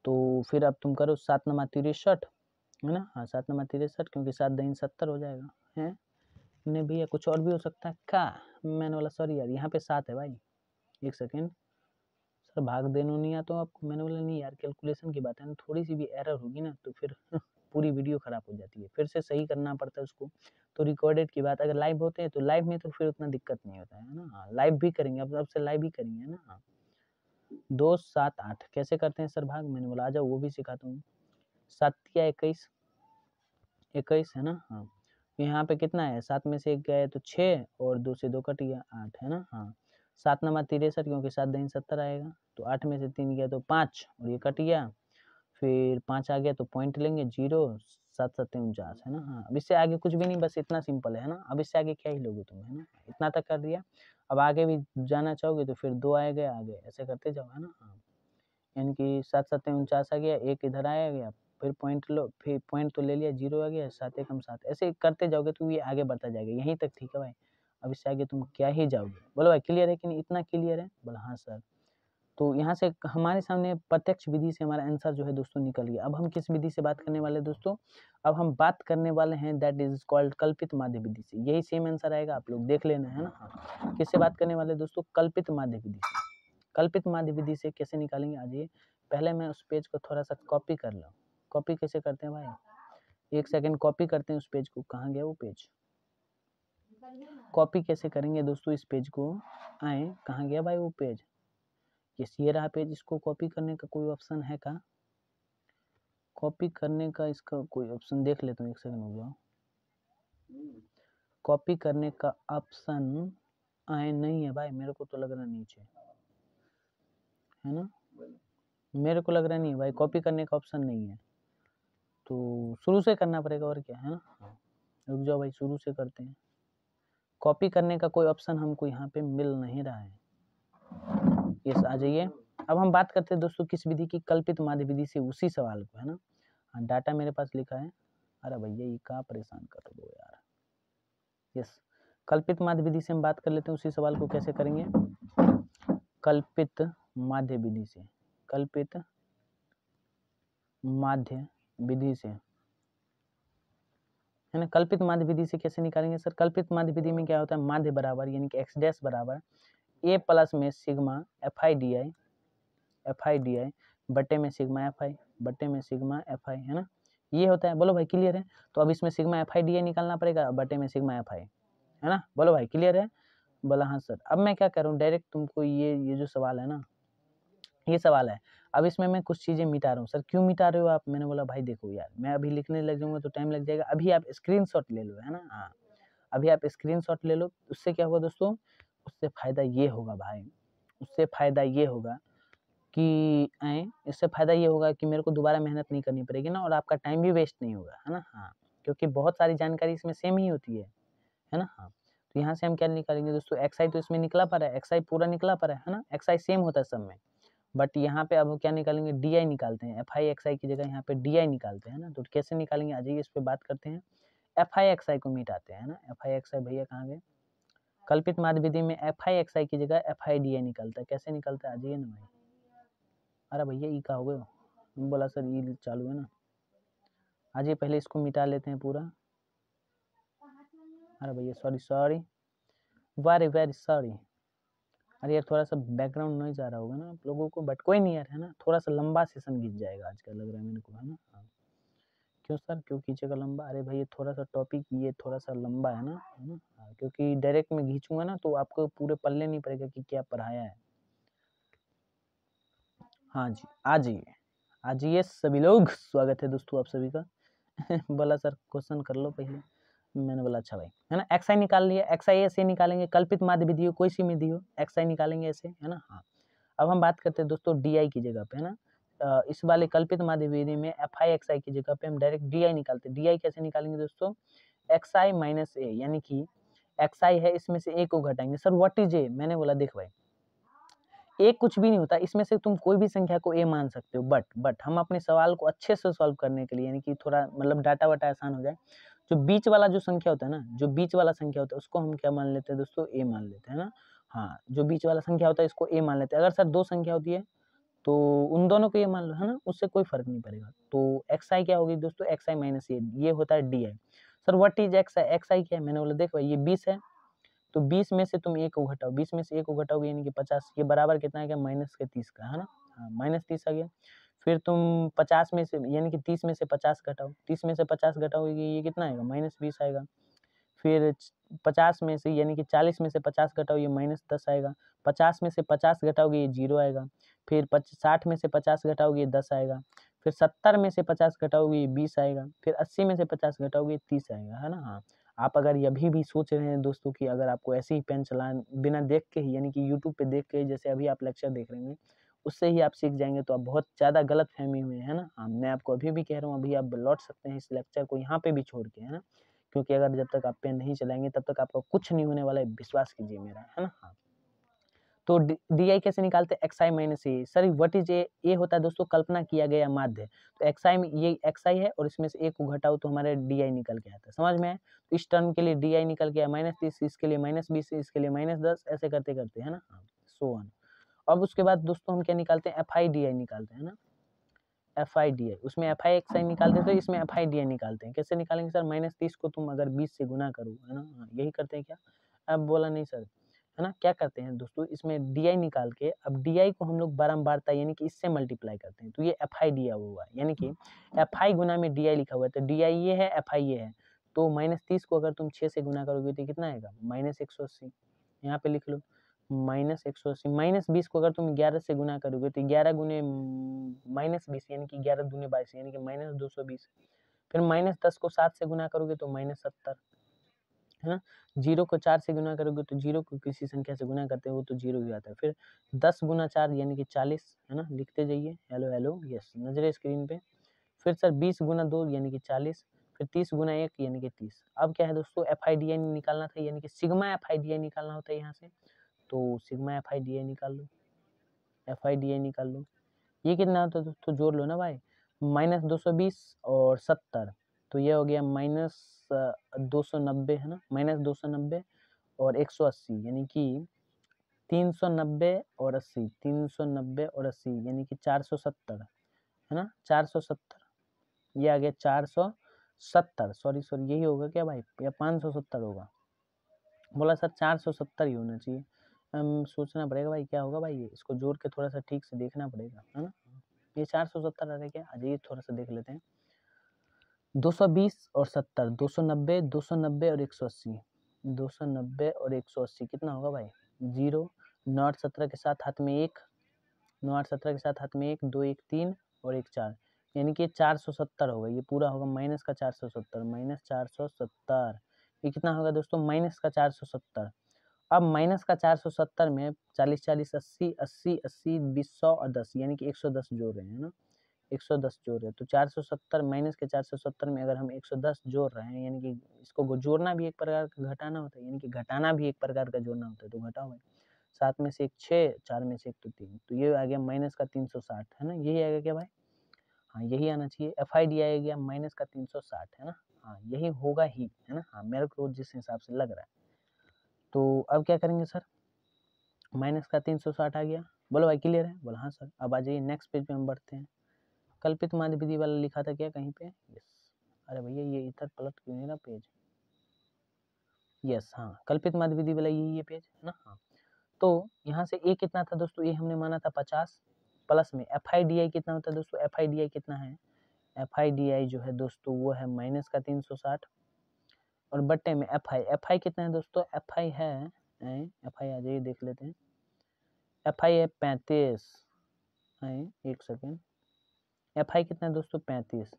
तो फिर अब तुम करो 7 नमा 63, है ना। हाँ, 7 नमा 63, क्योंकि 7 दही 70 हो जाएगा, है नहीं भैया, कुछ और भी हो सकता है क्या, मैंने बोला सॉरी यार, यहाँ पे 7 है भाई, एक सेकेंड सर, भाग देना नहीं आता आपको, मैंने बोला नहीं यार, कैलकुलेशन की बात है ना, थोड़ी सी भी एरर होगी ना तो फिर पूरी वीडियो खराब हो जाती है, फिर से सही करना पड़ता है उसको। तो रिकॉर्डेड की बात, अगर लाइव होते हैं तो लाइव में तो फिर उतना दिक्कत नहीं होता है ना। हाँ, लाइव भी करेंगे, अब से लाइव भी करेंगे, है ना। हाँ, 2 7 8 कैसे करते हैं सर भाग, मैंने बोला आ जाओ, वो भी सिखाता हूँ, 7 या 21 21, है ना। हाँ, यहाँ पे कितना है, 7 में से 1 गया है तो 6, और 2 से 2 कट गया 8, है ना। हाँ, 7 नमा 63 क्योंकि 7 दूनी 70 आएगा, तो 8 में से 3 गया तो 5 और ये कट गया, फिर 5 आ गया तो पॉइंट लेंगे 0, 7 7 49 है ना। हाँ, अब इससे आगे कुछ भी नहीं, बस इतना सिंपल है ना। अब इससे आगे क्या ही लोगे तुम, है ना। इतना तक कर दिया, अब आगे भी जाना चाहोगे तो फिर 2 आएगा आगे, ऐसे करते जाओ, है ना। हाँ, यानी कि 7 7 49 आ गया, एक इधर आया गया, फिर पॉइंट लो, फिर पॉइंट तो ले लिया, 0 आ गया, 7 एकम 7, ऐसे करते जाओगे तो ये आगे बढ़ता जाएगा, यहीं तक ठीक है भाई। अब इससे आगे तुम क्या ही जाओगे। बोलो भाई क्लियर है कि नहीं, इतना क्लियर है। बोला हाँ सर। तो यहाँ से हमारे सामने प्रत्यक्ष विधि से हमारा आंसर जो है दोस्तों निकल गया। अब हम किस विधि से बात करने वाले हैं दोस्तों, अब हम बात करने वाले हैं दैट इज कॉल्ड कल्पित माध्य विधि से। यही सेम आंसर आएगा, आप लोग देख लेना, है ना। हाँ, किससे बात करने वाले दोस्तों, कल्पित माध्य विधि से। कल्पित माध्य विधि से कैसे निकालेंगे, आज ये पहले मैं उस पेज को थोड़ा सा कॉपी कर लूँ। कॉपी कैसे करते हैं भाई, 1 सेकंड कॉपी करते हैं उस पेज को। कहाँ गया वो पेज, कॉपी कैसे करेंगे दोस्तों इस पेज को, आए कहाँ गया भाई वो पेज, ये रहा पेज। इसको कॉपी करने का कोई ऑप्शन है का, कॉपी करने का इसका कोई ऑप्शन देख लेता हूँ, 1 सेकंड हो गया। कॉपी करने का ऑप्शन आए नहीं है भाई, मेरे को तो लग रहा नीचे है ना, मेरे को लग रहा नहीं है भाई, कॉपी करने का ऑप्शन नहीं है, तो शुरू से करना पड़ेगा और क्या, है ना। रुक जाओ भाई, शुरू से करते हैं। कॉपी करने का कोई ऑप्शन हमको यहाँ पे मिल नहीं रहा है। यस, आ जाइए। अब हम बात करते हैं दोस्तों किस विधि की, कल्पित माध्य विधि से, उसी सवाल को, है ना। हाँ, डाटा मेरे पास लिखा है। अरे भैया ये कहाँ परेशान कर दो यार। यस, कल्पित माध्य विधि से हम बात कर लेते हैं, उसी सवाल को कैसे करेंगे, कल्पित माध्य विधि से। कल्पित माध्य विधि से, है ना। कल्पित माध्य विधि से कैसे निकालेंगे सर, कल्पित माध्य विधि में क्या होता है, माध्य बराबर यानी कि एक्स डैश बराबर ए प्लस में sigma F I D I बटे में सिग्मा एफ आई बटे में सिग्मा एफ आई, है ना, ये होता है। बोलो भाई क्लियर है। तो अब इसमें sigma F I D I निकालना पड़ेगा, बटे में सिग्मा एफ आई, है ना। बोलो भाई क्लियर है। बोला हाँ सर। अब मैं क्या करूँ, डायरेक्ट तुमको ये जो सवाल है ना, ये सवाल है, अब इसमें मैं कुछ चीज़ें मिटा रहा हूँ। सर क्यों मिटा रहे हो आप, मैंने बोला भाई देखो यार, मैं अभी लिखने लग जाऊँगा तो टाइम लग जाएगा, अभी आप स्क्रीनशॉट ले लो, है ना। हाँ, अभी आप स्क्रीनशॉट ले लो। उससे क्या होगा दोस्तों, उससे फ़ायदा ये होगा भाई, उससे फ़ायदा ये होगा कि इससे फ़ायदा ये होगा कि मेरे को दोबारा मेहनत नहीं करनी पड़ेगी ना, और आपका टाइम भी वेस्ट नहीं होगा, है ना। हाँ, क्योंकि बहुत सारी जानकारी इसमें सेम ही होती है ना। हाँ, तो यहाँ से हम क्या निकालेंगे दोस्तों, एक्स आई तो इसमें निकला पड़ा है, एक्स आई पूरा निकला पड़ा है ना, एक्स आई सेम होता है सब में, बट यहाँ पे अब क्या निकालेंगे, डी आई निकालते हैं। एफ आई एक्स आई की जगह यहाँ पे डी आई निकालते हैं ना। तो कैसे निकालेंगे, आ जाइए इस पर बात करते हैं। एफ आई एक्स आई को मिटाते हैं ना, एफ आई एक्स आई भैया कहाँ गए, कल्पित माध्य विधि में एफ आई एक्स आई की जगह एफ आई डी आई निकलता है। कैसे निकलता है, आ जाइए ना भाई। अरे भैया ई का हो गए, बोला सर ई चालू है ना। आ जाइए, पहले इसको मिटा लेते हैं पूरा। अरे भैया सॉरी, वेरी सॉरी। अरे यार थोड़ा सा बैकग्राउंड नॉइज आ रहा होगा ना आप लोगों को, बट कोई नहीं यार, है ना। थोड़ा सा लंबा सेशन खींच जाएगा आज का, लग रहा है मेरे को, है ना। हाँ, क्यों सर, क्यों खींचेगा लंबा, अरे भाई थोड़ा सा टॉपिक ये थोड़ा सा लंबा है ना, हाँ, क्योंकि डायरेक्ट में खींचूंगा ना तो आपको पूरे पल्ले नहीं पड़ेगा कि क्या पढ़ाया है। हाँ जी, आ जाइए सभी लोग, स्वागत है दोस्तों आप सभी का। बोला सर क्वेश्चन कर लो पहले, मैंने बोला अच्छा भाई, है ना। एक्स आई निकाल लिया, एक्स आई ऐसे निकालेंगे, कल्पित माध्य विधि हो, कोई सी विधि हो, एक्स आई निकालेंगे ऐसे, है ना। हाँ, अब हम बात करते हैं दोस्तों डी आई की जगह पे, है ना। इस वाले कल्पित माध्य विधि में एफ आई एक्स आई की जगह पे हम डायरेक्ट डी आई निकालते हैं। डी आई कैसे निकालेंगे दोस्तों, एक्स आई माइनस ए, यानी कि एक्स आई है, इसमें से ए को घटाएंगे। सर व्हाट इज ए, मैंने बोला देख भाई, ए कुछ भी नहीं होता, इसमें से तुम कोई भी संख्या को ए मान सकते हो, बट हम अपने सवाल को अच्छे से सॉल्व करने के लिए, यानी कि थोड़ा मतलब डाटा वाटा आसान हो जाए, जो बीच वाला जो संख्या होता है ना, जो बीच वाला संख्या होता है उसको हम क्या मान लेते हैं दोस्तों, ए मान लेते हैं ना। हाँ, जो बीच वाला संख्या होता है इसको ए मान लेते हैं। अगर सर दो संख्या होती है तो उन दोनों को ये मान लो, है ना, उससे कोई फर्क नहीं पड़ेगा। तो एक्स आई क्या होगी दोस्तों, एक्स आई माइनस ये होता है D I. Sir what is X I, X I क्या है, मैंने बोला देखो ये 20 है, तो 20 में से तुम ए को घटाओ, 20 में से ए को घटाओगे यानी कि 50, ये बराबर कितना आ गया, माइनस के 30 का, है ना। हाँ, माइनस 30 आ गया। फिर तुम 50 में से यानी कि 30 में से 50 घटाओ, 30 में से 50 घटाओगे ये कितना आएगा, माइनस 20 आएगा। फिर 50 में से यानी कि 40 में से 50 घटाओ, ये माइनस 10 आएगा। 50 में से 50 घटाओगे ये 0 आएगा। फिर 60 में से 50 घटाओगे ये 10 आएगा। फिर 70 में से 50 घटाओगे ये 20 आएगा। फिर 80 में से 50 घटाओगे ये 30 आएगा, है ना। हाँ, आप अगर अभी भी सोच रहे हैं दोस्तों कि अगर आपको ऐसे ही पेन चलाना बिना देख के ही, यानी कि यूट्यूब पे देख के, जैसे अभी आप लेक्चर देख रहे हैं उससे ही आप सीख जाएंगे, तो आप बहुत ज़्यादा गलत फहमी हुए है ना। हाँ, मैं आपको अभी भी कह रहा हूँ, अभी आप लौट सकते हैं इस लेक्चर को यहाँ पे भी छोड़ के, है ना, क्योंकि अगर जब तक आप पेन नहीं चलाएंगे तब तक आपका कुछ नहीं होने वाला है, विश्वास कीजिए मेरा, है ना। हाँ, तो डी आई कैसे निकालते हैं, X I minus A. Sir what is A? A होता है दोस्तों कल्पना किया गया माध्य, तो एक्स आई में ये एक्स आई है और इसमें से ए को घटाओ तो हमारे डी आई निकल के आता है, समझ में आए। तो इस टर्म के लिए डी आई निकल के आया -30, इसके लिए -20, इसके लिए -10, ऐसे करते करते, है ना, सो ऑन। अब उसके बाद दोस्तों हम क्या निकालते हैं, एफ आई डी आई निकालते हैं ना, एफ आई डी आई, उसमें एफ आई एक्स आई निकालते हैं तो इसमें एफ आई डी आई निकालते हैं। कैसे निकालेंगे सर, -30 को तुम अगर 20 से गुना करो, है ना, यही करते हैं क्या। अब बोला नहीं सर, है ना, क्या करते हैं दोस्तों, इसमें डी आई निकाल के, अब डी आई को हम लोग बारंबारता यानी कि इससे मल्टीप्लाई करते हैं, तो ये एफ आई डी आई हुआ, यानी कि एफ आई गुना में डी आई लिखा हुआ है, तो डी आई ये है, एफ आई ये है, तो -30 को अगर तुम 6 से गुना करोगे तो कितना आएगा, -180, यहाँ पे लिख लो -180, -20 को अगर तुम 11 से गुना करोगे तो 11 गुने -20 यानी कि 11 दूनी 22 यानी कि -220, फिर -10 को 7 से गुना करोगे तो -70, है ना। 0 को 4 से गुना करोगे तो 0 को किसी संख्या से गुना करते हो तो 0 ही आता है। फिर 10 गुना 4 यानी कि 40, है ना, लिखते जाइए, हेलो हेलो, यस, नजरे स्क्रीन पे। फिर सर 20 गुना 2 यानी कि 40, फिर 30 गुना 1 यानी कि 30। अब क्या है दोस्तों, एफ आई डी आई निकालना था, यानी कि sigma F I D I निकालना होता है यहाँ से, तो sigma F I D I निकाल लो, एफ आई डी आई निकाल लो। ये कितना होता है दोस्तों, जोड़ लो ना भाई, -220 और 70, तो ये हो गया -290, है ना, -290 और 180 यानी कि 390 और 80, 390 और 80 यानी कि 470, है ना, 470, ये आ गया 470, सॉरी सॉरी यही होगा क्या भाई, या 570 होगा, बोला सर 470 ही होना चाहिए। सोचना पड़ेगा भाई क्या होगा भाई, इसको जोड़ के थोड़ा सा ठीक से देखना पड़ेगा, है ना। ये 470 आ रहा है क्या, अजय थोड़ा सा देख लेते हैं। 220 और 70, 290, 290 और 180, 290 और 180 कितना होगा भाई, 0, 9 8 17 के साथ हाथ में 1, 9 8 17 के साथ हाथ में 1, 2 1 3 और 1 4, यानी कि 470 होगा, ये पूरा होगा माइनस का 470, -470, ये कितना होगा दोस्तों, माइनस का 470। अब माइनस का 470 में 40 40 80 80 80 20 100 और 10 यानी कि 110 जोड़ रहे हैं ना, 110 जोड़ रहे हैं, तो 470 माइनस के 470 में अगर हम 110 जोड़ रहे हैं, यानी कि इसको जोड़ना भी एक प्रकार का घटाना होता है, यानी कि घटाना भी एक प्रकार का जोड़ना होता है, तो घटाओ भाई, 7 में से 1 6, 4 में से 1 तो 3, तो ये आ गया माइनस का 360, है ना, यही आएगा क्या भाई, हाँ यही आना चाहिए, एफ आई डी आ गया माइनस का 360, है ना, हाँ यही होगा ही, है ना, हाँ मेरे को जिस हिसाब से लग रहा है। तो अब क्या करेंगे सर, माइनस का 360 आ गया, बोलो भाई क्लियर है, बोलो हाँ सर। अब आ जाइए नेक्स्ट पेज पे हम बढ़ते हैं। कल्पित माध्य विधि वाला लिखा था क्या कहीं पे, यस, अरे भैया ये इधर पलट क्यों नहीं रहा पेज, यस, हाँ कल्पित माध्य विधि वाला ये पेज है ना, हाँ। तो यहाँ से ए कितना था दोस्तों, ए हमने माना था 50, प्लस में एफ आई डी आई कितना होता है दोस्तों, एफ आई डी आई कितना है, एफ आई डी आई जो है दोस्तों वो है माइनस का 360 और बट्टे में एफ आई कितना है दोस्तों, एफ आई है, एफ आई आ जाइए देख लेते हैं, एफ आई है 35, एक सेकेंड, एफ आई कितना है दोस्तों 35,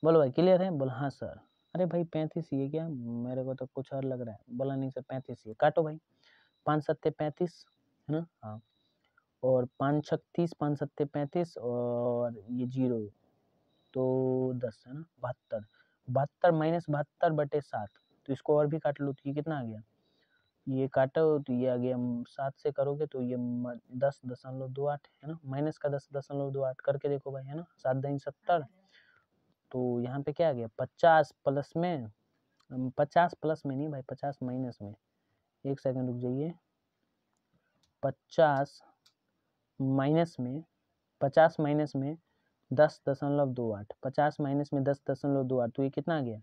बोलो भाई क्लियर है, बोलो हाँ सर। अरे भाई 35 ही है क्या, मेरे को तो कुछ और लग रहा है, बोला नहीं सर 35 ही है, काटो भाई, 5 सत्ते 35, है ना, हाँ, और 5 छक 30, 5 सत्ते 35 और ये 0 तो 10, है ना, 72, 72 माइनस 72 बटे 7, तो इसको और भी काट लो तो ये कितना आ गया, ये काटो तो ये आ गया 7 से करोगे तो ये 10.28 है ना, माइनस का 10.28 करके देखो भाई, है ना, 7 दूनी 70, तो यहाँ पे क्या आ गया 50 प्लस में, 50 प्लस में नहीं भाई 50 माइनस में, एक सेकंड रुक जाइए, 50 माइनस में, 50 माइनस में 10.28, 50 माइनस में 10.28, तो ये कितना आ गया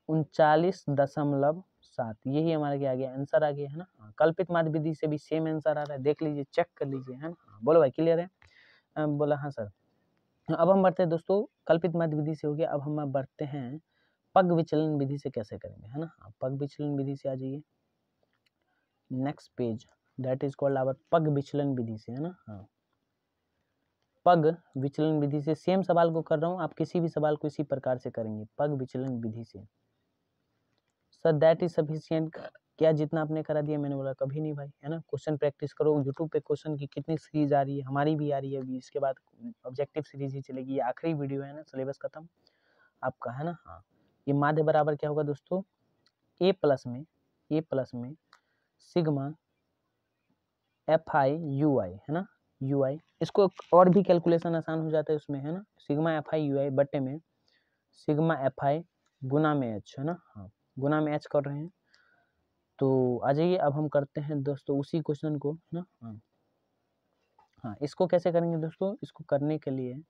39.7, यही हमारा क्या आ गया, आंसर आ गया, है ना। कल्पित माध्य विधि से भी सेम आंसर आ रहा है, देख लीजिए चेक कर लीजिए, है ना। बोलो भाई क्लियर है, बोला हाँ सर। अब हम बढ़ते हैं दोस्तों, कल्पित माध्य विधि से हो गया, अब हम बढ़ते हैं पग विचलन विधि से कैसे करेंगे, है ना। पग विचलन विधि से आ जाइए next page, that is called our पग विचलन विधि से, है ना। हाँ, पग विचलन विधि से सेम सवाल को कर रहा हूँ, आप किसी भी सवाल को इसी प्रकार से करेंगे, पग विचलन विधि से। Sir that is sufficient. क्या जितना आपने करा दिया? मैंने बोला कभी नहीं भाई, है ना। क्वेश्चन प्रैक्टिस करो। यूट्यूब पे क्वेश्चन की कितनी सीरीज आ रही है, हमारी भी आ रही है अभी, इसके बाद ऑब्जेक्टिव सीरीज ही चलेगी। ये आखिरी वीडियो है ना, सिलेबस खत्म आपका, है ना। हाँ, ये माध्य बराबर क्या होगा दोस्तों? ए प्लस में sigma F I U I, है ना, यू आई। इसको और भी कैलकुलेशन आसान हो जाता है उसमें, है ना। सिग्मा एफ आई यू आई बट्टे में सिग्मा एफ आई गुना में एच, है ना। हाँ, गुना में एच कर रहे हैं। तो आ जाइए, अब हम करते हैं दोस्तों उसी क्वेश्चन को, है ना। हाँ हाँ, इसको कैसे करेंगे दोस्तों? इसको करने के लिए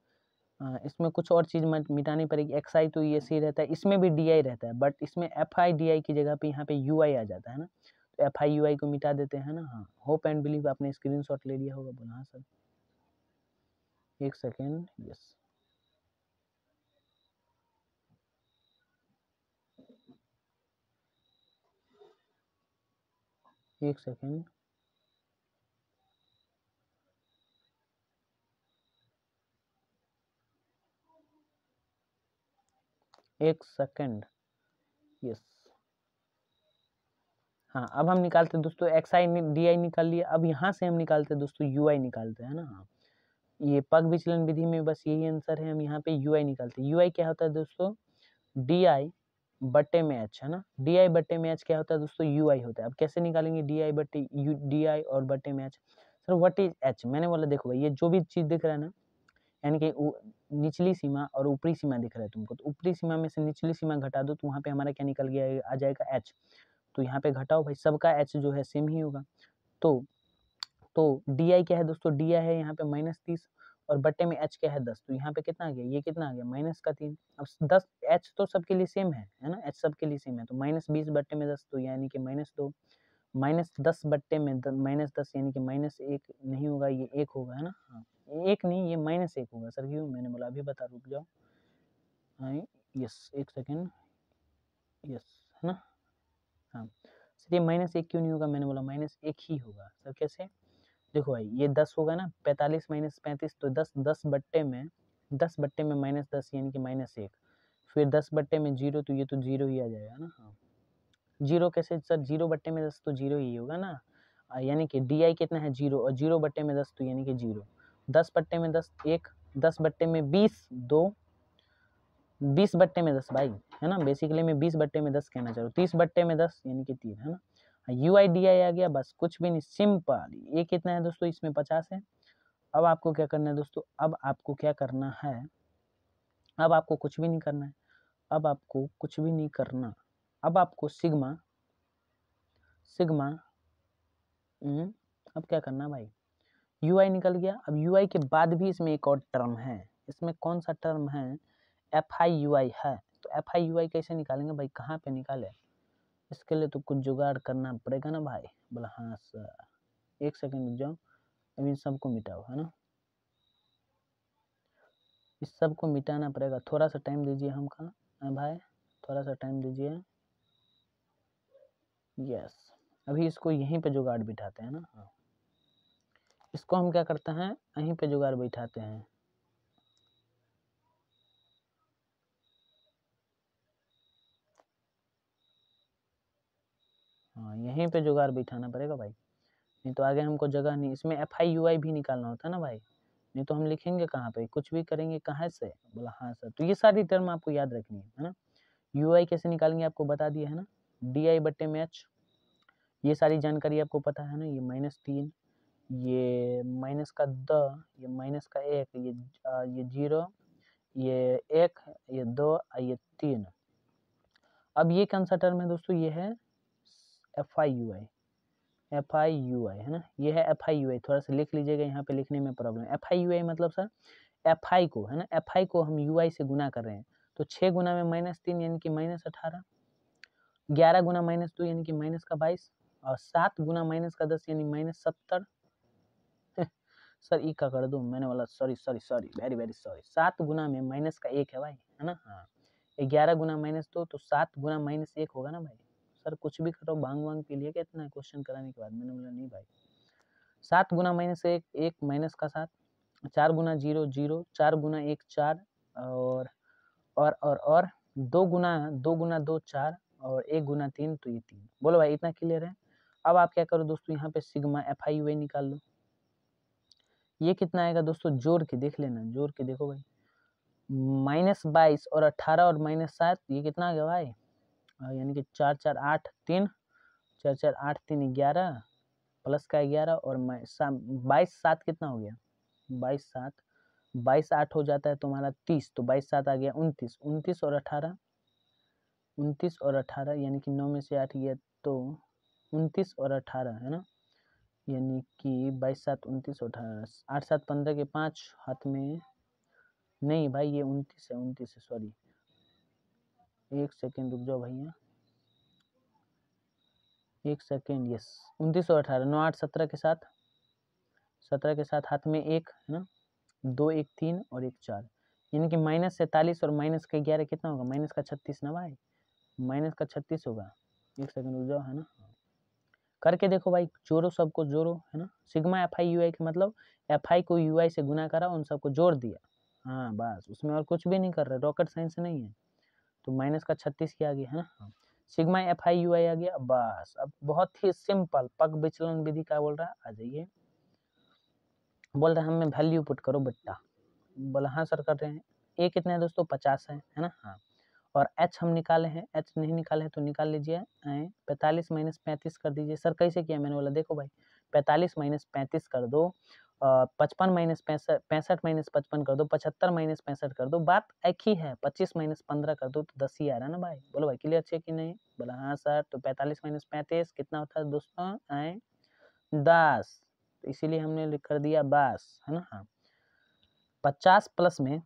इसमें कुछ और चीज़ मिटानी पड़ेगी। एक्स आई तो ये सी रहता है, इसमें भी डी आई रहता है, बट इसमें एफ आई डी आई की जगह पे यहाँ पे यू आई आ जाता है ना। तो एफ आई यू आई को मिटा देते हैं ना। हाँ, होप एंड बिलीव आपने स्क्रीनशॉट ले लिया होगा। बोला हाँ सर, एक सेकेंड, यस। एक सेकेंड, एक सेकेंड, यस। हाँ, अब हम निकालते हैं दोस्तों एक्स आई डी आई निकाल लिया। अब यहाँ से हम निकालते हैं दोस्तों यू आई निकालते हैं ना। हाँ, ये पग विचलन विधि में बस यही आंसर है। हम यहाँ पे यू आई निकालते हैं। यू आई क्या होता है दोस्तों? डी आई बट्टे में एच, है ना। डी आई बट्टे में एच क्या होता है दोस्तों? यू आई होता है। अब कैसे निकालेंगे डी आई बट्टे यू, डी आई और बट्टे में H? Sir what is H? मैंने बोला देखो भाई, ये जो भी चीज दिख रहा है ना, यानी कि निचली सीमा और ऊपरी सीमा दिख रहा है तुमको, तो ऊपरी सीमा में से निचली सीमा घटा दो तो वहाँ पे हमारा क्या निकल गया? आ जाएगा एच। तो यहाँ पे घटाओ भाई, सबका एच जो है सेम ही होगा। तो डी आई क्या है दोस्तों? डी आई है यहाँ पे -30 और बट्टे में एच क्या है 10। तो यहाँ पे कितना आ गया? ये कितना आ गया? -3। अब 10 एच तो सबके लिए सेम है ना। एच सबके लिए सेम है, तो -20 बट्टे में 10 तो यानी कि -2। -10 बट्टे में -10 यानी कि -1 नहीं होगा, ये 1 होगा, है ना। हाँ, 1 नहीं, ये -1 होगा सर। क्यों? मैंने बोला अभी बता, रुक जाओ। हाँ, यस, एक सेकेंड, यस, है ना। हाँ सर, ये -1 क्यों नहीं होगा? मैंने बोला -1 ही होगा सर। कैसे? देखो भाई, ये 10 होगा ना, 45 - 35 तो 10, 10 बट्टे में -10 यानी कि -1। फिर 10 बट्टे में 0 तो ये तो 0 ही आ जाएगा ना। हाँ, 0 कैसे सर? 0 बट्टे में 10 तो 0 ही होगा ना। यानी कि डी आई कितना है? 0, और 0 बट्टे में 10 तो यानी कि 0। 10 बट्टे में 10 1, 10 बट्टे में 20 2, 20 बट्टे में 10 भाई, है ना। बेसिकली मैं 20 बट्टे में 10 कहना चाह रहा हूँ। 30 बट्टे में 10 यानी कि 3, है ना। यू आई डी आई आ गया, बस कुछ भी नहीं, सिंपल। ये कितना है दोस्तों? इसमें 50 है। अब आपको क्या करना है दोस्तों? अब आपको क्या करना है? अब आपको कुछ भी नहीं करना है। अब आपको कुछ भी नहीं करना। अब आपको सिग्मा सिग्मा अब क्या करना भाई? यू आई निकल गया। अब यू आई के बाद भी इसमें एक और टर्म है। इसमें कौन सा टर्म है? एफ आई यू आई है। तो एफ आई यू आई कैसे निकालेंगे भाई? कहाँ पे निकाले? इसके लिए तो कुछ जुगाड़ करना पड़ेगा ना भाई। बोला हाँ सर, एक सेकेंड रुक जाओ, अब इन सबको मिटाओ, है ना। इस सब को मिटाना पड़ेगा, थोड़ा सा टाइम दीजिए हमका भाई, थोड़ा सा टाइम दीजिए। यस, अभी इसको यहीं पे जुगाड़ बिठाते हैं ना। हाँ, इसको हम क्या करते हैं? यहीं पे जुगाड़ बिठाते हैं। हाँ, यहीं पे जुगाड़ बिठाना पड़ेगा भाई, नहीं तो आगे हमको जगह नहीं। इसमें एफ आई यू आई भी निकालना होता है ना भाई, नहीं तो हम लिखेंगे कहाँ पे? कुछ भी करेंगे कहाँ से? बोला हाँ सर। तो ये सारी टर्म आपको याद रखनी है ना। यू आई कैसे निकालेंगे आपको बता दिया है ना। डी आई बट्टे में एच, ये सारी जानकारी आपको पता है ना। ये -3, ये माइनस का द, ये माइनस का 1, ये 0, ये 1, ये 2, ये 3। अब ये कौन सा टर्म है दोस्तों? ये है F I U I, F I U I, है ना। ये है एफ आई यू आई, थोड़ा सा लिख लीजिएगा, यहाँ पे लिखने में प्रॉब्लम। एफ आई यू आई मतलब सर एफ आई को, है ना, एफ आई को हम यू आई से गुना कर रहे हैं। तो 6 गुना में -3 यानी कि -18, 11 गुना -2 यानी कि -22, और 7 गुना -10 यानी -70। सर ई का कर दूं? मैंने बोला sorry sorry sorry, very very sorry. 7 गुना में -1 है भाई, है ना। हाँ, 11 गुना -2 तो 7 गुना -1 होगा ना भाई। सर कुछ भी करो, भांग वांग पी लिया क्या इतना क्वेश्चन कराने के बाद? मैंने बोला नहीं भाई, 7 गुना -1, 1 माइनस का 7, 4 गुना 0 0, 4 गुना 1 4, और 2 गुना 2 4, और 1 गुना 3 तो ये 3। बोलो भाई इतना क्लियर है। अब आप क्या करो दोस्तों, यहाँ पे सिग्मा FIUA निकाल लो। ये कितना आएगा दोस्तों, जोड़ के देख लेना, जोड़ के देखो भाई। -22 और 18 और -7 ये कितना आ गया भाई, यानी कि 4 4 8 3 4 4 8 3 11 प्लस का 11 और 22 7 कितना हो गया, 22 8 हो जाता है तुम्हारा 30, तो 22 7 आ गया 29, 29 और 18 यानी कि 9 में से 8 गया तो 29 और 18 है ना, यानी कि 22 7 29 और 18 8 7 15 के 5 हाथ में, नहीं भाई ये 29 है, सॉरी 1 सेकेंड रुक जाओ भैया, 1 सेकेंड, यस 29 और 18 9 8 17 के साथ, 17 के साथ हाथ में 1 है ना, 2 1 3 और 1 4, यानी कि -47 और -11 कितना होगा, -36 ना भाई, -36 होगा। 1 सेकेंड रुक जाओ है ना, करके देखो भाई, जोड़ो सबको जोड़ो है ना, सिग्मा FIUI के मतलब FI को UI से गुना करा, उन सबको जोड़ दिया, हाँ बस, उसमें और कुछ भी नहीं कर रहे, रॉकेट साइंस नहीं है। तो -36 की आ गया है ना, हाँ सिग्मा FIUI आ गया। बस अब बहुत ही सिंपल पग विचलन विधि का बोल रहा है, आ जाइए, बोल रहा है हमें वैल्यू पुट करो बेटा, बोला हाँ सर कर रहे हैं। ए कितना है दोस्तों, 50 है ना, हाँ, और एच हम निकाले हैं, एच नहीं निकाले हैं तो निकाल लीजिए, 45 - 35 कर दीजिए। सर कैसे किया, मैंने बोला देखो भाई 45 - 35 कर दो, 55 - 65 -55 कर दो, 75 - 65 कर दो, बात एक ही है, 25 - 15 कर दो तो 10 ही आ रहा है ना भाई। बोलो भाई क्लियर है कि नहीं, बोला हाँ सर। तो 45 - 35 कितना होता है दोस्तों, 10, तो इसीलिए हमने लिख कर दिया बस है ना, हाँ 50 प्लस में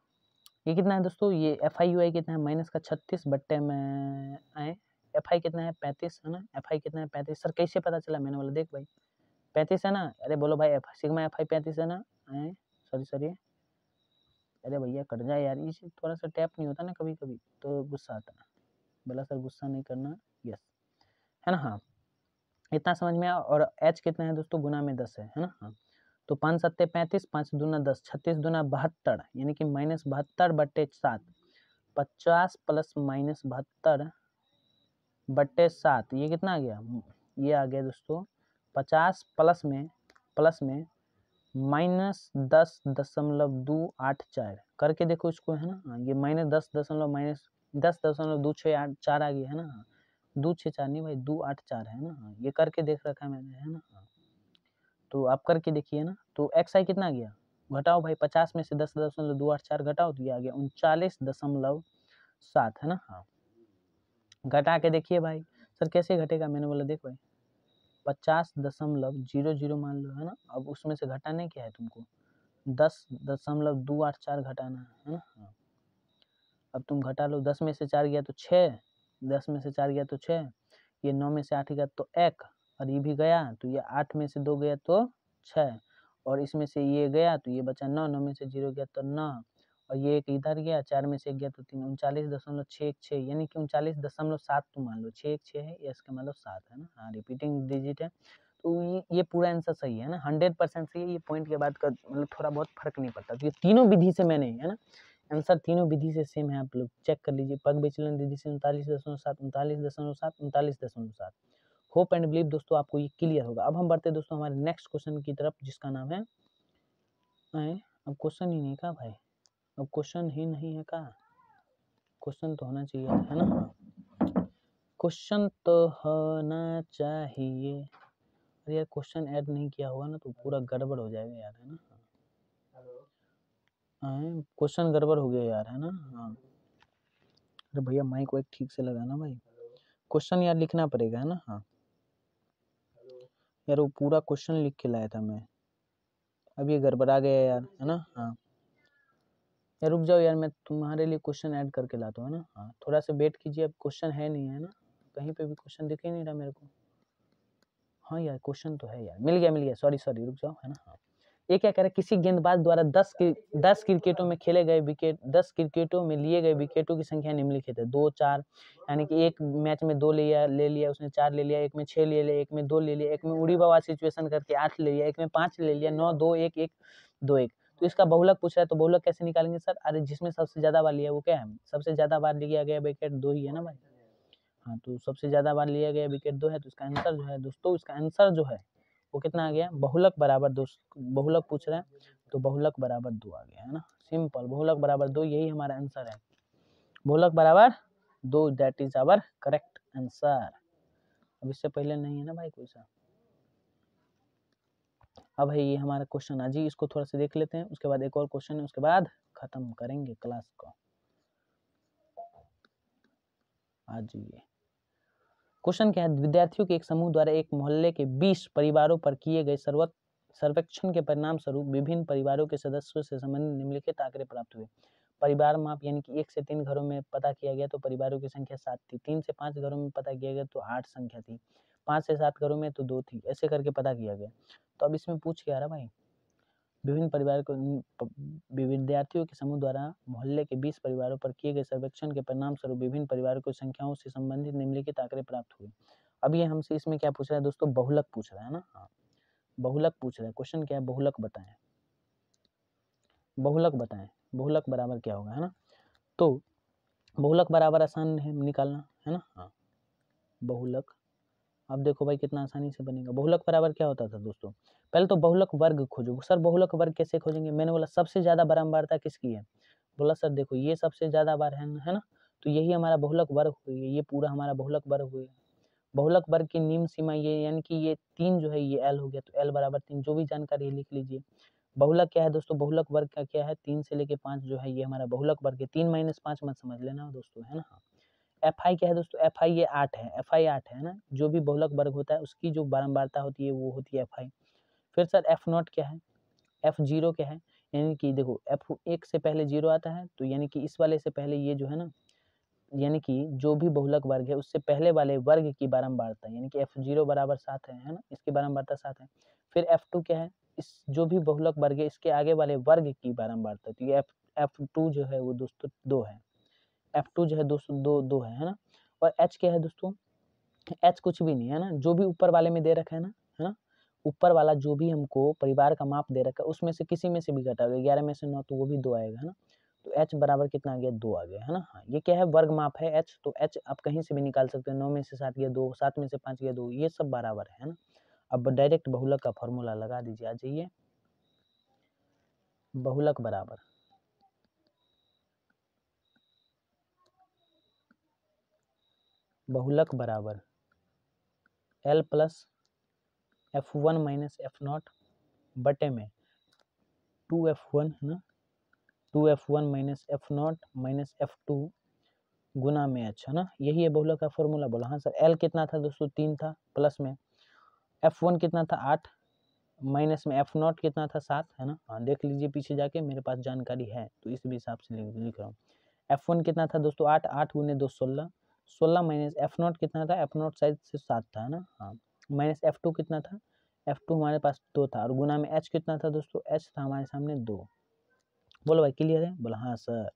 ये कितना है दोस्तों, ये FIUI कितना है, -36 बट्टे में FI कितना है 35 है ना, FI कितना है 35। सर कैसे पता चला, मैंने बोला देख भाई 35 है ना, अरे बोलो भाई सिग्मा FI 35 है ना, सॉरी अरे भैया कट जाए यार, ये थोड़ा सा टैप नहीं होता ना कभी कभी तो गुस्सा आता है। बोला सर गुस्सा नहीं करना, यस है ना, हाँ इतना समझ में आया। और H कितना है दोस्तों, गुना में 10 है ना, हाँ तो 5 7 35, 5 दूना 10, 36 दूना 72, यानी कि -72 बट्टे 7, 50 प्लस -72 बट्टे 7, ये कितना आ गया, ये आ गया दोस्तों 50 प्लस में -10.284 करके देखो इसको है ना, हाँ ये -10.264 आ गया है ना, हाँ 264 नहीं भाई 284 है ना, हाँ ये करके देख रखा है मैंने है ना, हाँ तो आप करके देखिए ना। तो XI कितना आ गया, घटाओ भाई 50 में से 10.284 घटाओ तो ये आ गया 39.7 है ना, हाँ घटा के देखिए भाई। सर कैसे घटेगा, मैंने बोला देख भाई 50.00 मान लो है ना, अब उसमें से घटाने क्या है तुमको 10.284 घटाना है ना, हाँ अब तुम घटा लो, 10 में से 4 गया तो 6, 10 में से 4 गया तो 6, ये 9 में से 8 गया तो 1 और ये भी गया तो ये 8 में से 2 गया तो 6 और इसमें से ये गया तो ये बचा 9, 9 में से 0 गया तो 9 और ये एक इधर गया, 4 में से 1 गया तो 3, 39.616 यानी कि 39.7 तुम मान लो, 6 1 6 है, ये इसका मतलब 7 है ना, हाँ रिपीटिंग डिजिट है। तो ये पूरा आंसर सही है ना, 100% सही है। ये पॉइंट के बाद का मतलब थोड़ा बहुत फर्क नहीं पड़ता, तो ये तीनों विधि से मैंने है ना, आंसर तीनों विधि से सेम है, आप लोग चेक कर लीजिए। पग विचलन विधि से 39.7, 39.7, 39.7। होप एंड बिलीव दोस्तों आपको ये क्लियर होगा। अब हम बढ़ते हैं दोस्तों हमारे नेक्स्ट क्वेश्चन की तरफ, जिसका नाम है अब क्वेश्चन ही नहीं का भाई, अब क्वेश्चन ही नहीं है का, क्वेश्चन तो होना चाहिए है ना, क्वेश्चन तो होना चाहिए। अरे यार क्वेश्चन ऐड नहीं किया होगा ना तो पूरा गड़बड़ हो जाएगा यार है ना, क्वेश्चन गड़बड़ हो गया यार है ना, हाँ अरे भैया माइक को एक ठीक से लगाना भाई, क्वेश्चन यार लिखना पड़ेगा है ना, हाँ यार वो पूरा क्वेश्चन लिख के लाया था मैं, अब ये गड़बड़ा गया यार है ना, हाँ यार रुक जाओ यार, मैं तुम्हारे लिए क्वेश्चन ऐड करके लाता हूँ है ना, हाँ थोड़ा सा वेट कीजिए, अब क्वेश्चन है नहीं है ना, कहीं पे भी क्वेश्चन दिख ही नहीं रहा मेरे को। हाँ यार क्वेश्चन तो है यार, मिल गया, सॉरी रुक जाओ है ना, हाँ ये क्या कह रहा है, किसी गेंदबाज द्वारा 10 क्रिकेटों में खेले गए विकेट, 10 क्रिकेटों में लिए गए विकेटों की संख्या निम्नलिखित है, 2 4, यानी कि एक मैच में 2 ले लिया उसने, 4 ले लिया, एक में 6 ले लिया, एक में 2 ले लिया, एक में उड़ी बवा सिचुएशन करके 8 ले लिया, एक में 5 ले लिया, 9 2 1 1 2 1। तो इसका बहुलक पूछ रहा है, तो बहुलक कैसे निकालेंगे सर, अरे जिसमें सबसे ज्यादा बार लिया वो क्या है, सबसे ज्यादा बार लिया गया विकेट 2 ही है ना भाई, हाँ, तो सबसे ज़्यादा बार लिया गया विकेट 2 है, तो इसका आंसर जो है दोस्तों, इसका आंसर जो है वो कितना आ गया, बहुलक बराबर 2, बहुलक पूछ रहे हैं तो बहुलक बराबर 2 आ गया, है ना। सिंपल, बहुलक बराबर 2 यही हमारा आंसर है, बहुलक बराबर 2, that is our correct answer. अब इससे पहले नहीं है ना भाई कोई सा। अब है ये हमारा क्वेश्चन, आज ही इसको थोड़ा सा देख लेते हैं, उसके बाद एक और क्वेश्चन है, उसके बाद खत्म करेंगे क्लास को। आज ये क्वेश्चन क्या है, विद्यार्थियों के एक समूह द्वारा एक मोहल्ले के 20 परिवारों पर किए गए सर्वेक्षण के परिणाम स्वरूप विभिन्न परिवारों के सदस्यों से संबंधित निम्नलिखित आंकड़े प्राप्त हुए। परिवार माप यानी कि 1 से 3 घरों में पता किया गया तो परिवारों की संख्या 7 थी, 3 से 5 घरों में पता किया गया तो 8 संख्या थी, 5 से 7 घरों में तो 2 थी, ऐसे करके पता किया गया। तो अब इसमें पूछ क्या रहा भाई, विभिन्न परिवार को विद्यार्थियों के समूह द्वारा मोहल्ले के 20 परिवारों पर किए गए सर्वेक्षण के परिणाम स्वरूप विभिन्न परिवारों की संख्याओं से संबंधित निम्नलिखित आंकड़े प्राप्त हुए। अब ये हमसे इसमें क्या पूछ रहा है दोस्तों, बहुलक पूछ रहा है ना। हाँ, बहुलक पूछ रहा है, क्वेश्चन क्या है, बहुलक बताएं, बहुलक बताएं, बहुलक बराबर क्या होगा, है ना। तो बहुलक बराबर आसान है निकालना, है ना। हाँ, बहुलक, अब देखो भाई कितना आसानी से बनेगा। बहुलक बराबर क्या होता था दोस्तों, पहले तो बहुलक वर्ग खोजो। सर बहुलक वर्ग कैसे खोजेंगे, मैंने बोला सबसे ज्यादा बारंबारता किसकी है, बोला सर देखो ये सबसे ज्यादा बार है ना, तो यही हमारा बहुलक वर्ग हुई, ये पूरा हमारा बहुलक वर्ग हुई। बहुलक वर्ग की निम्न सीमा ये, यानी कि ये 3 जो है ये L हो गया, तो L बराबर 3, जो भी जानकारी है लिख लीजिए। बहुलक क्या है दोस्तों, बहुलक वर्ग का क्या है, 3 से लेके 5 जो है ये हमारा बहुलक वर्ग है, 3 - 5 मत समझ लेना दोस्तों, है ना। FI क्या है दोस्तों, FI ये 8 है, FI 8 है ना, जो भी बहुलक वर्ग होता है उसकी जो बारंबारता होती है वो होती है FI। फिर सर F0 क्या है, F0 क्या है, यानी कि देखो F1 से पहले 0 आता है, तो यानी कि इस वाले से पहले ये जो है ना, यानी कि जो भी बहुलक वर्ग है उससे पहले वाले वर्ग की बारंबारता, यानी कि F0 बराबर 7 है ना, इसकी बारंबारता 7 है। फिर F2 क्या है, इस जो भी बहुलक वर्ग है इसके आगे वाले वर्ग की बारंबारता, तो ये F2 जो है वो दोस्तों 2 है, F2 जो है दोस्तों 2 है ना। और H क्या है दोस्तों, H कुछ भी नहीं है ना, जो भी ऊपर वाले में दे रखा है ना, ऊपर वाला जो भी हमको परिवार का माप दे रखा है उसमें से किसी में से भी घटा, 11 में से 9 तो वो भी 2 आएगा, है ना। तो H बराबर कितना आ गया, 2 आ गया, है ना। हाँ, ये क्या है, वर्ग माप है H, तो H आप कहीं से भी निकाल सकते हैं, 9 में से 7 गया 2, 7 में से 5 गया 2, ये सब बराबर है ना। अब डायरेक्ट बहुलक का फॉर्मूला लगा दीजिए, आ जाइए, बहुलक बराबर बहुलक बराबर L plus F1 minus F0 बटे में 2F1 है ना, 2F1 minus F0 minus F2 गुना में H, है ना, यही है बहुलक का फॉर्मूला। बोला हाँ सर, L कितना था दोस्तों, 3 था, प्लस में F1 कितना था 8, माइनस में F0 कितना था 7, है ना। हाँ, देख लीजिए पीछे जाके, मेरे पास जानकारी है तो इस भी हिसाब से लिख रहा हूँ। F1 कितना था दोस्तों 8, 8 गुने 2 16, 16 माइनस F0 कितना था, F0 शायद से 7 था, है ना। हाँ, माइनस F2 कितना था, F2 हमारे पास 2 था, और गुना में H कितना था दोस्तों, H था हमारे सामने 2। बोलो भाई क्लियर है, बोला हाँ सर।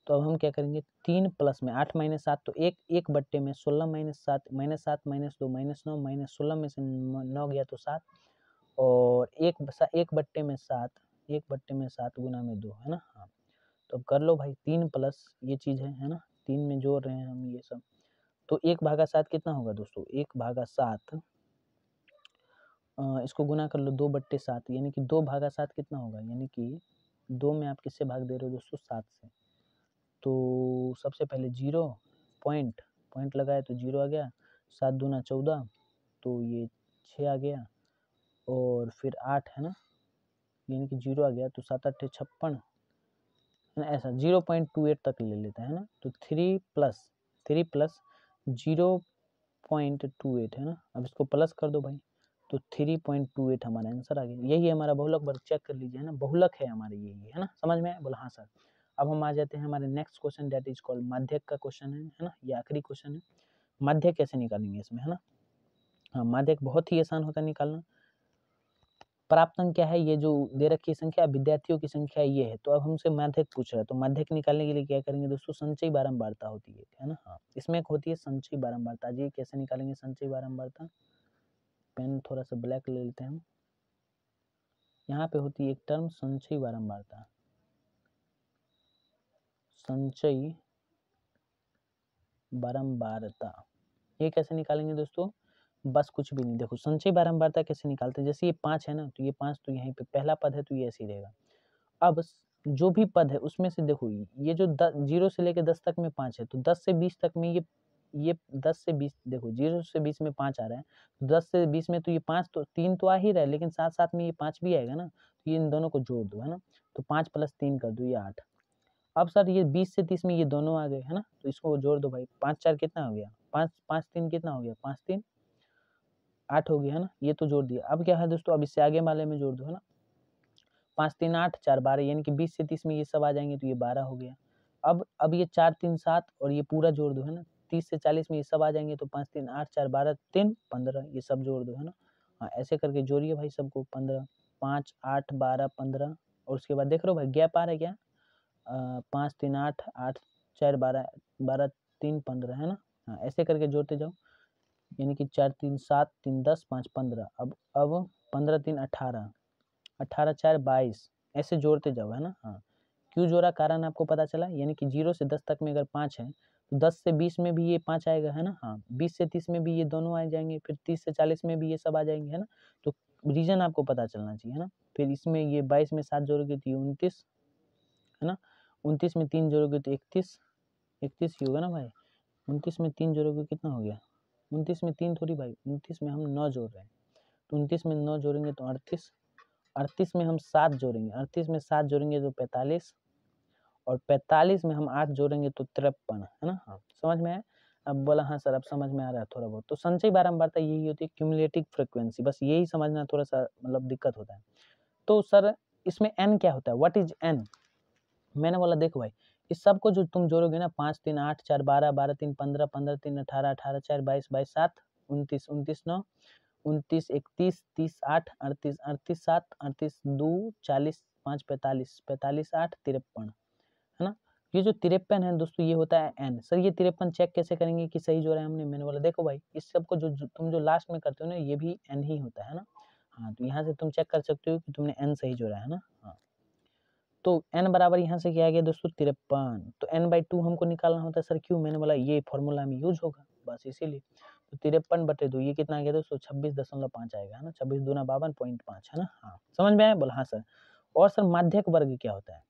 तो अब हम क्या करेंगे, 3 प्लस में 8 माइनस 7, तो एक बट्टे में 16 माइनस 7 माइनस 2 माइनस 9 माइनस 16 में से 9 गया तो 7, और एक बट्टे में 7, एक बट्टे में 7 गुना में 2, है ना। हाँ, तो अब कर लो भाई, 3 प्लस ये चीज़ है ना, 3 में जोड़ रहे हैं हम ये सब, तो 1/7 कितना होगा दोस्तों, 1/7 इसको गुना कर लो 2/7, यानी कि 2/7 कितना होगा, यानी कि 2 में आप किससे भाग दे रहे हो दोस्तों, 7 से। तो सबसे पहले 0 पॉइंट लगाया तो 0 आ गया, 7 दूना 14, तो ये 6 आ गया, और फिर 8 है ना, यानी कि 0 आ गया, तो 7 8 56 है ना, ऐसा 0.28 तक ले लेता है ना। तो 3 प्लस 0.28 है ना, अब इसको प्लस कर दो भाई, तो 3.28 हमारा आंसर आ गया। यही हमारा बहुलक वर्ग, चेक कर लीजिए, है ना, बहुलक है हमारे, यही है ना, समझ में आया, बोला हाँ सर। अब हम आ जाते हैं हमारे next question, that is called माध्यक का क्वेश्चन है ना, ये आखिरी क्वेश्चन है। माध्यक कैसे निकालेंगे इसमें, है ना। हाँ, माध्यक बहुत ही आसान होता है निकालना। प्राप्तांक क्या है, ये जो दे रखी संख्या, विद्यार्थियों की संख्या ये है, तो अब हमसे माध्यक पूछ रहा है, तो माध्यक निकालने के लिए क्या करेंगे दोस्तों, संचयी बारंबारता होती है ना। हाँ, इसमें एक होती है संचयी बारंबारता, जी कैसे निकालेंगे संचयी बारंबारता, पेन थोड़ा सा ब्लैक ले लेते हैं हम। यहाँ पे होती है एक टर्म संचयी बारंबारता, संचयी बारंबारता, ये कैसे निकालेंगे दोस्तों, बस कुछ भी नहीं, देखो संचयी बारंबारता कैसे निकालते हैं, जैसे ये 5 है ना, तो ये 5 तो यहीं पे पहला पद है तो ये ऐसे ही रहेगा। अब जो भी पद है उसमें से देखो ये जो 0 से लेकर 10 तक में 5 है, तो 10 से 20 तक में ये 10 से 20 देखो 0 से 20 में 5 आ रहा है, तो 10 से 20 में तो ये 5 तो 3 तो आ ही रहा है, लेकिन साथ साथ में ये 5 भी आएगा ना, तो ये इन दोनों को जोड़ दो, है ना, तो 5 + 3 कर दो, ये 8। अब सर ये 20 से 30 में ये दोनों आ गए, है ना, तो इसको जोड़ दो भाई, 5 4 कितना हो गया, 5 5 3 कितना हो गया, 5 3 8 हो गया, है ना, ये तो जोड़ दिया। अब क्या है दोस्तों, अब इससे आगे वाले में जोड़ दो, है ना, 5 3 8 4 12, यानी कि 20 से 30 में ये सब आ जाएंगे तो ये 12 हो गया। अब ये 4 3 7 और ये पूरा जोड़ दो, है ना, 30 से 40 में ये सब आ जाएंगे, तो 5 3 8 4 12 3 15, ये सब जोड़ दो, है ना। हाँ, ऐसे करके जोड़िए भाई सबको, 15 5 8 12 15, और उसके बाद देख रहे हो भाई गैप आ रहा है क्या, 5 3 8 8 4 12 12 3 15, है ना। हाँ, ऐसे करके जोड़ते जाओ, यानी कि 4 3 7 3 10 5 15, अब 15 3 18 18 4 22, ऐसे जोड़ते जाओ, है ना। हाँ, क्यों जोड़ा, कारण आपको पता चला, यानी कि 0 से 10 तक में अगर 5 है, तो 10 से 20 में भी ये 5 आएगा, है ना। हाँ, 20 से 30 में भी ये दोनों आ जाएंगे, फिर 30 से 40 में भी ये सब आ जाएंगे, है ना। तो रीजन आपको पता चलना चाहिए, है ना। फिर इसमें ये 22 में 7 जोड़ोगे तो ये 29, है ना, 29 में 3 जोड़ोगे तो 31 31 ही होगा ना भाई, 29 में 3 जोड़ोगे कितना हो गया, 29 में 3 थोड़ी भाई, 29 में हम 9 जोड़ रहे हैं, तो 29 में 9 जोड़ेंगे तो 38, 38 में हम 7 जोड़ेंगे, 38 में 7 जोड़ेंगे तो 45, और 45 में हम 8 जोड़ेंगे तो 53, है ना। हाँ, समझ में आया। अब बोला हाँ सर अब समझ में आ रहा है थोड़ा बहुत। तो संचयी बारंबारता यही होती है, क्यूमुलेटिव फ्रीक्वेंसी, बस यही समझना थोड़ा सा मतलब दिक्कत होता है। तो सर इसमें एन क्या होता है, व्हाट इज एन, मैंने बोला देखो भाई, इस सब को जो तुम जोड़ोगे ना, 5 3 8 4 12 12 3 15 15 3 18 18 4 22 22 7 29 29 9 29 31 30 8 38 38 7 38 2 40 5 45 45 8 53, है ना। ये जो 53 है दोस्तों, ये होता है एन। सर ये 53 चेक कैसे करेंगे कि सही जोड़ा है हमने, मैंने बोला देखो भाई, इस सब को जो तुम जो लास्ट में करते हो ना, ये भी एन ही होता है ना। हाँ, तो यहाँ से तुम चेक कर सकते हो कि तुमने एन सही जोड़ा है ना। हाँ, तो n बराबर यहाँ से क्या आ गया दोस्तों 53, तो n/2 हमको निकालना होता है। सर क्यों, मैंने बोला ये फॉर्मूला में यूज होगा, बस इसीलिए। तो 53/2 ये कितना आ गया दोस्तों 26.5 आएगा, है ना, 26 दूना 52.5, है ना। हाँ, समझ में आया, बोला हाँ सर। और सर माध्यक वर्ग क्या होता है,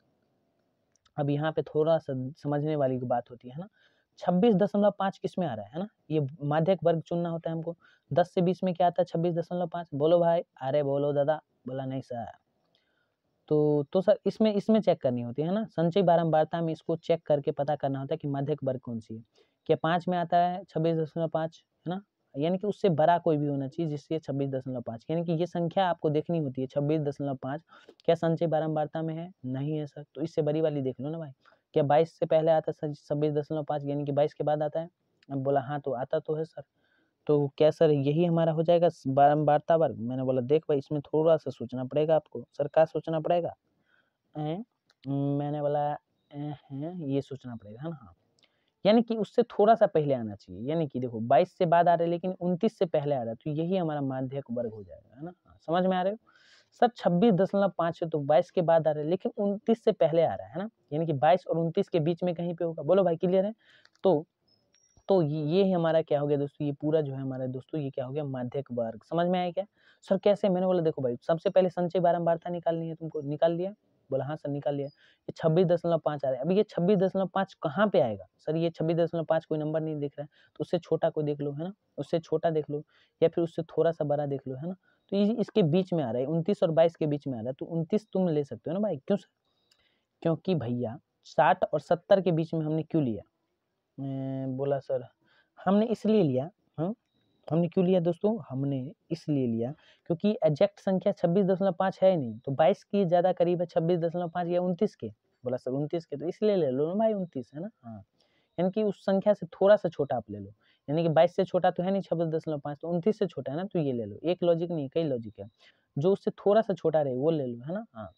अब यहाँ पे थोड़ा सा समझने वाली की बात होती है ना। 26.5 किस में आ रहा है ना, ये माध्यक वर्ग चुनना होता है हमको। 10 से 20 में क्या आता है 26.5, बोलो भाई, अरे बोलो दादा, बोला नहीं सर। तो सर इसमें चेक करनी होती है ना, संचयी बारंबारता में इसको चेक करके पता करना होता है कि माध्यक वर्ग कौन सी है। क्या 5 में आता है 26.5, है ना, यानी कि उससे बड़ा कोई भी होना चाहिए जिससे 26.5, यानी कि ये संख्या आपको देखनी होती है 26.5, क्या संचयी बारंबारता में है, नहीं है सर, तो इससे बड़ी वाली देख लो ना भाई। क्या 22 से पहले आता है 26.5, यानी कि 22 के बाद आता है, अब बोला हाँ तो आता तो है सर। तो क्या सर यही हमारा हो जाएगा बारंबारता वर्ग, मैंने बोला देख भाई इसमें थोड़ा सा सोचना पड़ेगा आपको। सर क्या सोचना पड़ेगा, मैंने बोला ये सोचना पड़ेगा, है ना। हाँ, यानी कि उससे थोड़ा सा पहले आना चाहिए, यानी कि देखो 22 से बाद आ रहा है लेकिन 29 से पहले आ रहा है, तो यही हमारा माध्यक वर्ग हो जाएगा, है ना। हाँ, समझ में आ रहे हो। सर 26.5 है तो 22 के बाद आ रहा है लेकिन 29 से पहले आ रहा है ना, यानी कि 22 और 29 के बीच में कहीं पे होगा, बोलो भाई क्लियर है। तो ये हमारा क्या हो गया दोस्तों, ये पूरा जो है हमारा दोस्तों ये क्या हो गया माध्यक वर्ग, समझ में आया क्या। सर कैसे, मैंने बोला देखो भाई सबसे पहले संचयी बारंबारता निकालनी है तुमको, निकाल लिया, बोला हाँ सर निकाल लिया। ये 26.5 आ रहा है, अभी ये 26.5 कहाँ पे आएगा, सर ये 26.5 कोई नंबर नहीं दिख रहा है, तो उससे छोटा कोई देख लो, है ना, उससे छोटा देख लो या फिर उससे थोड़ा सा बड़ा देख लो, है ना। तो ये इसके बीच में आ रहा है, 29 और 22 के बीच में आ रहा है, तो 29 तुम ले सकते हो ना भाई, क्यों सर, क्योंकि भैया 60 और 70 के बीच में हमने क्यों लिया, बोला सर हमने इसलिए लिया, हाँ, हमने क्यों लिया दोस्तों, हमने इसलिए लिया क्योंकि एग्जैक्ट संख्या 26.5 है ही नहीं, तो 22 की ज्यादा करीब है 26.5 या 29 के, बोला सर 29 के, तो इसलिए ले लो ना भाई 29, है ना। हाँ, यानी कि उस संख्या से थोड़ा सा छोटा आप ले लो, यानी कि 22 से छोटा तो है नहीं 26.5, तो 29 से छोटा है ना, तो ये ले लो, एक लॉजिक नहीं कई लॉजिक है, जो उससे थोड़ा सा छोटा रहे वो ले लो, है ना। हाँ,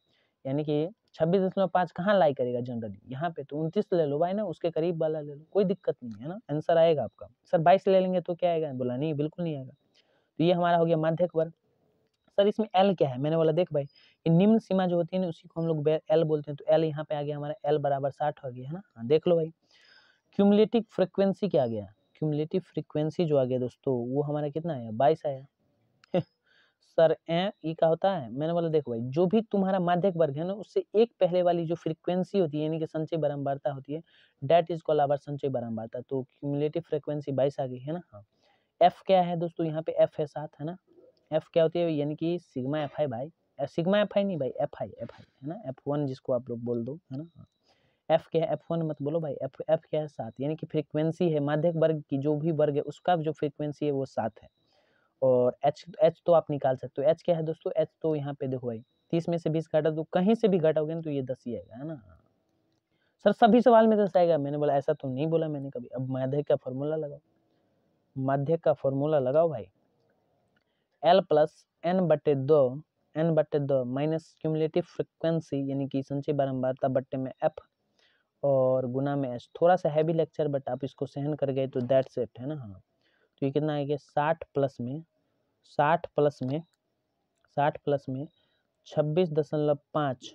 यानी कि 26.5 कहाँ लाई करेगा जनरली यहाँ पे, तो 29 ले लो भाई ना, उसके करीब वाला ले लो, कोई दिक्कत नहीं है ना, आंसर आएगा आपका। सर 22 ले लेंगे तो क्या आएगा, बोला नहीं बिल्कुल नहीं आएगा। तो ये हमारा हो गया माध्यक वर्ग। सर इसमें एल क्या है, मैंने बोला देख भाई ये निम्न सीमा जो होती है ना उसी को हम लोग एल बोलते हैं, तो एल यहाँ पे आ गया हमारा, एल बराबर 60 हो गया, है ना। हाँ, देख लो भाई क्यूमुलेटिव फ्रीक्वेंसी क्या आ गया, क्यूमुलेटिव फ्रीक्वेंसी जो आ गया दोस्तों वो हमारा कितना आया, 22 आया। सर ये क्या होता है, मैंने बोला देखो भाई जो भी तुम्हारा माध्यक वर्ग है ना उससे एक पहले वाली जो फ्रीक्वेंसी होती है यानी कि संचय बारंबारता होती है डेट इज कॉल्ड आवर संचय बारंबारता। तो क्यूमुलेटिव फ्रीक्वेंसी 22 आ गई है ना। हाँ, एफ क्या है दोस्तों, यहाँ पे एफ है 7 है ना। एफ क्या होती है यानी कि सिग्मा एफ आई भाई, सिग्मा एफ आई नहीं भाई, एफ आई है ना, F1 जिसको आप लोग बोल दो है ना। एफ क्या है, F1 मत बोलो भाई, एफ क्या है 7 यानी कि फ्रीक्वेंसी है माध्यक वर्ग की, जो भी वर्ग है उसका जो फ्रीक्वेंसी है वो 7 है। और एच तो आप निकाल सकते हो, एच क्या है दोस्तों, एच तो यहाँ पे देखो भाई 30 में से 20 घटा दो, कहीं से भी घटाओगे ना तो ये 10 ही आएगा है ना। सर सभी सवाल में 10 आएगा, मैंने बोला ऐसा तो नहीं बोला मैंने कभी। अब माध्यक का फॉर्मूला लगाओ, माध्यक का फॉर्मूला लगाओ भाई, L plus n/2 minus cumulative frequency यानी कि संचय बारंबारता बट्टे में F और गुना में H। थोड़ा सा हैवी लेक्चर बट आप इसको सहन कर गए तो दैट्स इट है ना। हाँ, तो ये कितना आएगा 60 प्लस में 26.5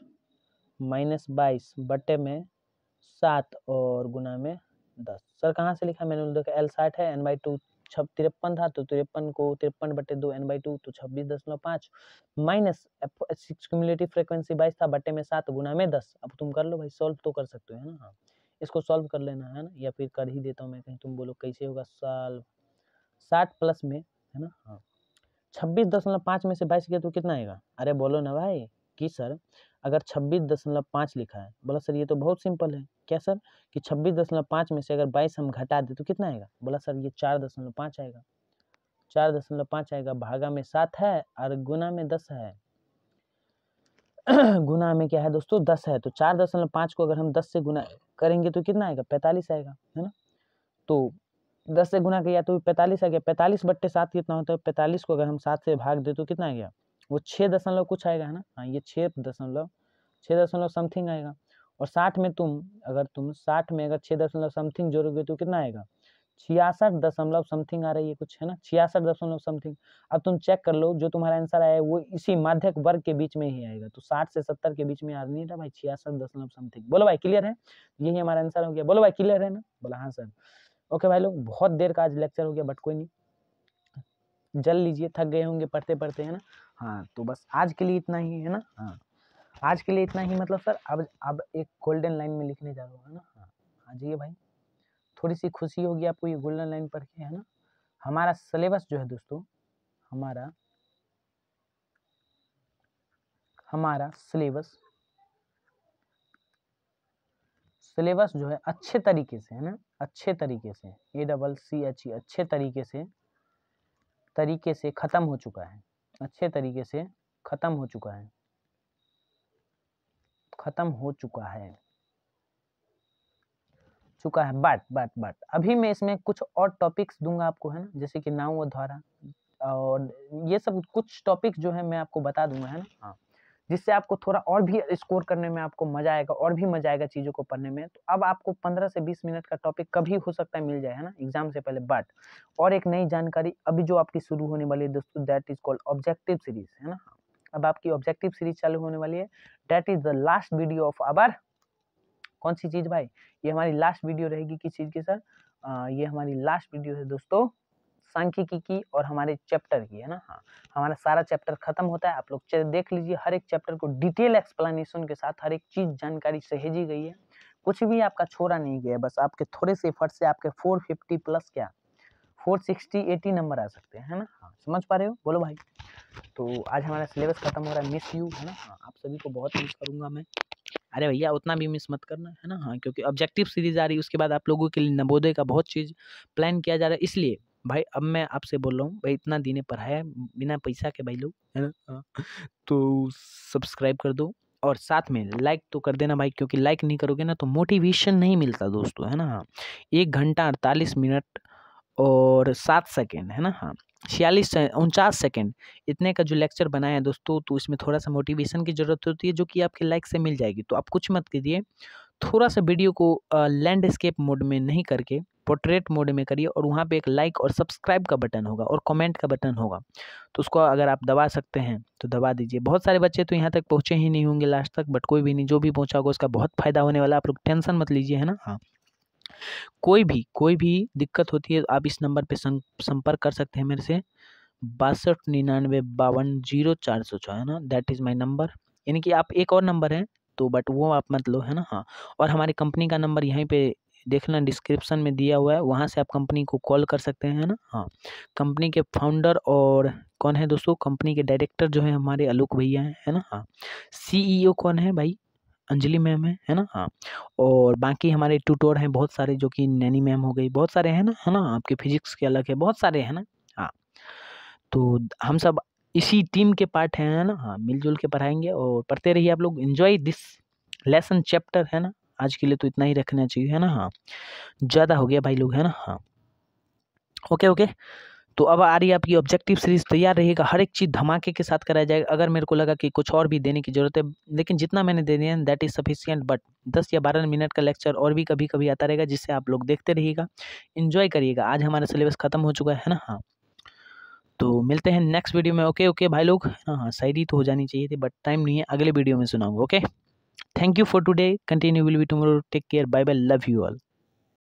माइनस 22 बट्टे में 7 और गुना में 10। सर कहाँ से लिखा, मैंने देखा L 60 है, n/2 53 था तो 53 को 53/2 n/2 तो 26.5 माइनस क्यूमुलेटिव फ्रीक्वेंसी 22 था बट्टे में 7 गुना में 10। अब तुम कर लो भाई, सॉल्व तो कर सकते हो है ना। हाँ, इसको सॉल्व कर लेना है ना, या फिर कर ही देता हूँ मैं, कहीं तुम बोलो कैसे होगा सॉल्व। 60 प्लस में है ना। हाँ, 26.5 में से 22 गया तो कितना आएगा, अरे बोलो ना भाई कि सर अगर 26.5 लिखा है, बोला सर ये तो बहुत सिंपल है। क्या सर कि 26.5 में से अगर 22 हम घटा दे तो कितना आएगा, बोला सर ये 4.5 आएगा। 4.5 आएगा, भागा में 7 है और गुना में 10 है। गुना में क्या है दोस्तों 10 है, तो 4.5 को अगर हम 10 से गुना करेंगे तो कितना आएगा 45 आएगा है ना। तो 10 से गुना किया तो 45 आ गया, 45/7 कितना होता है, 45 को अगर हम 7 से भाग दे तो कितना आ गया, वो 6 दशमलव कुछ आएगा है ना। हाँ, ये 6 दशमलव समथिंग आएगा। और 60 में अगर तुम 60 में अगर 6 दशमलव समथिंग जोड़ोगे तो कितना आएगा, 66 दशमलव समथिंग आ रही है कुछ है ना, 66 दशमलव समथिंग। अब तुम चेक कर लो जो तुम्हारा आंसर आया है वो इसी माध्यक वर्ग के बीच में ही आएगा, तो 60 से 70 के बीच में आ नहीं था भाई, 66 दशमलव समथिंग। बोलो भाई क्लियर है, यही हमारा आंसर हो गया। बोलो भाई क्लियर है ना, बोला हाँ सर। ओके भाई लोग, बहुत देर का आज लेक्चर हो गया बट कोई नहीं, जल लीजिए, थक गए होंगे पढ़ते पढ़ते है ना। हाँ, तो बस आज के लिए इतना ही है ना। हाँ, आज के लिए इतना ही, मतलब सर अब एक गोल्डन लाइन में लिखने जा रहा हूँ है ना। हाँ, आ जाइए भाई, थोड़ी सी खुशी होगी आपको ये गोल्डन लाइन पढ़ के है ना। हमारा सिलेबस जो है दोस्तों, हमारा सिलेबस जो है अच्छे तरीके से है ना, अच्छे तरीके से ACCHE अच्छे तरीके से खत्म हो चुका है, अच्छे तरीके से खत्म हो चुका है बट अभी मैं इसमें कुछ और टॉपिक्स दूंगा आपको है ना, जैसे कि नाम व धारा और ये सब कुछ टॉपिक जो है मैं आपको बता दूंगा है ना। हाँ, जिससे आपको थोड़ा और भी स्कोर करने में आपको मजा आएगा, और भी मजा आएगा चीजों को पढ़ने में। तो अब आपको 15 से 20 मिनट का टॉपिक कभी हो सकता है मिल जाए है ना एग्जाम से पहले। बट और एक नई जानकारी अभी जो आपकी शुरू होने वाली है दोस्तों, that is called objective series है ना। अब आपकी ऑब्जेक्टिव सीरीज चालू होने वाली है, that is the last video of our, कौन सी चीज भाई, ये हमारी लास्ट वीडियो रहेगी किस चीज की सर, ये हमारी लास्ट वीडियो है दोस्तों सांख्यिकी की और हमारे चैप्टर की है ना। हाँ, हमारा सारा चैप्टर खत्म होता है, आप लोग देख लीजिए, हर एक चैप्टर को डिटेल एक्सप्लेनेशन के साथ हर एक चीज जानकारी सहेजी गई है, कुछ भी आपका छोड़ा नहीं गया, बस आपके थोड़े से एफर्ट से आपके 450 प्लस क्या 460-80 नंबर आ सकते हैं है ना। हाँ, समझ पा रहे हो, बोलो भाई। तो आज हमारा सिलेबस खत्म हो रहा है, मिस यू है ना। हाँ, आप सभी को बहुत मिस करूंगा मैं, अरे भैया उतना भी मिस मत करना है ना। हाँ, क्योंकि ऑब्जेक्टिव सीरीज आ रही है, उसके बाद आप लोगों के लिए नवोदय का बहुत चीज प्लान किया जा रहा है, इसलिए भाई अब मैं आपसे बोल रहा हूँ भाई, इतना दिन पढ़ाया बिना पैसा के भाई लोग है ना। हाँ, तो सब्सक्राइब कर दो और साथ में लाइक तो कर देना भाई, क्योंकि लाइक नहीं करोगे ना तो मोटिवेशन नहीं मिलता दोस्तों है ना। हाँ, 1 घंटा 48 मिनट और 7 सेकेंड है ना। हाँ, 49 सेकेंड इतने का जो लेक्चर बनाया है दोस्तों, तो इसमें थोड़ा सा मोटिवेशन की जरूरत होती है, जो कि आपके लाइक से मिल जाएगी। तो आप कुछ मत कीजिए, थोड़ा सा वीडियो को लैंडस्केप मोड में नहीं करके पोर्ट्रेट मोड में करिए, और वहाँ पे एक लाइक और सब्सक्राइब का बटन होगा और कमेंट का बटन होगा, तो उसको अगर आप दबा सकते हैं तो दबा दीजिए। बहुत सारे बच्चे तो यहाँ तक पहुँचे ही नहीं होंगे लास्ट तक, बट कोई भी नहीं, जो भी पहुँचा होगा उसका बहुत फायदा होने वाला, आप लोग टेंशन मत लीजिए है ना। हाँ, कोई भी दिक्कत होती है आप इस नंबर पे संपर्क कर सकते हैं मेरे से 6299520404 है ना, दैट इज़ माय नंबर। यानी कि आप एक और नंबर है तो बट वो आप मत लो, है ना। हाँ, और हमारी कंपनी का नंबर यहीं पे देखना डिस्क्रिप्शन में दिया हुआ है, वहाँ से आप कंपनी को कॉल कर सकते हैं, है ना। हाँ, कंपनी के फाउंडर और कौन है दोस्तों, कंपनी के डायरेक्टर जो है हमारे आलोक भैया हैं, है ना। हाँ, CEO कौन है भाई, अंजलि मैम है ना। हाँ, और बाकी हमारे ट्यूटर हैं बहुत सारे, जो कि नैनी मैम हो गई, बहुत सारे हैं ना, है ना। आपके फिजिक्स के अलग है, बहुत सारे हैं ना। हाँ, तो हम सब इसी टीम के पार्ट हैं, है ना। हाँ, मिलजुल के पढ़ाएंगे और पढ़ते रहिए आप लोग, एंजॉय दिस लेसन चैप्टर, है ना। आज के लिए तो इतना ही रखना चाहिए, है ना। हाँ, ज़्यादा हो गया भाई लोग, है ना। हाँ, ओके ओके। तो अब आ रही है आपकी ऑब्जेक्टिव सीरीज, तैयार रहिएगा, हर एक चीज़ धमाके के साथ कराया जाएगा। अगर मेरे को लगा कि कुछ और भी देने की ज़रूरत है, लेकिन जितना मैंने दे दिया दैट इज़ सफिशिएंट, बट 10 या 12 मिनट का लेक्चर और भी कभी कभी आता रहेगा, जिससे आप लोग देखते रहिएगा, एंजॉय करिएगा। आज हमारा सिलेबस खत्म हो चुका है ना। हाँ, तो मिलते हैं नेक्स्ट वीडियो में। ओके ओके भाई लोग, हाँ हाँ, शायरी तो हो जानी चाहिए थी बट टाइम नहीं है, अगले वीडियो में सुनाऊंगा। Okay, thank you for today, continue will be tomorrow, take care, bye bye, love you all.